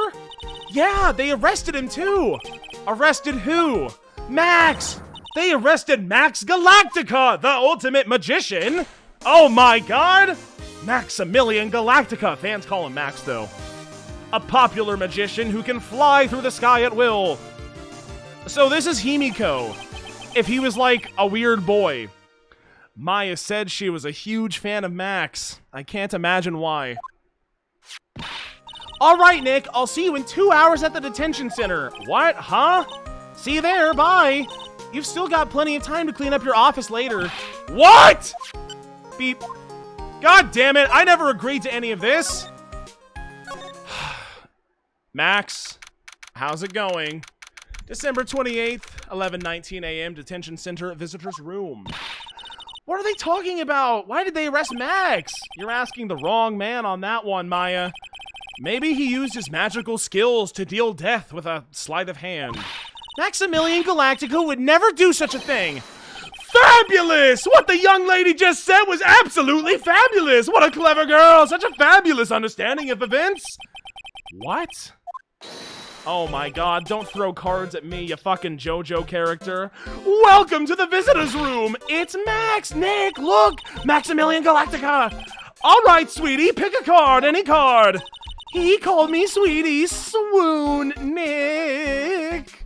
Yeah, they arrested him too. Arrested who? Max! They arrested Max Galactica, the ultimate magician. Oh my god! Maximilian Galactica. Fans call him Max though. A popular magician who can fly through the sky at will. So this is Himiko. If he was like a weird boy. Maya said she was a huge fan of Max. I can't imagine why. Alright, Nick, I'll see you in 2 hours at the detention center. What? Huh? See you there, bye. You've still got plenty of time to clean up your office later. What? Beep. God damn it, I never agreed to any of this. Max, how's it going? December 28th, 11:19 a.m., detention center visitors room. What are they talking about? Why did they arrest Max? You're asking the wrong man on that one, Maya. Maybe he used his magical skills to deal death with a sleight of hand. Maximilian Galactica would never do such a thing. Fabulous! What the young lady just said was absolutely fabulous! What a clever girl! Such a fabulous understanding of events! What? Oh my god, don't throw cards at me, you fucking JoJo character. Welcome to the visitors room! It's Max! Nick, look! Maximilian Galactica! Alright, sweetie, pick a card, any card! He called me sweetie. Swoon, Nick!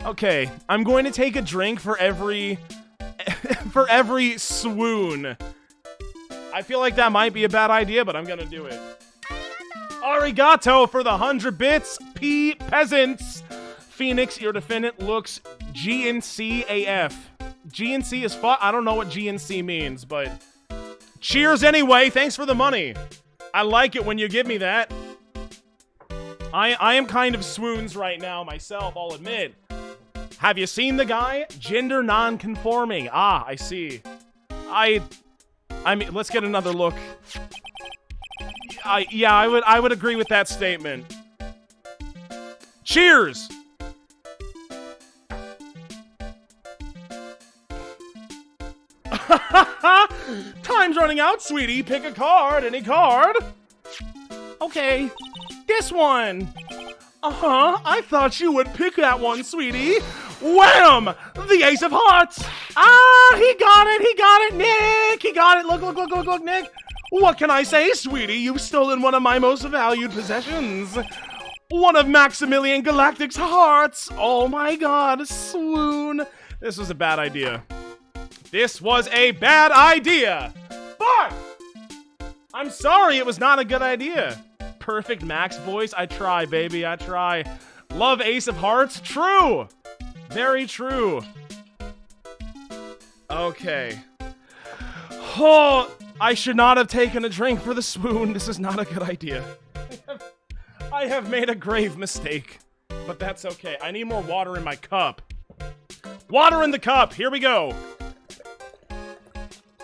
Okay, I'm going to take a drink for every... for every swoon. I feel like that might be a bad idea, but I'm gonna do it. Arigato for the 100 bits, peasants. Phoenix, your defendant, looks GNC AF. GNC is fuck. I don't know what GNC means, but cheers anyway. Thanks for the money. I like it when you give me that. I am kind of swoons right now myself, I'll admit. Have you seen the guy? Gender non-conforming. Ah, I see. I mean, let's get another look. Yeah, I would agree with that statement. Cheers! Time's running out, sweetie. Pick a card. Any card? Okay. This one. Uh-huh. I thought you would pick that one, sweetie. Wham! The Ace of Hearts. Ah, he got it. He got it, Nick. He got it. Look, Nick. What can I say, sweetie? You've stolen one of my most valued possessions. One of Maximilian Galactic's hearts. Oh my god, swoon. This was a bad idea. This was a bad idea. But I'm sorry, it was not a good idea. Perfect Max voice. I try, baby. I try. Love Ace of Hearts. True. Very true. Okay. Oh, I should not have taken a drink for the swoon. This is not a good idea. I have made a grave mistake. But that's okay. I need more water in my cup. Water in the cup. Here we go.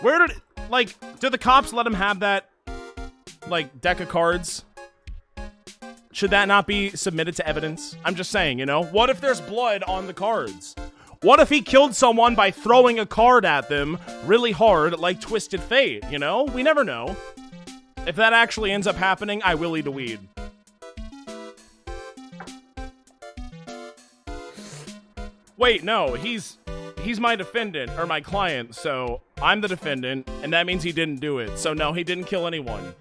Where did, like, did the cops let him have that, like, deck of cards? Should that not be submitted to evidence? I'm just saying, you know? What if there's blood on the cards? What if he killed someone by throwing a card at them really hard, like Twisted Fate, you know? We never know. If that actually ends up happening, I will eat a weed. Wait, no, he's my defendant, or my client, so I'm the defendant, and that means he didn't do it. So no, he didn't kill anyone.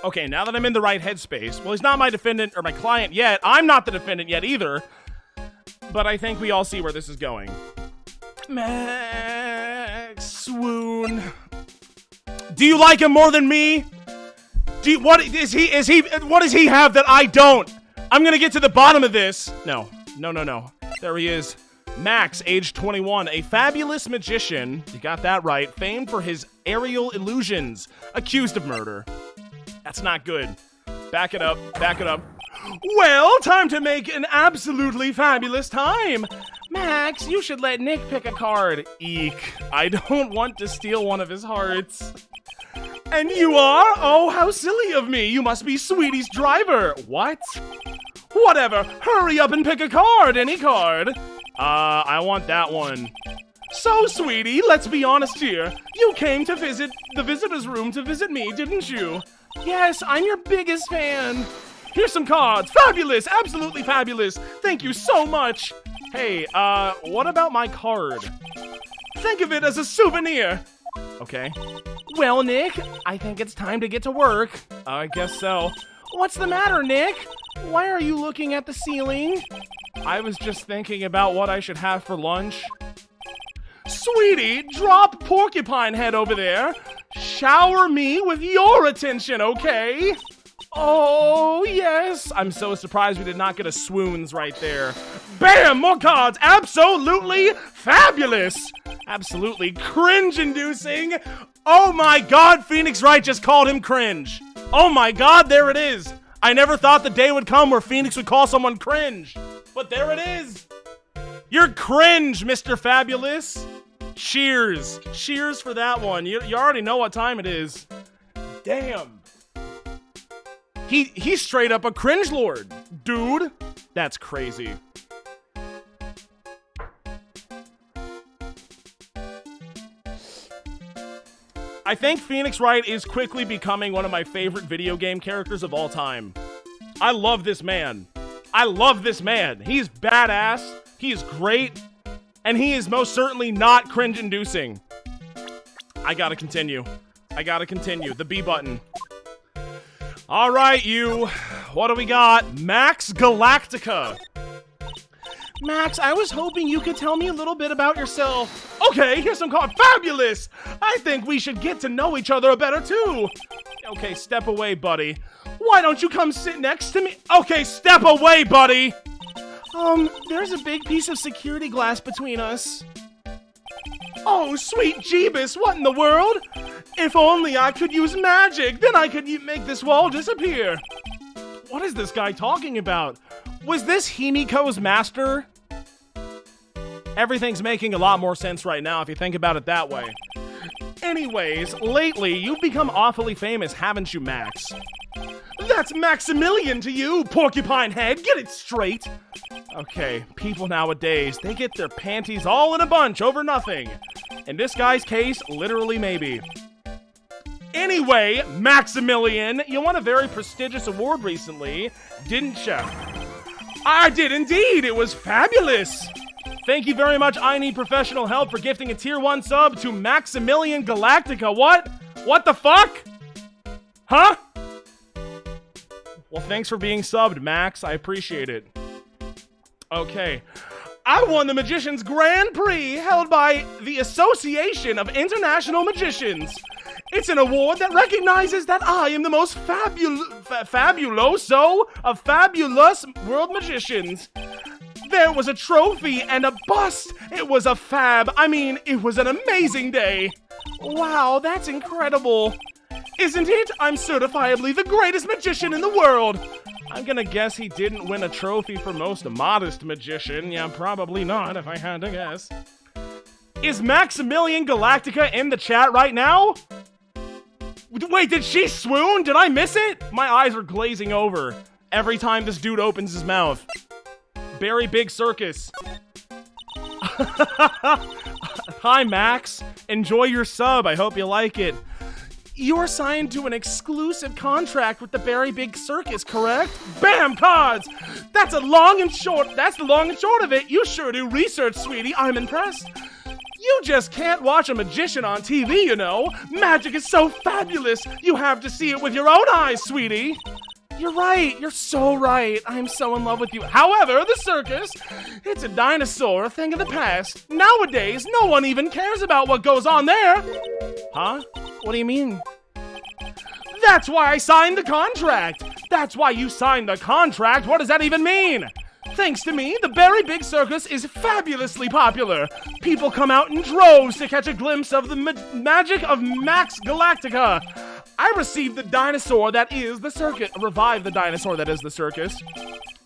Okay, now that I'm in the right headspace, well, he's not my defendant or my client yet. I'm not the defendant yet either. But I think we all see where this is going. Max, swoon. Do you like him more than me? What does he have that I don't? I'm gonna get to the bottom of this. No. There he is. Max, age 21, a fabulous magician. You got that right. Famed for his aerial illusions. Accused of murder. That's not good. Back it up. Well, time to make an absolutely fabulous time. Max, you should let Nick pick a card. Eek. I don't want to steal one of his hearts. And you are? Oh, how silly of me. You must be Sweetie's driver. What? Whatever. Hurry up and pick a card. Any card. I want that one. So, Sweetie, let's be honest here. You came to visit the visitor's room to visit me, didn't you? Yes, I'm your biggest fan. Here's some cards. Fabulous. Absolutely fabulous. Thank you so much. Hey, what about my card? Think of it as a souvenir. Okay. Well, Nick, I think it's time to get to work. I guess so. What's the matter, Nick? Why are you looking at the ceiling? I was just thinking about what I should have for lunch. Sweetie, drop Porcupine Head over there. Shower me with your attention, okay? Oh, yes. I'm so surprised we did not get a swoons right there. Bam! More cards. Absolutely fabulous. Absolutely cringe-inducing. Oh my god, Phoenix Wright just called him cringe. Oh my god, there it is. I never thought the day would come where Phoenix would call someone cringe. But there it is. You're cringe, Mr. Fabulous. Cheers. Cheers for that one. You already know what time it is. Damn. He's straight up a cringe lord, dude. That's crazy. I think Phoenix Wright is quickly becoming one of my favorite video game characters of all time. I love this man. He's badass. He is great. And he is most certainly not cringe-inducing. I gotta continue. The B button. All right, you. What do we got? Max Galactica. Max, I was hoping you could tell me a little bit about yourself. Okay, here's some cards. Fabulous! I think we should get to know each other better, too. Okay, step away, buddy. Why don't you come sit next to me? Okay, step away, buddy! There's a big piece of security glass between us. Oh, sweet Jeebus, what in the world? If only I could use magic, then I could make this wall disappear. What is this guy talking about? Was this Himiko's master? Everything's making a lot more sense right now if you think about it that way. Anyways, lately, you've become awfully famous, haven't you, Max? That's Maximilian to you, porcupine head! Get it straight! Okay, people nowadays, they get their panties all in a bunch over nothing. In this guy's case, literally maybe. Anyway, Maximilian, you won a very prestigious award recently, didn't you? I did indeed! It was fabulous! Thank you very much, I Need Professional Help, for gifting a Tier 1 sub to Maximilian Galactica. What? What the fuck? Huh? Well, thanks for being subbed, Max. I appreciate it. Okay. I won the Magician's Grand Prix, held by the Association of International Magicians. It's an award that recognizes that I am the most fabuloso of fabulous world magicians. There was a trophy and a bust. It was a it was an amazing day. Wow, that's incredible. Isn't it? I'm certifiably the greatest magician in the world. I'm gonna guess he didn't win a trophy for most modest magician. Yeah, probably not, if I had to guess. Is Maximilian Galactica in the chat right now? Wait, did she swoon? Did I miss it? My eyes are glazing over every time this dude opens his mouth. Very big circus. Hi, Max. Enjoy your sub. I hope you like it. You're signed to an exclusive contract with the Very Big Circus, correct? Bam, cards! That's the long and short of it. You sure do research, sweetie. I'm impressed. You just can't watch a magician on TV, you know. Magic is so fabulous. You have to see it with your own eyes, sweetie. You're right. You're so right. I'm so in love with you. However, the circus, it's a dinosaur, a thing of the past. Nowadays, no one even cares about what goes on there. Huh? What do you mean? That's why I signed the contract. That's why you signed the contract. What does that even mean? Thanks to me, the Very Big Circus is fabulously popular. People come out in droves to catch a glimpse of the magic of Max Galactica. I received the dinosaur that is the circus. Revived the dinosaur that is the circus.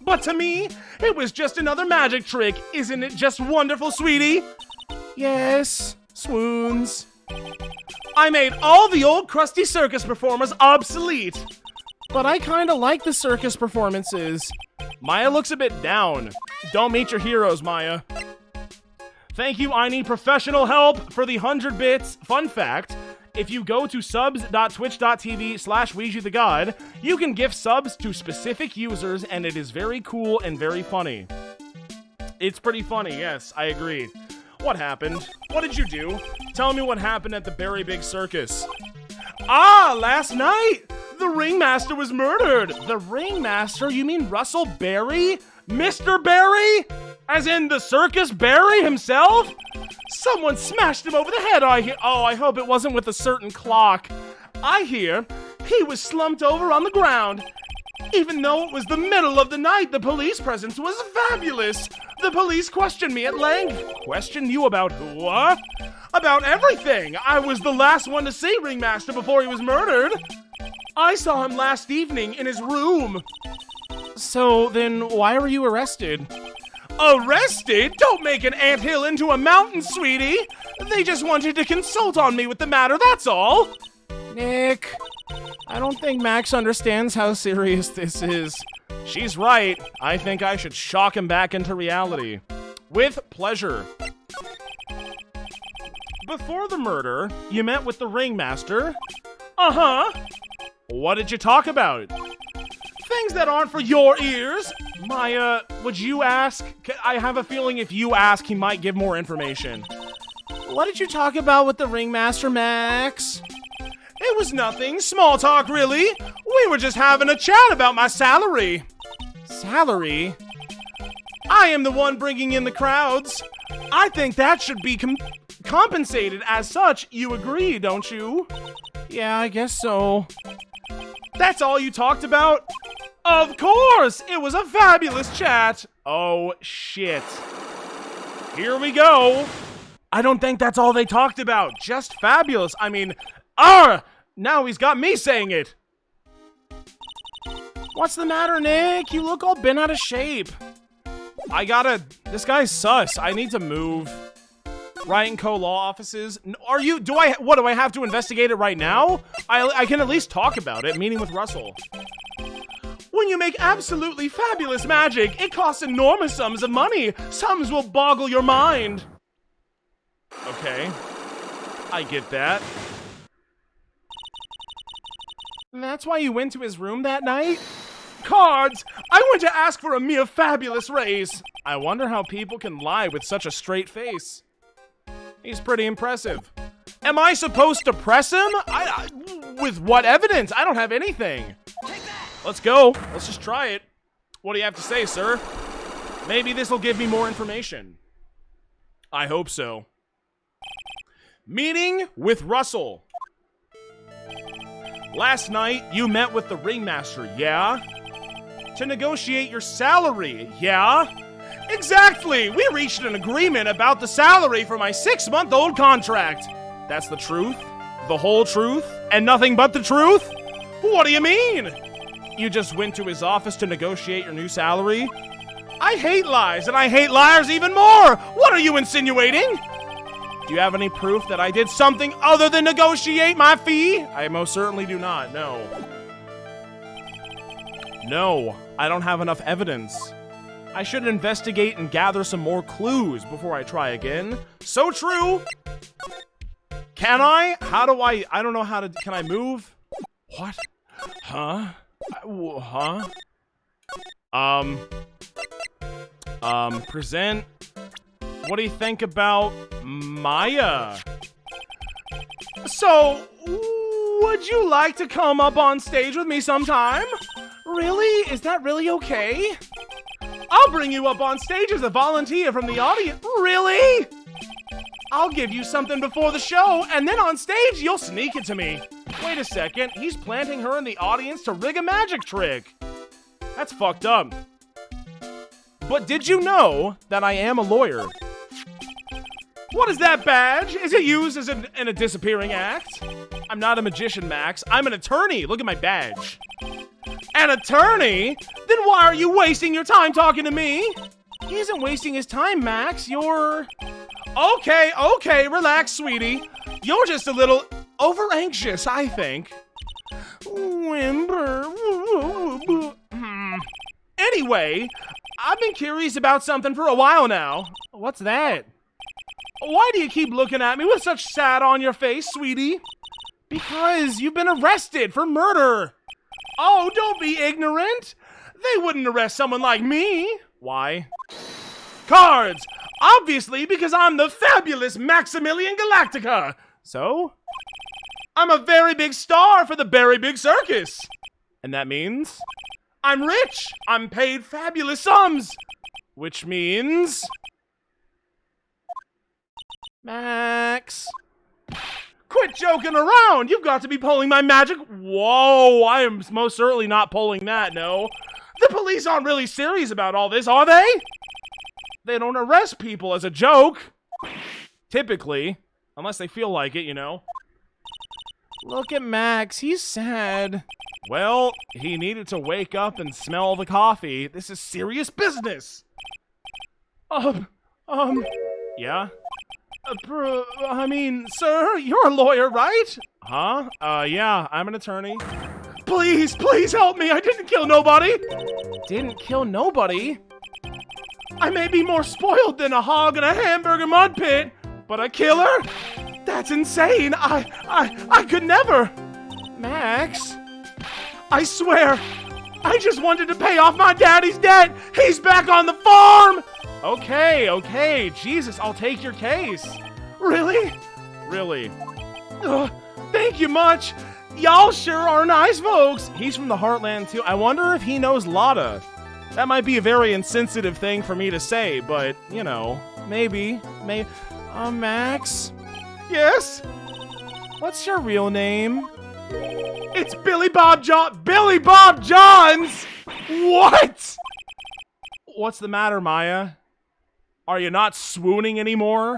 But to me, it was just another magic trick. Isn't it just wonderful, sweetie? Yes, swoons. I made all the old crusty circus performers obsolete. But I kinda like the circus performances. Maya looks a bit down. Don't meet your heroes, Maya. Thank you, I Need Professional Help, for the 100 bits. Fun fact, if you go to subs.twitch.tv/WeegeeTheGod, you can gift subs to specific users, and it is very cool and very funny. It's pretty funny, yes, I agree. What happened? What did you do? Tell me what happened at the Very Big Circus. Ah, last night! The ringmaster was murdered! The ringmaster? You mean Russell Berry? Mr. Berry? As in the circus Berry himself? Someone smashed him over the head, I hear. Oh, I hope it wasn't with a certain clock. I hear he was slumped over on the ground. Even though it was the middle of the night, the police presence was fabulous. The police questioned me at length. Questioned you about what? About everything. I was the last one to see Ringmaster before he was murdered. I saw him last evening in his room. So then why were you arrested? Arrested? Don't make an anthill into a mountain, sweetie. They just wanted to consult on me with the matter, that's all. Nick, I don't think Max understands how serious this is. She's right. I think I should shock him back into reality. With pleasure. Before the murder, you met with the ringmaster? Uh-huh. What did you talk about? Things that aren't for your ears. Maya, would you ask? I have a feeling if you ask, he might give more information. What did you talk about with the ringmaster, Max? It was nothing. Small talk, really. We were just having a chat about my salary. Salary? I am the one bringing in the crowds. I think that should be compensated as such. You agree, don't you? Yeah, I guess so. That's all you talked about? Of course! It was a fabulous chat. Oh, shit. Here we go. I don't think that's all they talked about. Just fabulous. I mean, now he's got me saying it. What's the matter, Nick? You look all bent out of shape. This guy's sus. I need to move. Ryan Co. Law offices. Do I have to investigate it right now? I can at least talk about it, meeting with Russell. When you make absolutely fabulous magic, it costs enormous sums of money. Sums will boggle your mind. Okay. I get that. And that's why you went to his room that night? Cards! I went to ask for a mere fabulous raise. I wonder how people can lie with such a straight face. He's pretty impressive. Am I supposed to press him? With what evidence? I don't have anything. Let's go. Let's just try it. What do you have to say, sir? Maybe this will give me more information. I hope so. Meeting with Russell. Last night, you met with the ringmaster, yeah? To negotiate your salary, yeah? Exactly! We reached an agreement about the salary for my 6-month-old contract. That's the truth? The whole truth? And nothing but the truth? What do you mean? You just went to his office to negotiate your new salary? I hate lies, and I hate liars even more! What are you insinuating? Do you have any proof that I did something other than negotiate my fee? I most certainly do not, no. No, I don't have enough evidence. I should investigate and gather some more clues before I try again. So true! Can I? How do I don't know how to, can I move? What? Huh? Huh? Present. What do you think about Maya? So, would you like to come up on stage with me sometime? Really? Is that really okay? I'll bring you up on stage as a volunteer from the audience. Really? I'll give you something before the show, and then on stage, you'll sneak it to me. Wait a second, he's planting her in the audience to rig a magic trick. That's fucked up. But did you know that I am a lawyer? What is that badge? Is it used as in a disappearing act? I'm not a magician, Max. I'm an attorney. Look at my badge. An attorney? Then why are you wasting your time talking to me? He isn't wasting his time, Max. You're... Okay, relax, sweetie. You're just a little over-anxious, I think. Anyway, I've been curious about something for a while now. What's that? Why do you keep looking at me with such sad on your face, sweetie? Because you've been arrested for murder. Oh, don't be ignorant. They wouldn't arrest someone like me. Why? Cards! Obviously, because I'm the fabulous Maximilian Galactica. So? I'm a very big star for the very big circus. And that means? I'm rich. I'm paid fabulous sums. Which means... Max. Quit joking around. You've got to be pulling my magic. Whoa, I am most certainly not pulling that, no. The police aren't really serious about all this, are they? They don't arrest people as a joke. Typically. Unless they feel like it, you know. Look at Max. He's sad. Well, he needed to wake up and smell the coffee. This is serious business. Yeah? I mean, sir, you're a lawyer, right? Huh? Yeah, I'm an attorney. Please help me. I didn't kill nobody. Didn't kill nobody? I may be more spoiled than a hog in a hamburger mud pit, but a killer? That's insane. I could never. Max, I swear, I just wanted to pay off my daddy's debt. He's back on the farm. Okay, Jesus, I'll take your case. Really? Really. Thank you much. Y'all sure are nice folks. He's from the Heartland too. I wonder if he knows Lotta. That might be a very insensitive thing for me to say, but, you know, maybe. Max? Yes? What's your real name? It's Billy Bob Johns! What? What's the matter, Maya? Are you not swooning anymore?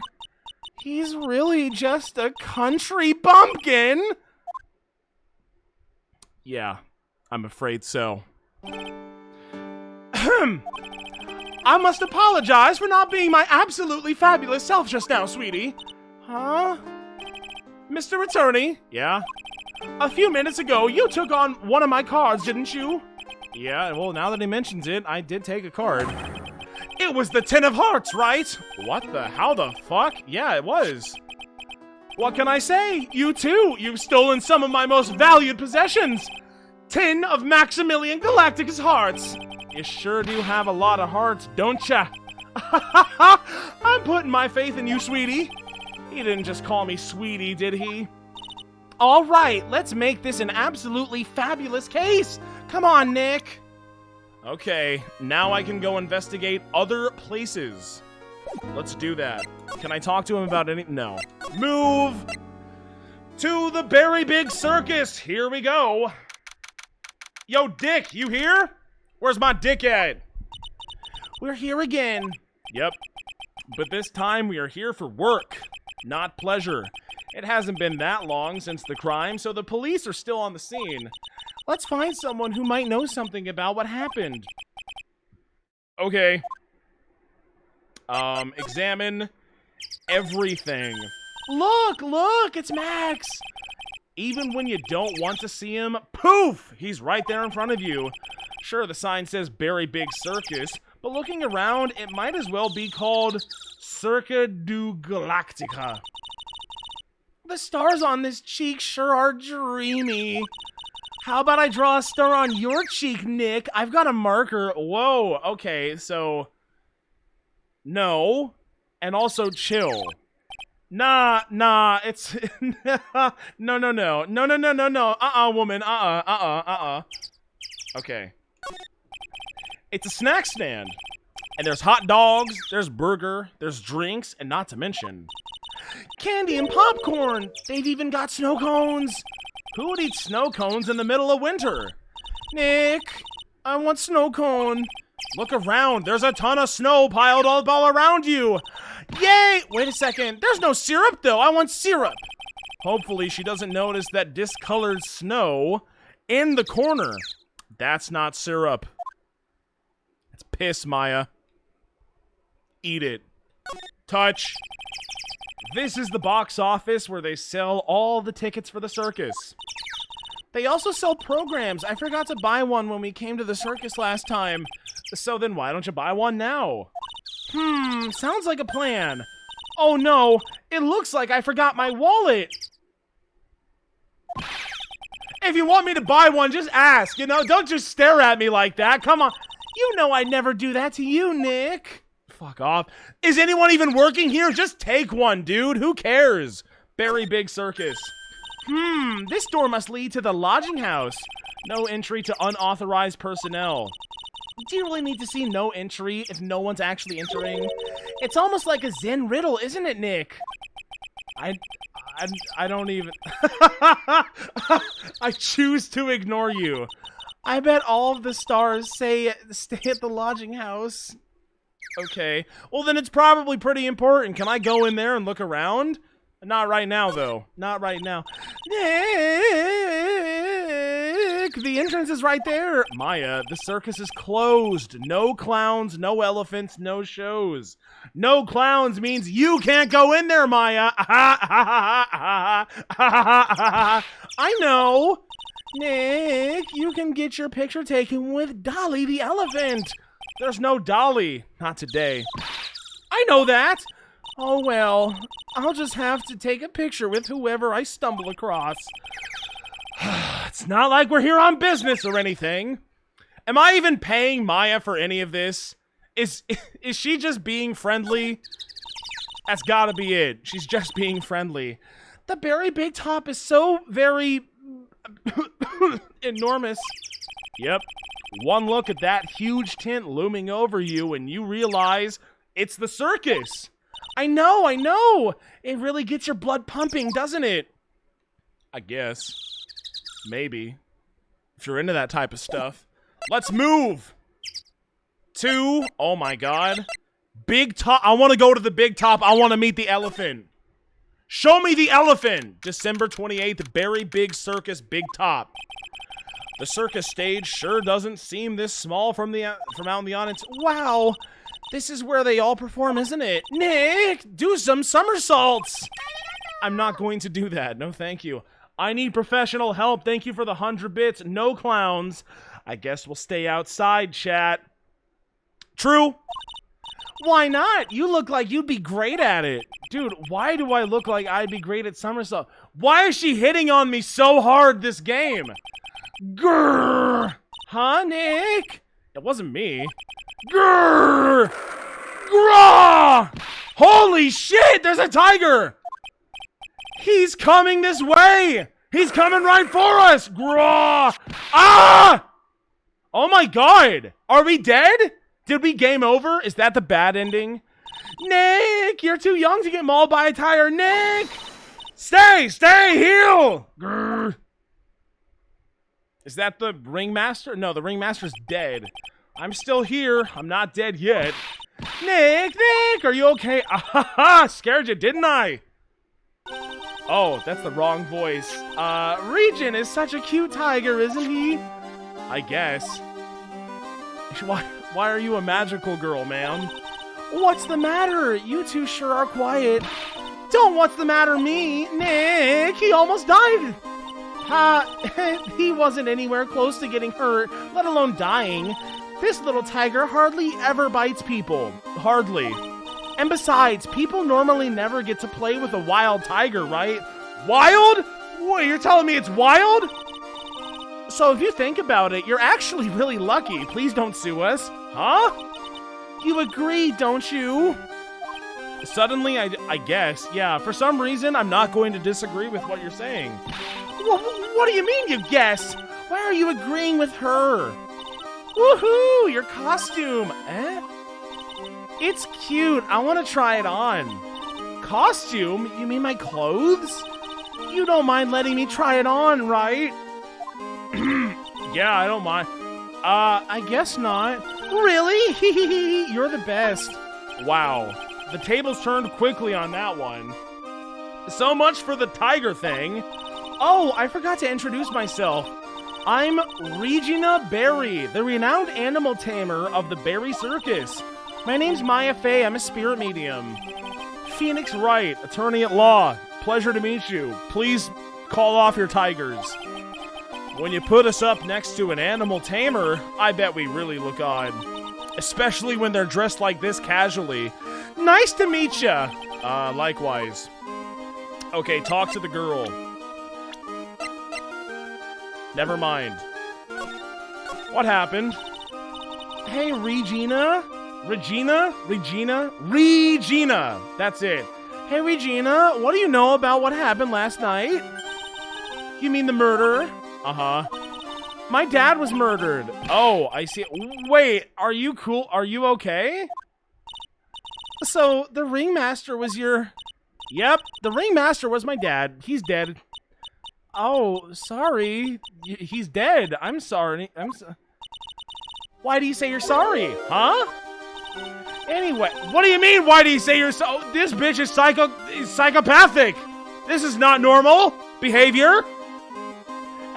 He's really just a country bumpkin. Yeah, I'm afraid so. I must apologize for not being my absolutely fabulous self just now, sweetie. Huh? Mr. Attorney? Yeah? A few minutes ago, you took on one of my cards, didn't you? Yeah, well, now that he mentions it, I did take a card. It was the 10 of hearts, right? What the? How the fuck? Yeah, it was. What can I say? You too. You've stolen some of my most valued possessions. 10 of Maximilian Galacticus hearts. You sure do have a lot of hearts, don't ya? I'm putting my faith in you, sweetie. He didn't just call me sweetie, did he? All right, let's make this an absolutely fabulous case. Come on, Nick. Okay, now I can go investigate other places. Let's do that. Can I talk to him about any? No. Move to the Very Big Circus. Here we go. Yo, Dick, you here? Where's my dick at? We're here again. Yep. But this time we are here for work, not pleasure. It hasn't been that long since the crime, so the police are still on the scene. Let's find someone who might know something about what happened. Okay. Examine everything. Look, it's Max. Even when you don't want to see him, poof, he's right there in front of you. Sure, the sign says Very Big Circus, but looking around, it might as well be called Circa du Galactica. The stars on this cheek sure are dreamy. How about I draw a star on your cheek, Nick? I've got a marker. Whoa, okay, so... No. And also chill. Nah, it's... No. Woman. Okay. It's a snack stand. And there's hot dogs, there's burger, there's drinks, and not to mention... candy and popcorn! They've even got snow cones! Who would eat snow cones in the middle of winter? Nick, I want snow cone. Look around, there's a ton of snow piled up all around you! Yay! Wait a second, there's no syrup though, I want syrup! Hopefully she doesn't notice that discolored snow in the corner. That's not syrup. It's piss, Maya. Eat it. Touch. This is the box office where they sell all the tickets for the circus. They also sell programs. I forgot to buy one when we came to the circus last time. So then why don't you buy one now? Sounds like a plan. Oh no, it looks like I forgot my wallet. If you want me to buy one, just ask, you know? Don't just stare at me like that. Come on. You know I'd never do that to you, Nick. Fuck off. Is anyone even working here? Just take one, dude. Who cares? Very Big Circus. This door must lead to the lodging house. No entry to unauthorized personnel. Do you really need to see no entry if no one's actually entering? It's almost like a Zen riddle, isn't it, Nick? I don't even... I choose to ignore you. I bet all of the stars say stay at the lodging house. Okay. Well, then it's probably pretty important. Can I go in there and look around? Not right now, though. Not right now. Nick! The entrance is right there. Maya, the circus is closed. No clowns, no elephants, no shows. No clowns means you can't go in there, Maya. I know. Nick, you can get your picture taken with Dolly the elephant. There's no Dolly. Not today. I know that. Oh, well, I'll just have to take a picture with whoever I stumble across. It's not like we're here on business or anything. Am I even paying Maya for any of this? Is she just being friendly? That's gotta be it. She's just being friendly. The Very Big Top is so very... enormous. Yep. One look at that huge tent looming over you and you realize it's the circus. I know. It really gets your blood pumping, doesn't it? I guess. Maybe. If you're into that type of stuff. Let's move to, oh my god, Big Top. I want to go to the Big Top. I want to meet the elephant. Show me the elephant. December 28th, Very Big Circus, Big Top. The circus stage sure doesn't seem this small from out in the audience. Wow, This is where they all perform, isn't it? Nick, do some somersaults. I'm not going to do that. No, thank you. I need professional help. Thank you for the 100 bits. No clowns. I guess we'll stay outside, chat. True. Why not? You look like you'd be great at it. Dude, why do I look like I'd be great at somersault? Why is she hitting on me so hard this game? Grrr. Huh, Nick? It wasn't me. Grrr. Grrr. Holy shit, there's a tiger. He's coming this way. He's coming right for us. Grrr. Ah! Oh my god. Are we dead? Did we game over? Is that the bad ending? Nick, you're too young to get mauled by a tiger. Nick! Stay, heal! Grrr. Is that the ringmaster? No, the ringmaster's dead. I'm still here. I'm not dead yet. Nick, are you okay? Ah, scared you, didn't I? Oh, that's the wrong voice. Regent is such a cute tiger, isn't he? I guess. Why are you a magical girl, ma'am? What's the matter? You two sure are quiet. Don't what's the matter me. Nick, he almost died. He wasn't anywhere close to getting hurt, let alone dying. This little tiger hardly ever bites people. Hardly. And besides, people normally never get to play with a wild tiger, right? Wild? What, you're telling me it's wild? So if you think about it, you're actually really lucky. Please don't sue us. Huh? You agree, don't you? Suddenly, I guess. Yeah, for some reason, I'm not going to disagree with what you're saying. What do you mean, you guess? Why are you agreeing with her? Woohoo! Your costume! Eh? It's cute. I want to try it on. Costume? You mean my clothes? You don't mind letting me try it on, right? Yeah, I don't mind. I guess not. Really? You're the best. Wow. The tables turned quickly on that one. So much for the tiger thing. Oh, I forgot to introduce myself. I'm Regina Berry, the renowned animal tamer of the Berry Circus. My name's Maya Fey. I'm a spirit medium. Phoenix Wright, attorney at law. Pleasure to meet you. Please call off your tigers. When you put us up next to an animal tamer, I bet we really look odd. Especially when they're dressed like this casually. Nice to meet ya. Likewise. Okay, talk to the girl. Never mind. What happened? Hey, Regina? Regina? That's it. Hey, Regina, what do you know about what happened last night? You mean the murder? Uh-huh. My dad was murdered. Oh, I see. Wait, are you cool? Are you okay? So, the ringmaster was your... Yep, the ringmaster was my dad. He's dead. Oh, sorry. He's dead. I'm sorry. Why do you say you're sorry? Huh? Anyway, what do you mean, why do you say you're so... This bitch is psychopathic. This is not normal behavior.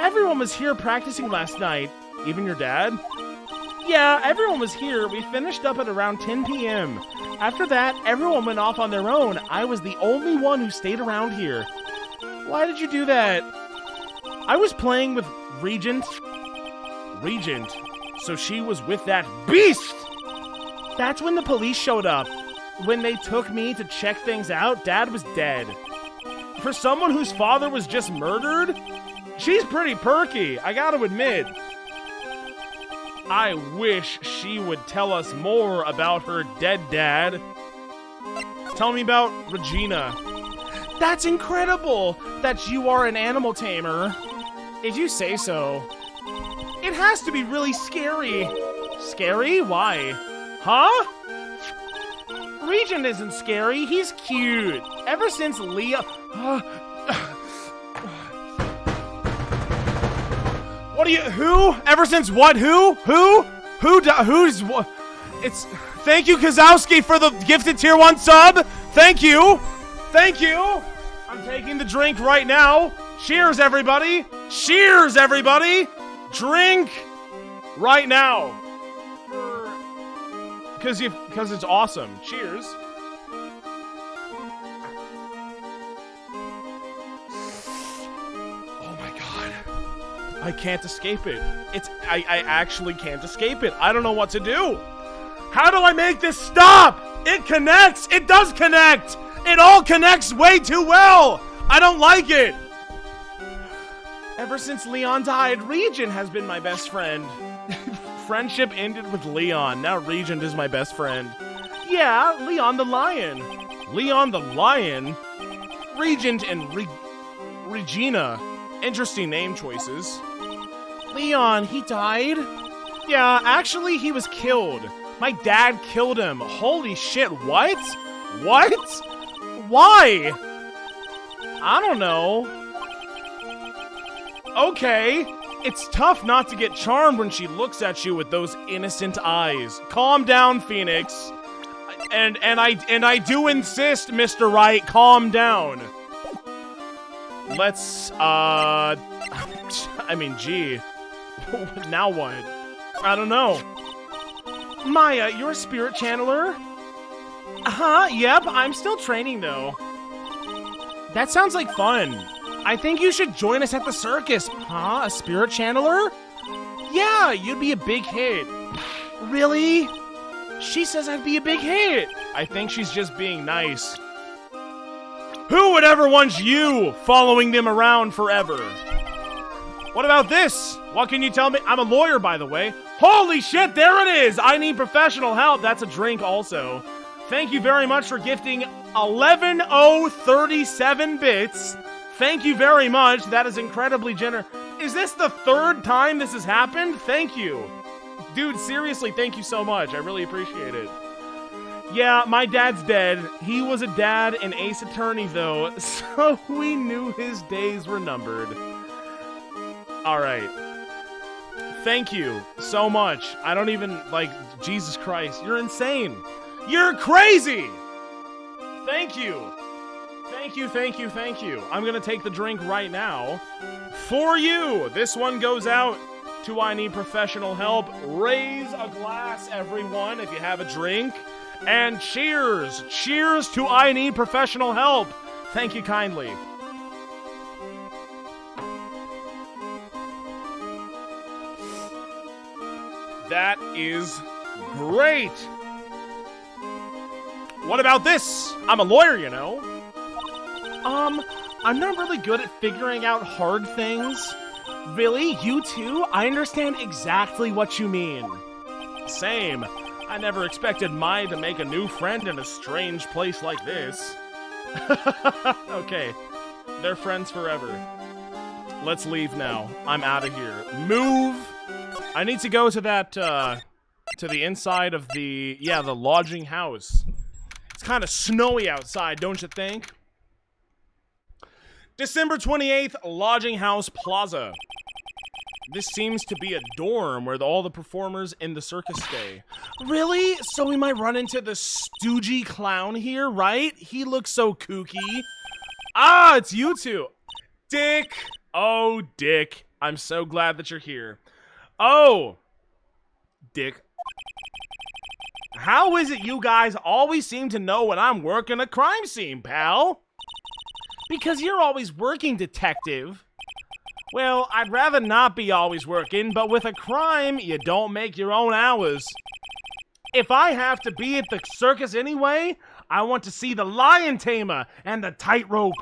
Everyone was here practicing last night. Even your dad? Yeah, everyone was here. We finished up at around 10 p.m. After that, everyone went off on their own. I was the only one who stayed around here. Why did you do that? I was playing with Regent. So she was with that beast! That's when the police showed up. When they took me to check things out, Dad was dead. For someone whose father was just murdered, she's pretty perky, I gotta admit. I wish she would tell us more about her dead dad. Tell me about Regina. That's incredible that you are an animal tamer. If you say so. It has to be really scary. Scary? Why? Huh? Regent isn't scary. He's cute. Ever since Leah... What are you... Who? Ever since what? Who? Who's... What? It's... Thank you, Kozowski, for the gifted tier 1 sub. Thank you. Thank you. I'm taking the drink right now. Cheers, everybody. Cheers, everybody. Drink right now. Because it's awesome. Cheers. Oh my god. I can't escape it. I actually can't escape it. I don't know what to do. How do I make this stop? It connects. It does connect. It all connects way too well. I don't like it. Ever since Leon died, Regent has been my best friend. Friendship ended with Leon. Now Regent is my best friend. Yeah, Leon the Lion. Leon the Lion? Regent and Regina. Interesting name choices. Leon, he died? Yeah, actually he was killed. My dad killed him. Holy shit, what? What? Why? I don't know. Okay. It's tough not to get charmed when she looks at you with those innocent eyes. Calm down, Phoenix. And I do insist, Mr. Right, calm down. Let's, I mean, gee. Now what? I don't know. Maya, you're a spirit channeler? Uh-huh, yep, I'm still training, though. That sounds like fun. I think you should join us at the circus. Huh? A spirit channeler? Yeah, you'd be a big hit. Really? She says I'd be a big hit. I think she's just being nice. Who would ever want you following them around forever? What about this? What can you tell me? I'm a lawyer, by the way. Holy shit, there it is! I need professional help. That's a drink also. Thank you very much for gifting 11,037 bits. Thank you very much. That is incredibly generous. Is this the third time this has happened? Thank you. Dude, seriously, thank you so much. I really appreciate it. Yeah, my dad's dead. He was a dad in Ace Attorney, though, so we knew his days were numbered. Alright. Thank you so much. I don't even, like, Jesus Christ. You're insane. You're crazy! Thank you. Thank you, thank you, thank you. I'm gonna take the drink right now. For you! This one goes out to I Need Professional Help. Raise a glass, everyone, if you have a drink. And cheers! Cheers to I Need Professional Help! Thank you kindly. That is great! What about this? I'm a lawyer, you know. I'm not really good at figuring out hard things. Really? You too? I understand exactly what you mean. Same. I never expected Mai to make a new friend in a strange place like this. Okay. They're friends forever. Let's leave now. I'm out of here. Move! I need to go to that, to the inside of the lodging house. It's kind of snowy outside, don't you think? December 28th, Lodging House Plaza. This seems to be a dorm where all the performers in the circus stay. Really? So we might run into the stoogey clown here, right? He looks so kooky. Ah, it's you two. Dick. Oh, Dick. I'm so glad that you're here. Oh. Dick. How is it you guys always seem to know when I'm working a crime scene, pal? Because you're always working, detective. Well, I'd rather not be always working, but with a crime, you don't make your own hours. If I have to be at the circus anyway, I want to see the lion tamer and the tightrope.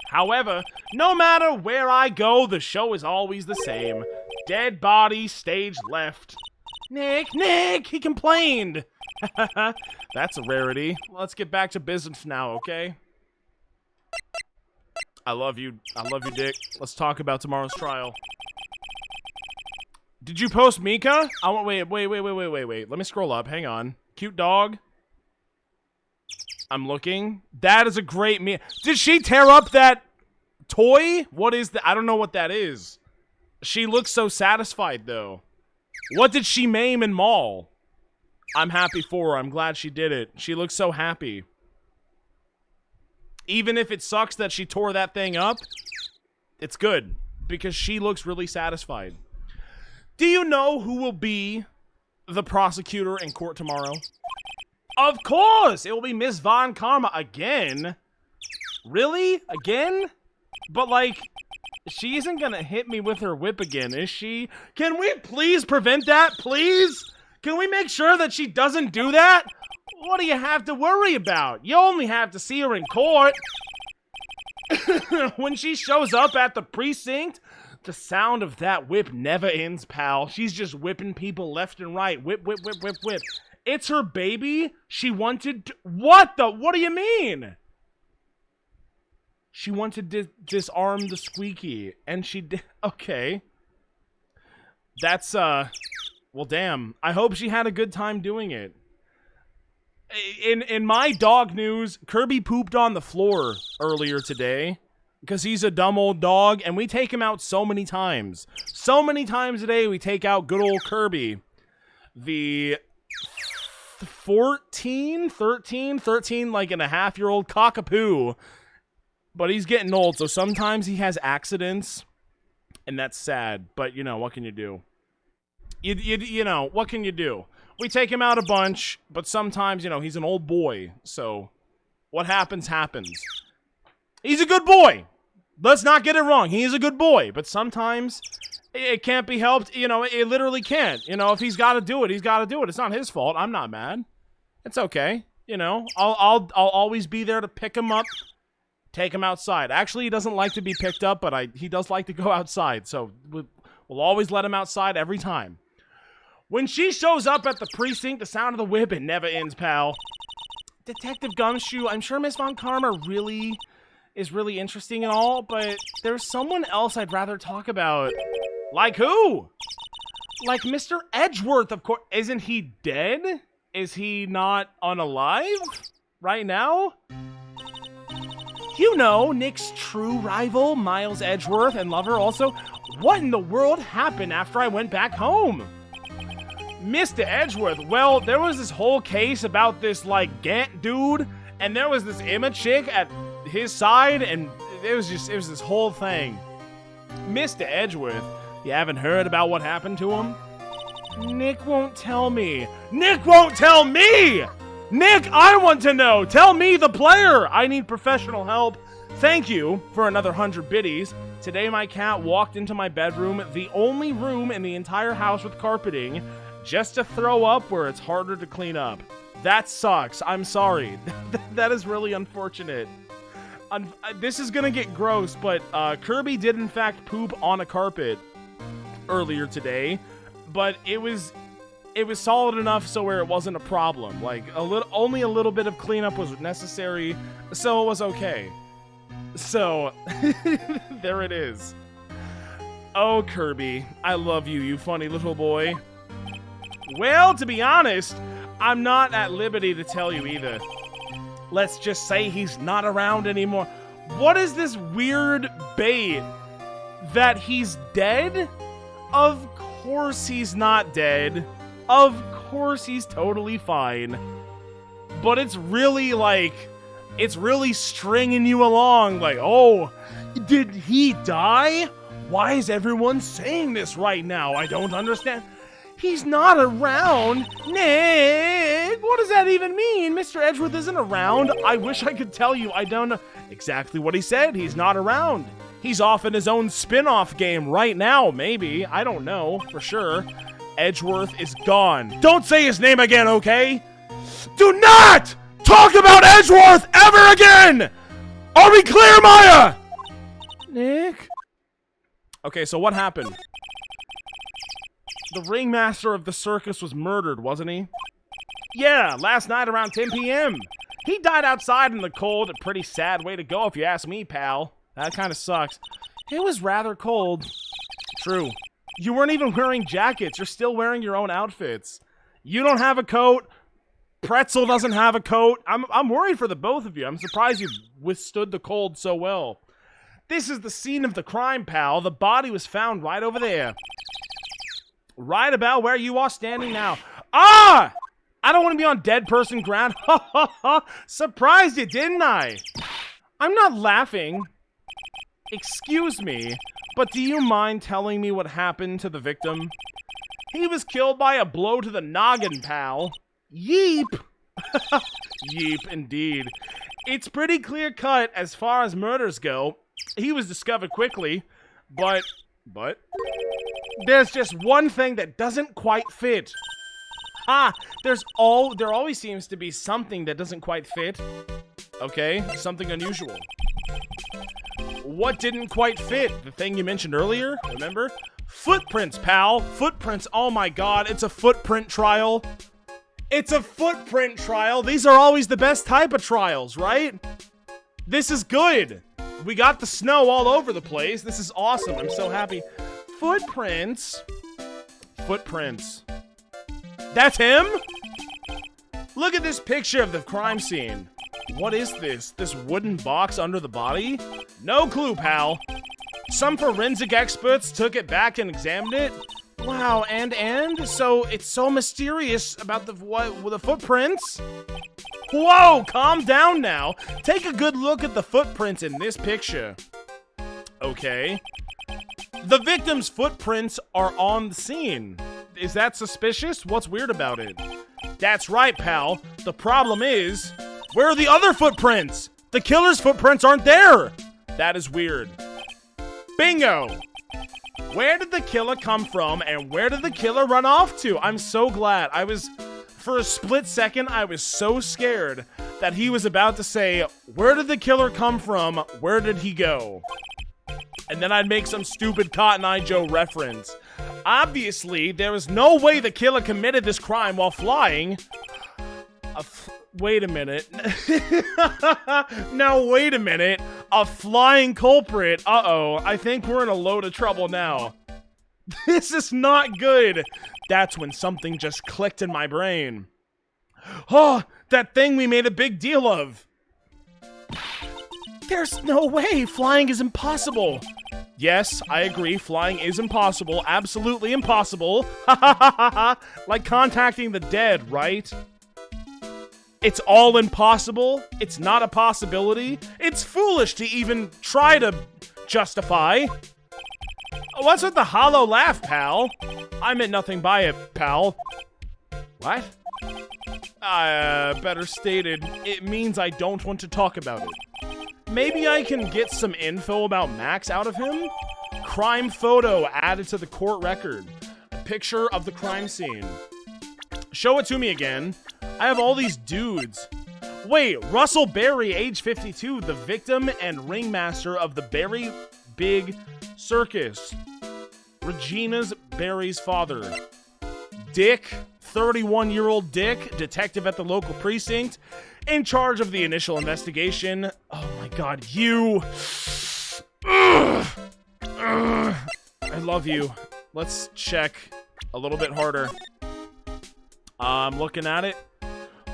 However, no matter where I go, the show is always the same. Dead body, stage left. Nick, he complained. That's a rarity. Let's get back to business now, okay? I love you, Dick. Let's talk about tomorrow's trial. Did you post Mika? I want, wait. Let me scroll up, hang on. Cute dog. I'm looking. That is a great Mika. Did she tear up that toy? What is that? I don't know what that is. She looks so satisfied, though. What did she maim and maul? I'm happy for her. I'm glad she did it. She looks so happy. Even if it sucks that she tore that thing up, it's good. Because she looks really satisfied. Do you know who will be the prosecutor in court tomorrow? Of course! It will be Miss Von Karma again. Really? Again? But, like, she isn't gonna hit me with her whip again, is she? Can we please prevent that, please? Can we make sure that she doesn't do that? What do you have to worry about? You only have to see her in court. When she shows up at the precinct, the sound of that whip never ends, pal. She's just whipping people left and right. Whip, whip, whip, whip, whip. It's her baby. She wanted to... What do you mean? She wanted to disarm the squeaky, and she did... Okay. That's, well, damn. I hope she had a good time doing it. In my dog news, Kirby pooped on the floor earlier today because he's a dumb old dog, and we take him out so many times. So many times a day we take out good old Kirby. The 13, like and a half-year-old cockapoo. But he's getting old, so sometimes he has accidents, and that's sad. But, you know, what can you do? You know, what can you do? We take him out a bunch, but sometimes, you know, he's an old boy. So, what happens, happens. He's a good boy. Let's not get it wrong. He is a good boy. But sometimes, it can't be helped. You know, it literally can't. You know, if he's got to do it, he's got to do it. It's not his fault. I'm not mad. It's okay. You know, I'll always be there to pick him up, take him outside. Actually, he doesn't like to be picked up, but he does like to go outside. So, we'll always let him outside every time. When she shows up at the precinct, the sound of the whip, it never ends, pal. Detective Gumshoe, I'm sure Miss Von Karma is really interesting and all, but there's someone else I'd rather talk about. Like who? Like Mr. Edgeworth, of course. Isn't he dead? Is he not unalive right now? You know, Nick's true rival, Miles Edgeworth, and lover also. What in the world happened after I went back home? Mr. Edgeworth, well, there was this whole case about this, like, Gant dude, and there was this Emma chick at his side, and it was this whole thing. Mr. Edgeworth, you haven't heard about what happened to him? Nick won't tell me. Nick won't tell me! Nick, I want to know! Tell me, the player! I need professional help. Thank you for another 100 biddies. Today my cat walked into my bedroom, the only room in the entire house with carpeting, just to throw up where it's harder to clean up. That sucks. I'm sorry. That is really unfortunate. This is gonna get gross, but Kirby did in fact poop on a carpet earlier today, but it was solid enough so where it wasn't a problem. Like only a little bit of cleanup was necessary, so it was okay. So there it is. Oh, Kirby, I love you, you funny little boy. Well, to be honest, I'm not at liberty to tell you either. Let's just say he's not around anymore. What is this weird bait? That he's dead? Of course he's not dead. Of course he's totally fine. But it's really like, it's really stringing you along. Like, oh, did he die? Why is everyone saying this right now? I don't understand. He's not around. Nick, what does that even mean? Mr. Edgeworth isn't around. I wish I could tell you. I don't know exactly what he said. He's not around. He's off in his own spin-off game right now, maybe. I don't know for sure. Edgeworth is gone. Don't say his name again, okay? Do not talk about Edgeworth ever again! Are we clear, Maya? Nick? Okay, so what happened? The ringmaster of the circus was murdered, wasn't he? Yeah, last night around 10 p.m. He died outside in the cold. A pretty sad way to go if you ask me, pal. That kind of sucks. It was rather cold. True. You weren't even wearing jackets. You're still wearing your own outfits. You don't have a coat. Pretzel doesn't have a coat. I'm worried for the both of you. I'm surprised you withstood the cold so well. This is the scene of the crime, pal. The body was found right over there. Right about where you are standing now. Ah! I don't want to be on dead person ground. Ha ha ha! Surprised you, didn't I? I'm not laughing. Excuse me, but do you mind telling me what happened to the victim? He was killed by a blow to the noggin, pal. Yeep. Yeep, indeed. It's pretty clear-cut as far as murders go. He was discovered quickly, but there's just one thing that doesn't quite fit. There always seems to be something that doesn't quite fit. Okay, something unusual. What didn't quite fit? The thing you mentioned earlier, remember? Footprints, pal. Footprints, oh my god, it's a footprint trial. It's a footprint trial. These are always the best type of trials, right? This is good. We got the snow all over the place. This is awesome. I'm so happy. Footprints. Footprints. That's him? Look at this picture of the crime scene. What is this? This wooden box under the body? No clue, pal. Some forensic experts took it back and examined it. Wow, and? So it's so mysterious about the footprints? Whoa, calm down now. Take a good look at the footprints in this picture. Okay. The victim's footprints are on the scene. Is that suspicious? What's weird about it? That's right, pal. The problem is, where are the other footprints? The killer's footprints aren't there. That is weird. Bingo. Where did the killer come from, and where did the killer run off to? I'm so glad. For a split second, I was so scared that he was about to say, where did the killer come from? Where did he go? And then I'd make some stupid Cotton Eye Joe reference. Obviously, there is no way the killer committed this crime while flying. Wait a minute. Now, wait a minute. A flying culprit. Uh-oh. I think we're in a load of trouble now. This is not good. That's when something just clicked in my brain. Oh, that thing we made a big deal of. There's no way. Flying is impossible. Yes, I agree. Flying is impossible. Absolutely impossible. Like contacting the dead, right? It's all impossible. It's not a possibility. It's foolish to even try to justify. What's with the hollow laugh, pal? I meant nothing by it, pal. What? Better stated, it means I don't want to talk about it. Maybe I can get some info about Max out of him? Crime photo added to the court record. A picture of the crime scene. Show it to me again. I have all these dudes. Wait, Russell Berry, age 52, the victim and ringmaster of the Berry Big Circus. Regina's Berry's father. Dick, 31-year-old Dick, detective at the local precinct, in charge of the initial investigation. Oh my god, you. Ugh. Ugh. I love you. Let's check a little bit harder. I'm looking at it.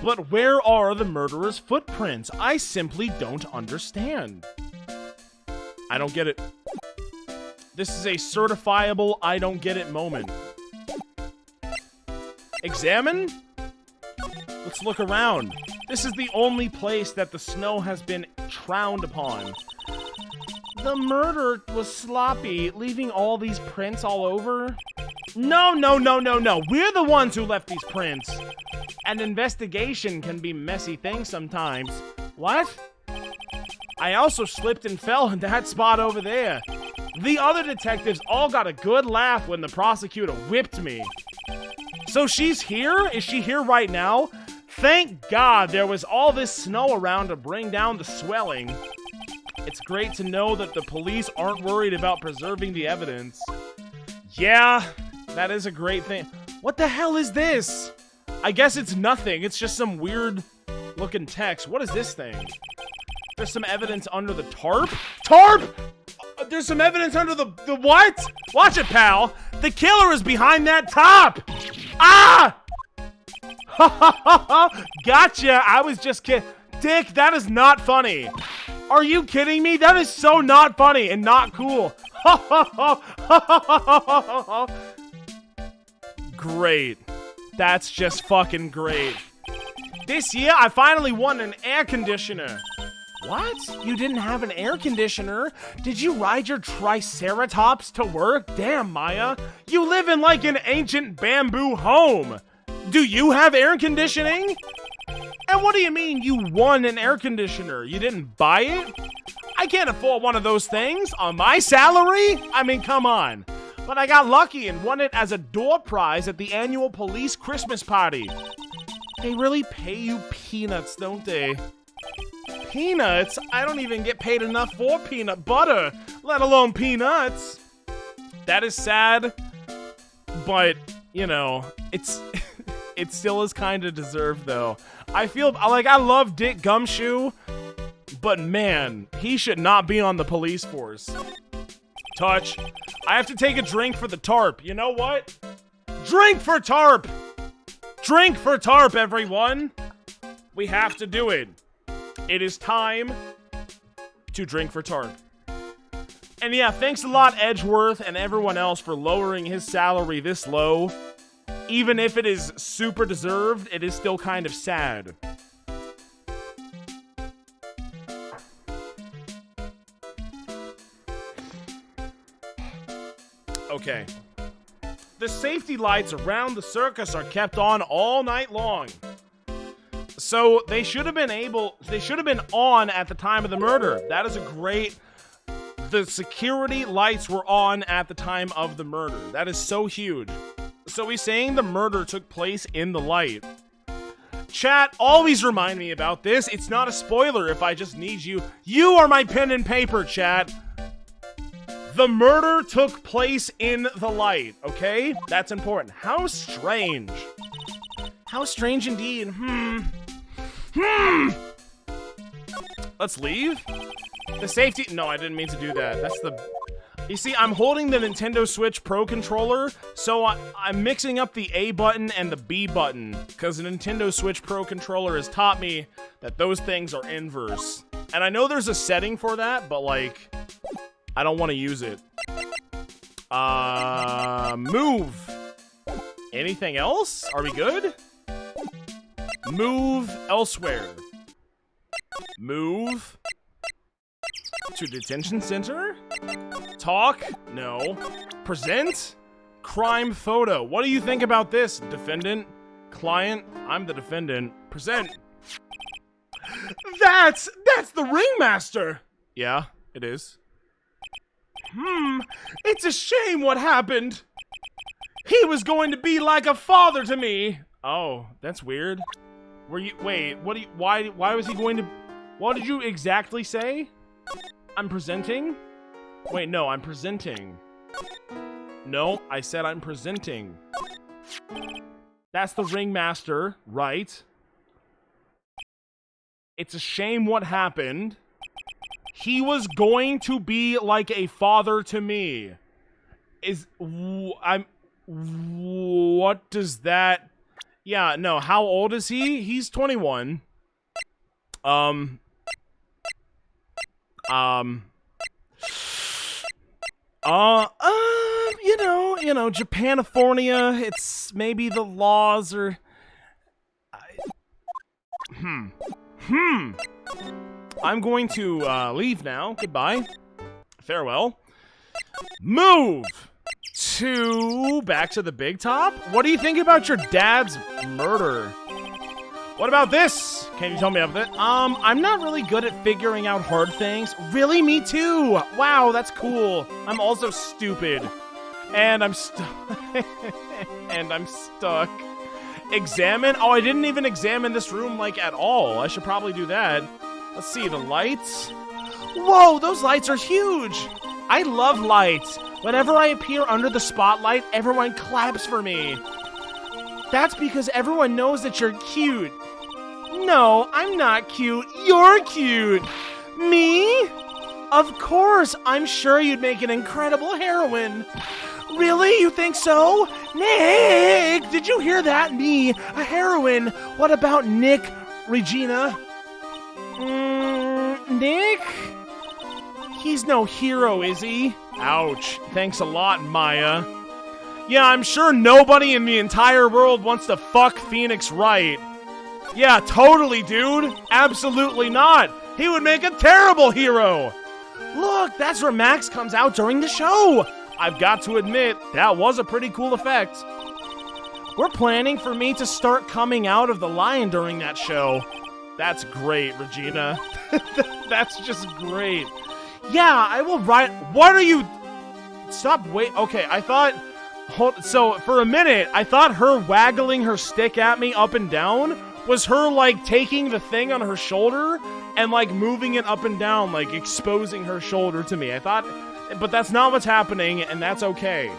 But where are the murderer's footprints? I simply don't understand. I don't get it. This is a certifiable I don't get it moment. Examine? Let's look around. This is the only place that the snow has been trowned upon. The murder was sloppy, leaving all these prints all over. No. We're the ones who left these prints. An investigation can be a messy thing sometimes. What? I also slipped and fell in that spot over there. The other detectives all got a good laugh when the prosecutor whipped me. So she's here? Is she here right now? Thank God there was all this snow around to bring down the swelling. It's great to know that the police aren't worried about preserving the evidence. Yeah, that is a great thing. What the hell is this? I guess it's nothing. It's just some weird looking text. What is this thing? There's some evidence under the tarp? Tarp! There's some evidence under the what? Watch it, pal. The killer is behind that top. Ah! Gotcha. I was just kidding. Dick, that is not funny. Are you kidding me? That is so not funny and not cool. Great. That's just fucking great. This year, I finally won an air conditioner. What? You didn't have an air conditioner? Did you ride your triceratops to work? Damn, Maya. You live in like an ancient bamboo home. Do you have air conditioning? And what do you mean you won an air conditioner? You didn't buy it? I can't afford one of those things on my salary? I mean, come on. But I got lucky and won it as a door prize at the annual police Christmas party. They really pay you peanuts, don't they? Peanuts? I don't even get paid enough for peanut butter, let alone peanuts. That is sad, but, you know, it still is kind of deserved, though. I feel like I love Dick Gumshoe, but man, he should not be on the police force. Touch. I have to take a drink for the tarp. You know what? Drink for tarp! Drink for tarp, everyone! We have to do it. It is time to drink for tarp. And yeah, thanks a lot, Edgeworth, and everyone else for lowering his salary this low. Even if it is super deserved, it is still kind of sad. Okay. The safety lights around the circus are kept on all night long. So they should have been on at the time of the murder. That is a great... The security lights were on at the time of the murder. That is so huge. So he's saying the murder took place in the light. Chat, always remind me about this. It's not a spoiler if I just need you. You are my pen and paper, chat. The murder took place in the light, okay? That's important. How strange. How strange indeed. Let's leave. The safety... No, I didn't mean to do that. That's the... You see, I'm holding the Nintendo Switch Pro Controller, so I'm mixing up the A button and the B button, because the Nintendo Switch Pro Controller has taught me that those things are inverse. And I know there's a setting for that, but, like, I don't want to use it. Move. Anything else? Are we good? Move elsewhere. Move to detention center? Talk? No. Present? Crime photo. What do you think about this, defendant? Client? I'm the defendant. Present. That's the ringmaster! Yeah, it is. It's a shame what happened. He was going to be like a father to me. Oh, that's weird. Wait, why was he going to... What did you exactly say? I'm presenting? Wait, no, I'm presenting. No, I said I'm presenting. That's the ringmaster, right? It's a shame what happened. He was going to be like a father to me. What does that... Yeah, no, how old is he? He's 21. You know, Japanifornia, it's maybe the laws or... I'm going to, leave now. Goodbye. Farewell. Move to... Back to the big top? What do you think about your dad's murder? What about this? Can you tell me about that? I'm not really good at figuring out hard things. Really? Me too! Wow, that's cool. I'm also stupid. And I'm stuck. And I'm stuck. Examine? Oh, I didn't even examine this room, like, at all. I should probably do that. Let's see, the lights. Whoa, those lights are huge! I love lights. Whenever I appear under the spotlight, everyone claps for me. That's because everyone knows that you're cute. No, I'm not cute. You're cute. Me? Of course. I'm sure you'd make an incredible heroine. Really? You think so? Nick! Did you hear that? Me, a heroine. What about Nick, Regina? Nick? He's no hero, is he? Ouch. Thanks a lot, Maya. Yeah, I'm sure nobody in the entire world wants to fuck Phoenix Wright. Yeah, totally, dude. Absolutely not. He would make a terrible hero. Look, that's where Max comes out during the show. I've got to admit, that was a pretty cool effect. We're planning for me to start coming out of the lion during that show. That's great, Regina. That's just great. Yeah, I will write. What are you? Stop, wait. Okay, I thought. So, for a minute, I thought her waggling her stick at me up and down was her, like, taking the thing on her shoulder and, like, moving it up and down, like, exposing her shoulder to me. I thought, but that's not what's happening, and that's okay.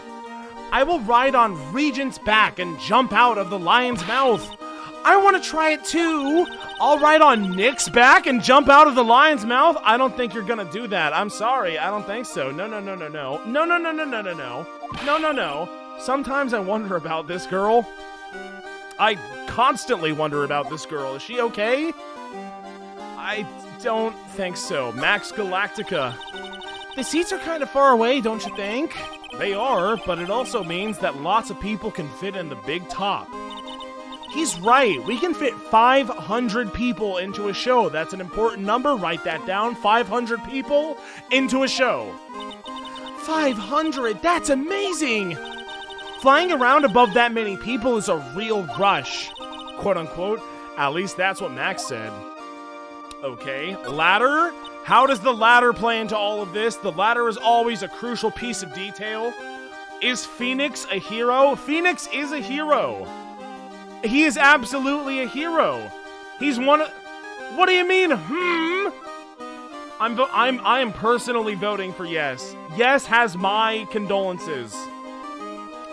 I will ride on Regent's back and jump out of the lion's mouth. I want to try it too. I'll ride on Nick's back and jump out of the lion's mouth. I don't think you're gonna do that. I'm sorry. I don't think so. No. Sometimes I wonder about this girl. I constantly wonder about this girl. Is she okay? I don't think so. Max Galactica. The seats are kind of far away, don't you think? They are, but it also means that lots of people can fit in the big top. He's right. We can fit 500 people into a show. That's an important number. Write that down. 500 people into a show. 500! That's amazing! Flying around above that many people is a real rush. Quote unquote. At least that's what Max said. Okay. Ladder? How does the ladder play into all of this? The ladder is always a crucial piece of detail. Is Phoenix a hero? Phoenix is a hero. He is absolutely a hero. He's one of... What do you mean, I am personally voting for yes. Yes has my condolences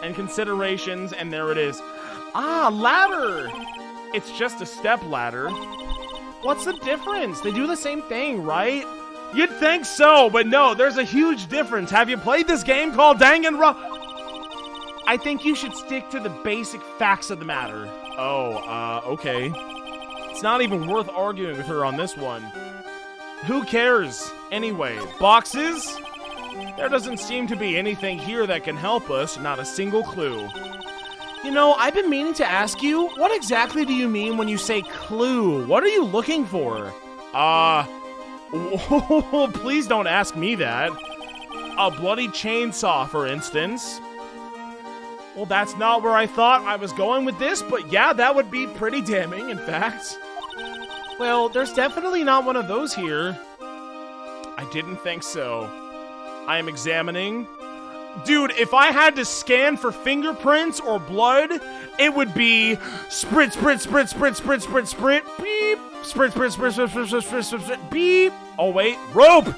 and considerations, and there it is. Ah, ladder. It's just a step ladder. What's the difference? They do the same thing, right? You'd think so, but no, there's a huge difference. Have you played this game called Danganronpa? I think you should stick to the basic facts of the matter. Oh, okay. It's not even worth arguing with her on this one. Who cares? Anyway, boxes? There doesn't seem to be anything here that can help us, not a single clue. You know, I've been meaning to ask you, what exactly do you mean when you say clue? What are you looking for? Please don't ask me that. A bloody chainsaw, for instance. Well, that's not where I thought I was going with this, but yeah, that would be pretty damning, in fact. Well, there's definitely not one of those here. I didn't think so. I am examining. Dude, if I had to scan for fingerprints or blood, it would be sprint, sprint, sprint, sprint, sprint, sprint, sprint, beep, sprint, sprint, sprint, sprint, sprint, sprint, sprint, sprint, sprint, beep. Oh wait, rope.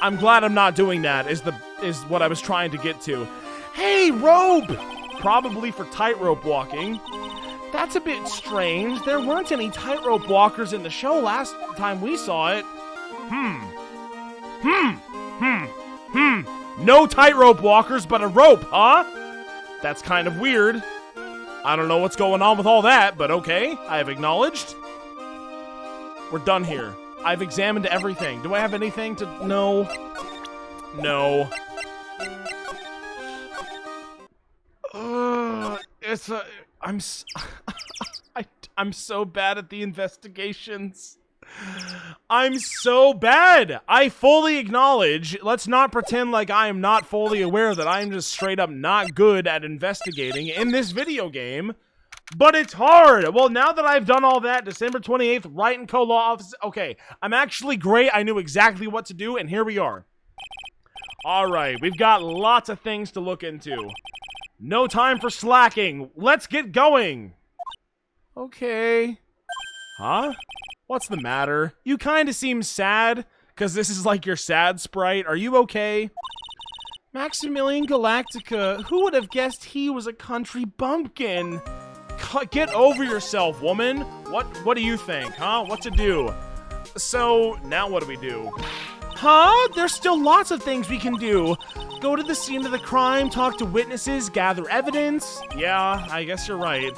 I'm glad I'm not doing that. Is what I was trying to get to. Hey, rope. Probably for tightrope walking. That's a bit strange. There weren't any tightrope walkers in the show last time we saw it. No tightrope walkers, but a rope, huh? That's kind of weird. I don't know what's going on with all that, but okay. I have acknowledged. We're done here. I've examined everything. Do I have anything to... No. No. I'm so bad at the investigations. I'm so bad. I fully acknowledge. Let's not pretend like I am not fully aware that I'm just straight up not good at investigating in this video game. But it's hard. Well, now that I've done all that, December 28th, Wright and Co. Law Office. Okay, I'm actually great. I knew exactly what to do, and here we are. All right, we've got lots of things to look into. No time for slacking. Let's get going. Okay. Huh? What's the matter? You kind of seem sad, because this is like your sad sprite. Are you okay? Maximilian Galactica, who would have guessed he was a country bumpkin? Get over yourself, woman. What do you think, huh? What to do? So, now what do we do? Huh? There's still lots of things we can do. Go to the scene of the crime, talk to witnesses, gather evidence. Yeah, I guess you're right.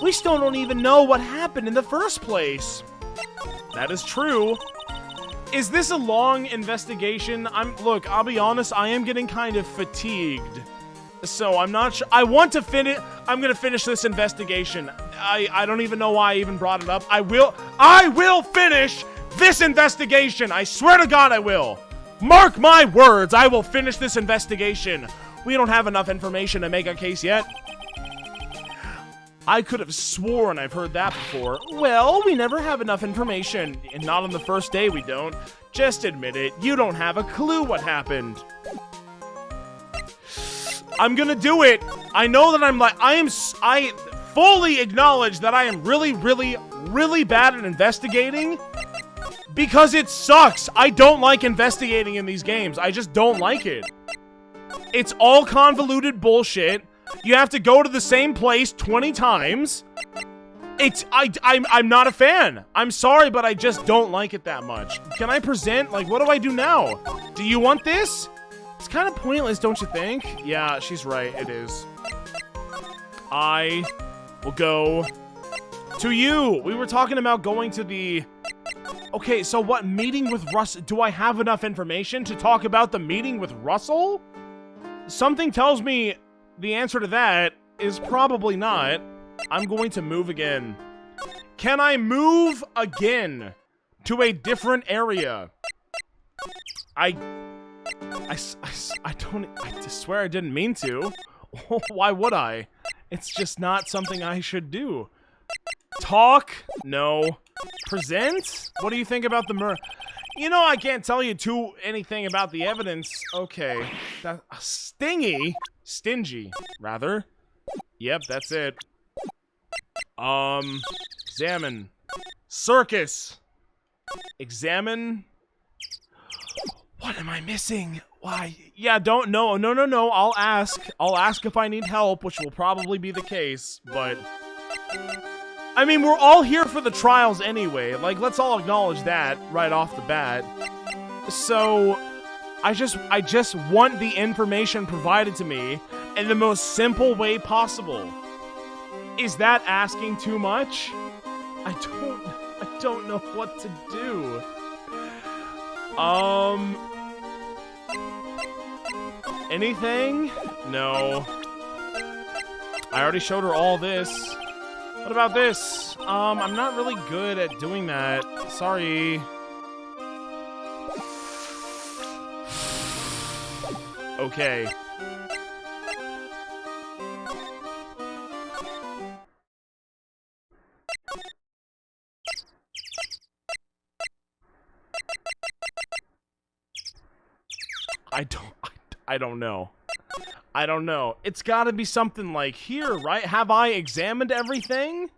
We still don't even know what happened in the first place. That is true. Is this a long investigation? Look, I'll be honest, I am getting kind of fatigued. So I'm not sure. I want to finish. I'm going to finish this investigation. I don't even know why I even brought it up. I will finish this investigation. I swear to God I will. Mark my words, I will finish this investigation. We don't have enough information to make a case yet. I could have sworn I've heard that before. Well, we never have enough information. And not on the first day we don't. Just admit it. You don't have a clue what happened. I'm gonna do it. I know that I fully acknowledge that I am really, really, really bad at investigating. Because it sucks. I don't like investigating in these games. I just don't like it. It's all convoluted bullshit. You have to go to the same place 20 times. I'm not a fan. I'm sorry, but I just don't like it that much. Can I present? Like, what do I do now? Do you want this? It's kind of pointless, don't you think? Yeah, she's right. It is. I will go to you. We were talking about going to the... Okay, so what meeting with Russell? Do I have enough information to talk about the meeting with Russell? Something tells me the answer to that is probably not. I'm going to move again. Can I move again to a different area? I swear I didn't mean to. Why would I? It's just not something I should do. Talk? No. Present? What do you think about the murder? You know, I can't tell you anything about the evidence. Okay. Stingy? Stingy, rather. Yep, that's it. Examine. Circus. Examine. What am I missing? Why? Yeah, don't know. No. I'll ask. I'll ask if I need help, which will probably be the case, but... I mean, we're all here for the trials anyway. Like, let's all acknowledge that right off the bat. So, I just want the information provided to me in the most simple way possible. Is that asking too much? I don't know what to do. Anything? No. I already showed her all this. What about this? I'm not really good at doing that. Sorry. Okay. I don't know. I don't know. It's gotta be something like here, right? Have I examined everything?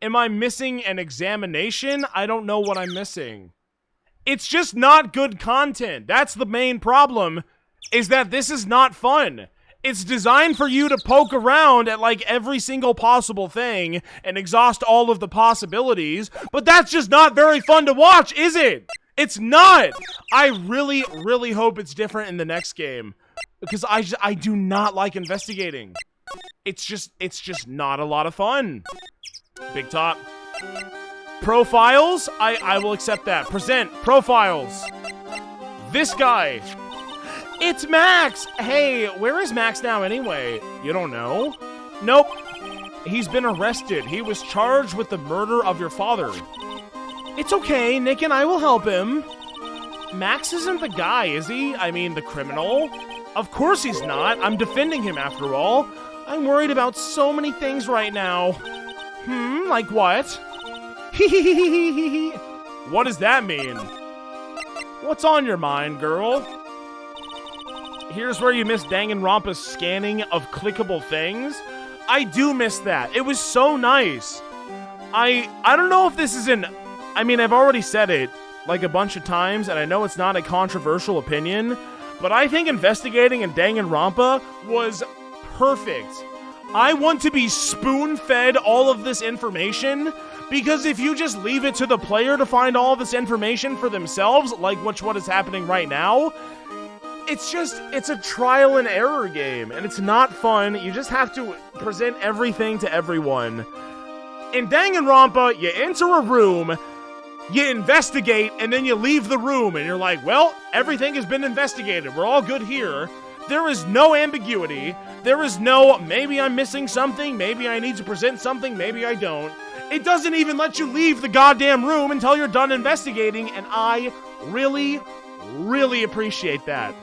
Am I missing an examination? I don't know what I'm missing. It's just not good content. That's the main problem, is that this is not fun. It's designed for you to poke around at like every single possible thing and exhaust all of the possibilities, but that's just not very fun to watch, is it? It's not! I really, really hope it's different in the next game. Because I do not like investigating. It's just not a lot of fun. Big top. Profiles? I will accept that. Present. Profiles. This guy. It's Max! Hey, where is Max now anyway? You don't know? Nope. He's been arrested. He was charged with the murder of your father. It's okay, Nick and I will help him. Max isn't the guy, is he? I mean, the criminal? Of course he's not. I'm defending him after all. I'm worried about so many things right now. Like what? What does that mean? What's on your mind, girl? Here's where you miss Danganronpa's scanning of clickable things. I do miss that. It was so nice. I don't know if this is I mean, I've already said it like a bunch of times, and I know it's not a controversial opinion, but I think investigating in Danganronpa was perfect. I want to be spoon-fed all of this information, because if you just leave it to the player to find all this information for themselves, like what is happening right now, it's a trial and error game, and it's not fun. You just have to present everything to everyone. In Danganronpa, you enter a room, you investigate, and then you leave the room, and you're like, well, everything has been investigated. We're all good here. There is no ambiguity. There is no, maybe I'm missing something, maybe I need to present something, maybe I don't. It doesn't even let you leave the goddamn room until you're done investigating, and I really, really appreciate that.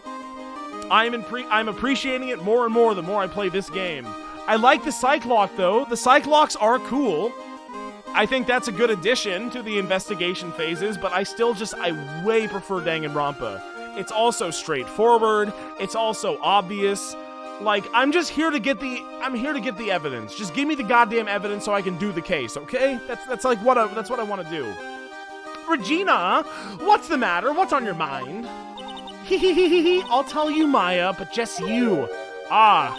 I'm appreciating it more and more the more I play this game. I like the psych lock, though. The psych locks are cool. I think that's a good addition to the investigation phases, but I way prefer Danganronpa. It's also straightforward. It's also obvious. Like, I'm here to get the evidence. Just give me the goddamn evidence so I can do the case, okay? That's what I want to do. Regina, what's the matter? What's on your mind? I'll tell you, Maya, but just you. Well,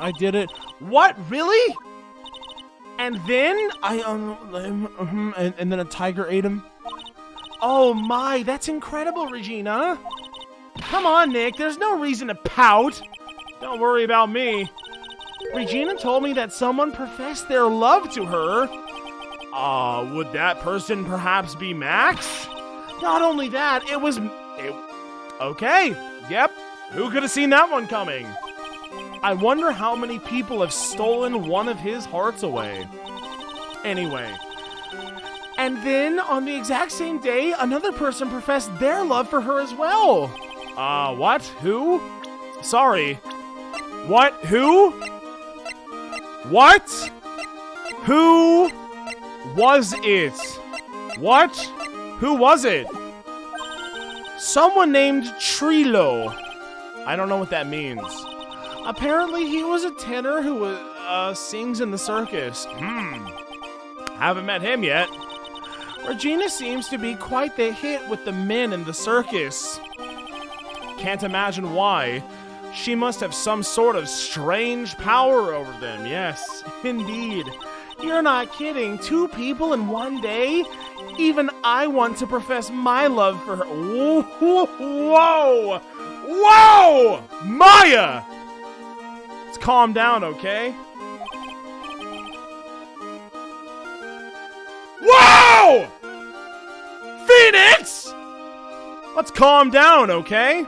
I did it. What? Really? And then and then a tiger ate him? Oh my, that's incredible, Regina. Come on, Nick, there's no reason to pout. Don't worry about me. Regina told me that someone professed their love to her. Would that person perhaps be Max? Not only that, okay, yep, who could have seen that one coming? I wonder how many people have stolen one of his hearts away. Anyway. And then, on the exact same day, another person professed their love for her as well. What? Who? Sorry. What? Who? What? Who was it? What? Who was it? Someone named Trilo. I don't know what that means. Apparently he was a tenor who sings in the circus. Haven't met him yet. Regina seems to be quite the hit with the men in the circus. Can't imagine why. She must have some sort of strange power over them. Yes, indeed. You're not kidding. 2 people in one day? Even I want to profess my love for her. Whoa! Whoa! Maya! Let's calm down, okay? Whoa! Phoenix! Let's calm down, okay?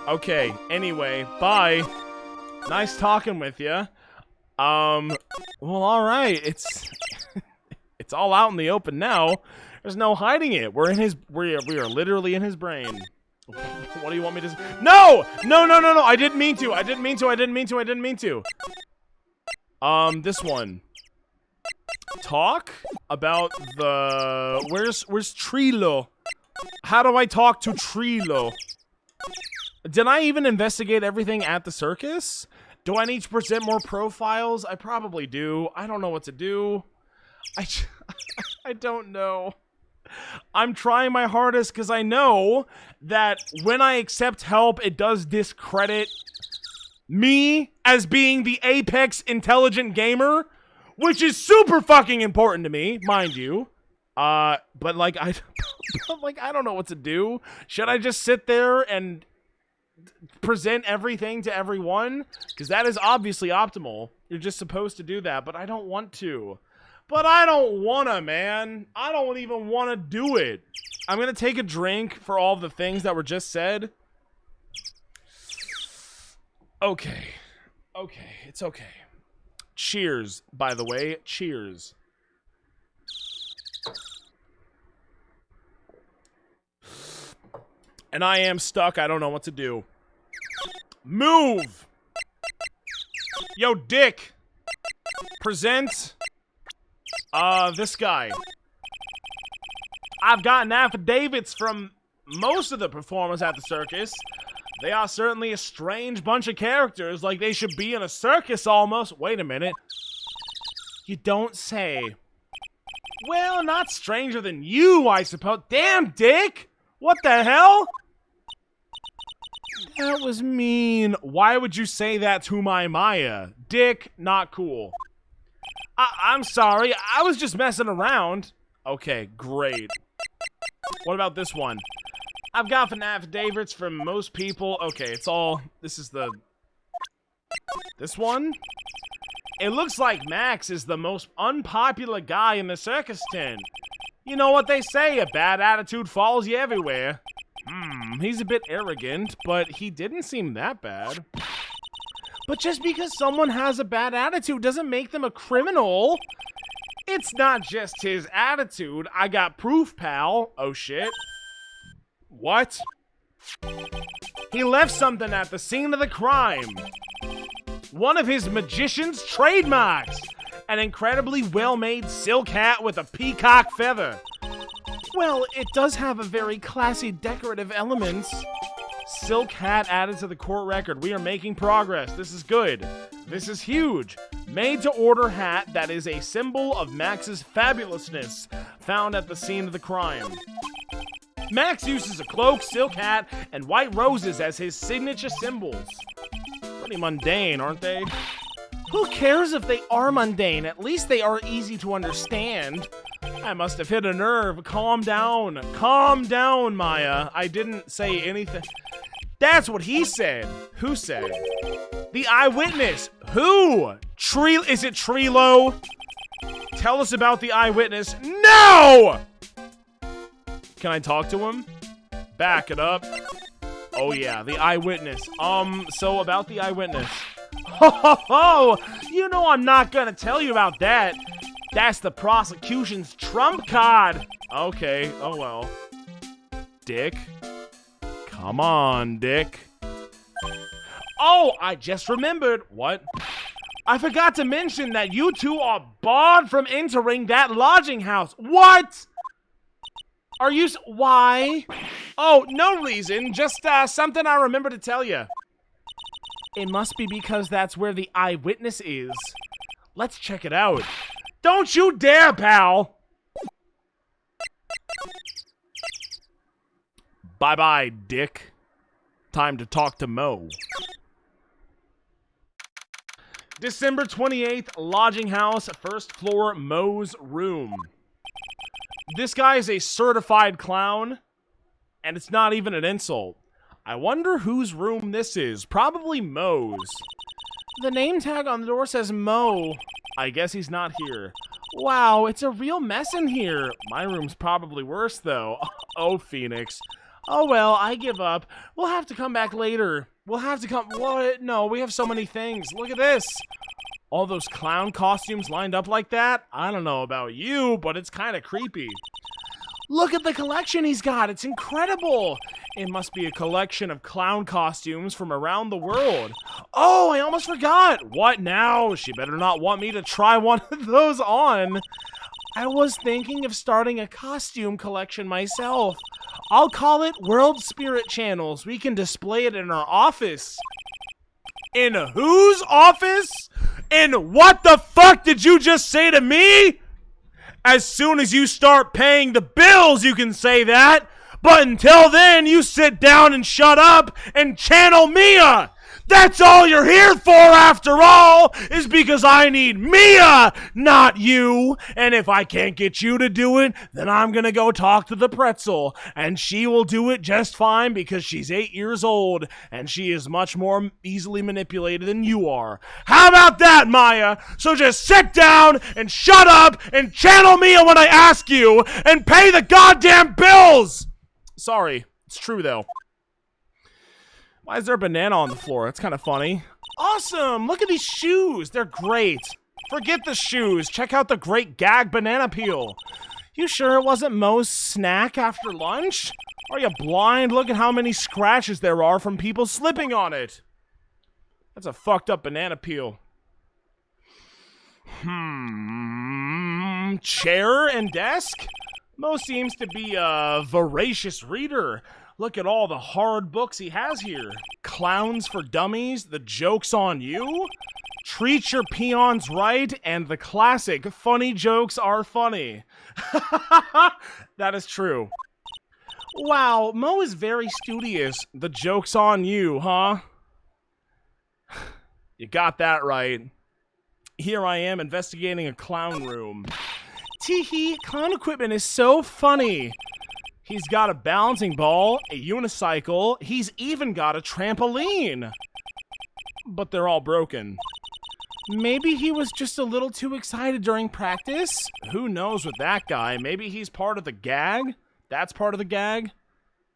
Okay, anyway, bye. Nice talking with you. Well, alright, it's all out in the open now. There's no hiding it. We are literally in his brain. What do you want me to say? No! No, I didn't mean to. This one. Talk about the... Where's Trilo? How do I talk to Trilo? Did I even investigate everything at the circus? Do I need to present more profiles? I probably do. I don't know what to do. I don't know. I'm trying my hardest because I know that when I accept help, it does discredit me as being the apex intelligent gamer, which is super fucking important to me, mind you. But like I don't know what to do. Should I just sit there and present everything to everyone? Because that is obviously optimal. You're just supposed to do that, but I don't want to. But I don't wanna, man. I don't even wanna do it. I'm gonna take a drink for all the things that were just said. Okay. Okay, it's okay. Cheers, by the way. Cheers. And I am stuck. I don't know what to do. Move! Yo, Dick! Present... this guy. I've gotten affidavits from most of the performers at the circus. They are certainly a strange bunch of characters, like they should be in a circus almost. Wait a minute. You don't say. Well, not stranger than you, I suppose. Damn, Dick! What the hell? That was mean. Why would you say that to my Maya? Dick, not cool. I'm sorry, I was just messing around. Okay, great. What about this one? I've got affidavits from most people. Okay, it's all... This is the... This one? It looks like Max is the most unpopular guy in the circus tent. You know what they say, a bad attitude follows you everywhere. He's a bit arrogant, but he didn't seem that bad. But just because someone has a bad attitude doesn't make them a criminal. It's not just his attitude. I got proof, pal. Oh, shit. What? He left something at the scene of the crime. One of his magician's trademarks. An incredibly well-made silk hat with a peacock feather. Well, it does have a very classy decorative elements. Silk hat added to the court record. We are making progress. This is good. This is huge. Made-to-order hat that is a symbol of Max's fabulousness, found at the scene of the crime. Max uses a cloak, silk hat, and white roses as his signature symbols. Pretty mundane, aren't they? Who cares if they are mundane? At least they are easy to understand. I must have hit a nerve. Calm down. Calm down, Maya. I didn't say anything. That's what he said. Who said? The eyewitness. Who? Is it Trilo? Tell us about the eyewitness. No! Can I talk to him? Back it up. Oh yeah, the eyewitness. So about the eyewitness. Ho! You know I'm not gonna tell you about that. That's the prosecution's trump card. Okay, oh well. Dick. Come on, Dick. Oh, I just remembered. What? I forgot to mention that you two are barred from entering that lodging house. What? Are you why? Oh, no reason. Just something I remember to tell you. It must be because that's where the eyewitness is. Let's check it out. Don't you dare, pal! Bye-bye, Dick. Time to talk to Mo. December 28th, lodging house, first floor, Mo's room. This guy is a certified clown, and it's not even an insult. I wonder whose room this is. Probably Mo's. The name tag on the door says Mo. I guess he's not here. Wow, it's a real mess in here. My room's probably worse, though. Oh, Phoenix. Oh, well, I give up. We'll have to come back later. We'll have to come... What? No, we have so many things. Look at this. All those clown costumes lined up like that? I don't know about you, but it's kind of creepy. Look at the collection he's got. It's incredible. It must be a collection of clown costumes from around the world. Oh, I almost forgot. What now? She better not want me to try one of those on. I was thinking of starting a costume collection myself. I'll call it World Spirit Channels. We can display it in our office. In whose office? In what the fuck did you just say to me? As soon as you start paying the bills, you can say that. But until then, you sit down and shut up and channel Mia. That's all you're here for, after all, is because I need Mia, not you. And if I can't get you to do it, then I'm going to go talk to the pretzel. And she will do it just fine because she's 8 years old and she is much more easily manipulated than you are. How about that, Maya? So just sit down and shut up and channel Mia when I ask you and pay the goddamn bills. Sorry, it's true though. Why is there a banana on the floor? That's kind of funny. Awesome! Look at these shoes. They're great. Forget the shoes. Check out the great gag banana peel. You sure it wasn't Mo's snack after lunch? Are you blind? Look at how many scratches there are from people slipping on it. That's a fucked up banana peel. Chair and desk? Mo seems to be a voracious reader. Look at all the hard books he has here. Clowns for Dummies, The Joke's on You, Treat Your Peons Right, and the classic Funny Jokes Are Funny. That is true. Wow, Mo is very studious. The Joke's on You, huh? You got that right. Here I am investigating a clown room. Teehee, clown equipment is so funny. He's got a bouncing ball, a unicycle, he's even got a trampoline. But they're all broken. Maybe he was just a little too excited during practice? Who knows with that guy? Maybe he's part of the gag? That's part of the gag?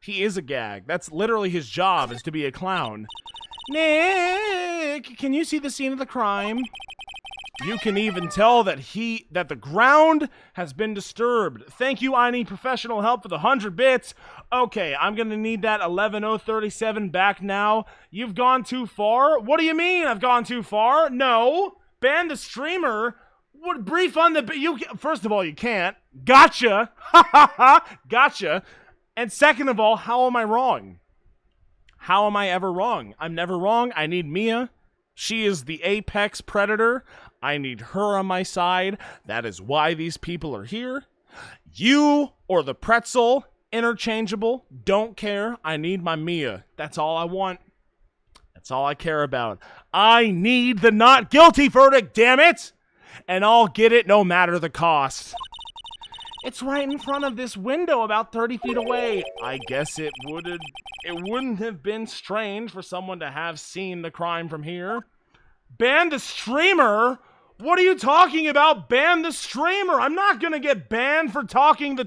He is a gag. That's literally his job, is to be a clown. Next! can you see the scene of the crime? You can even tell that the ground has been disturbed. Thank you, I need professional help for the 100 bits. Okay, I'm gonna need that 11037 back now. You've gone too far? What do you mean I've gone too far? No. Ban the streamer? What brief on the first of all, you can't. Gotcha. Ha ha ha. Gotcha. And second of all, how am I wrong? How am I ever wrong? I'm never wrong. I need Mia. She is the apex predator. I need her on my side. That is why these people are here. You or the pretzel, interchangeable. Don't care. I need my Mia. That's all I want. That's all I care about. I need the not guilty verdict, damn it! And I'll get it no matter the cost. It's right in front of this window about 30 feet away. I guess it wouldn't have been strange for someone to have seen the crime from here. Ban the streamer? What are you talking about? Ban the streamer? I'm not gonna get banned for talking the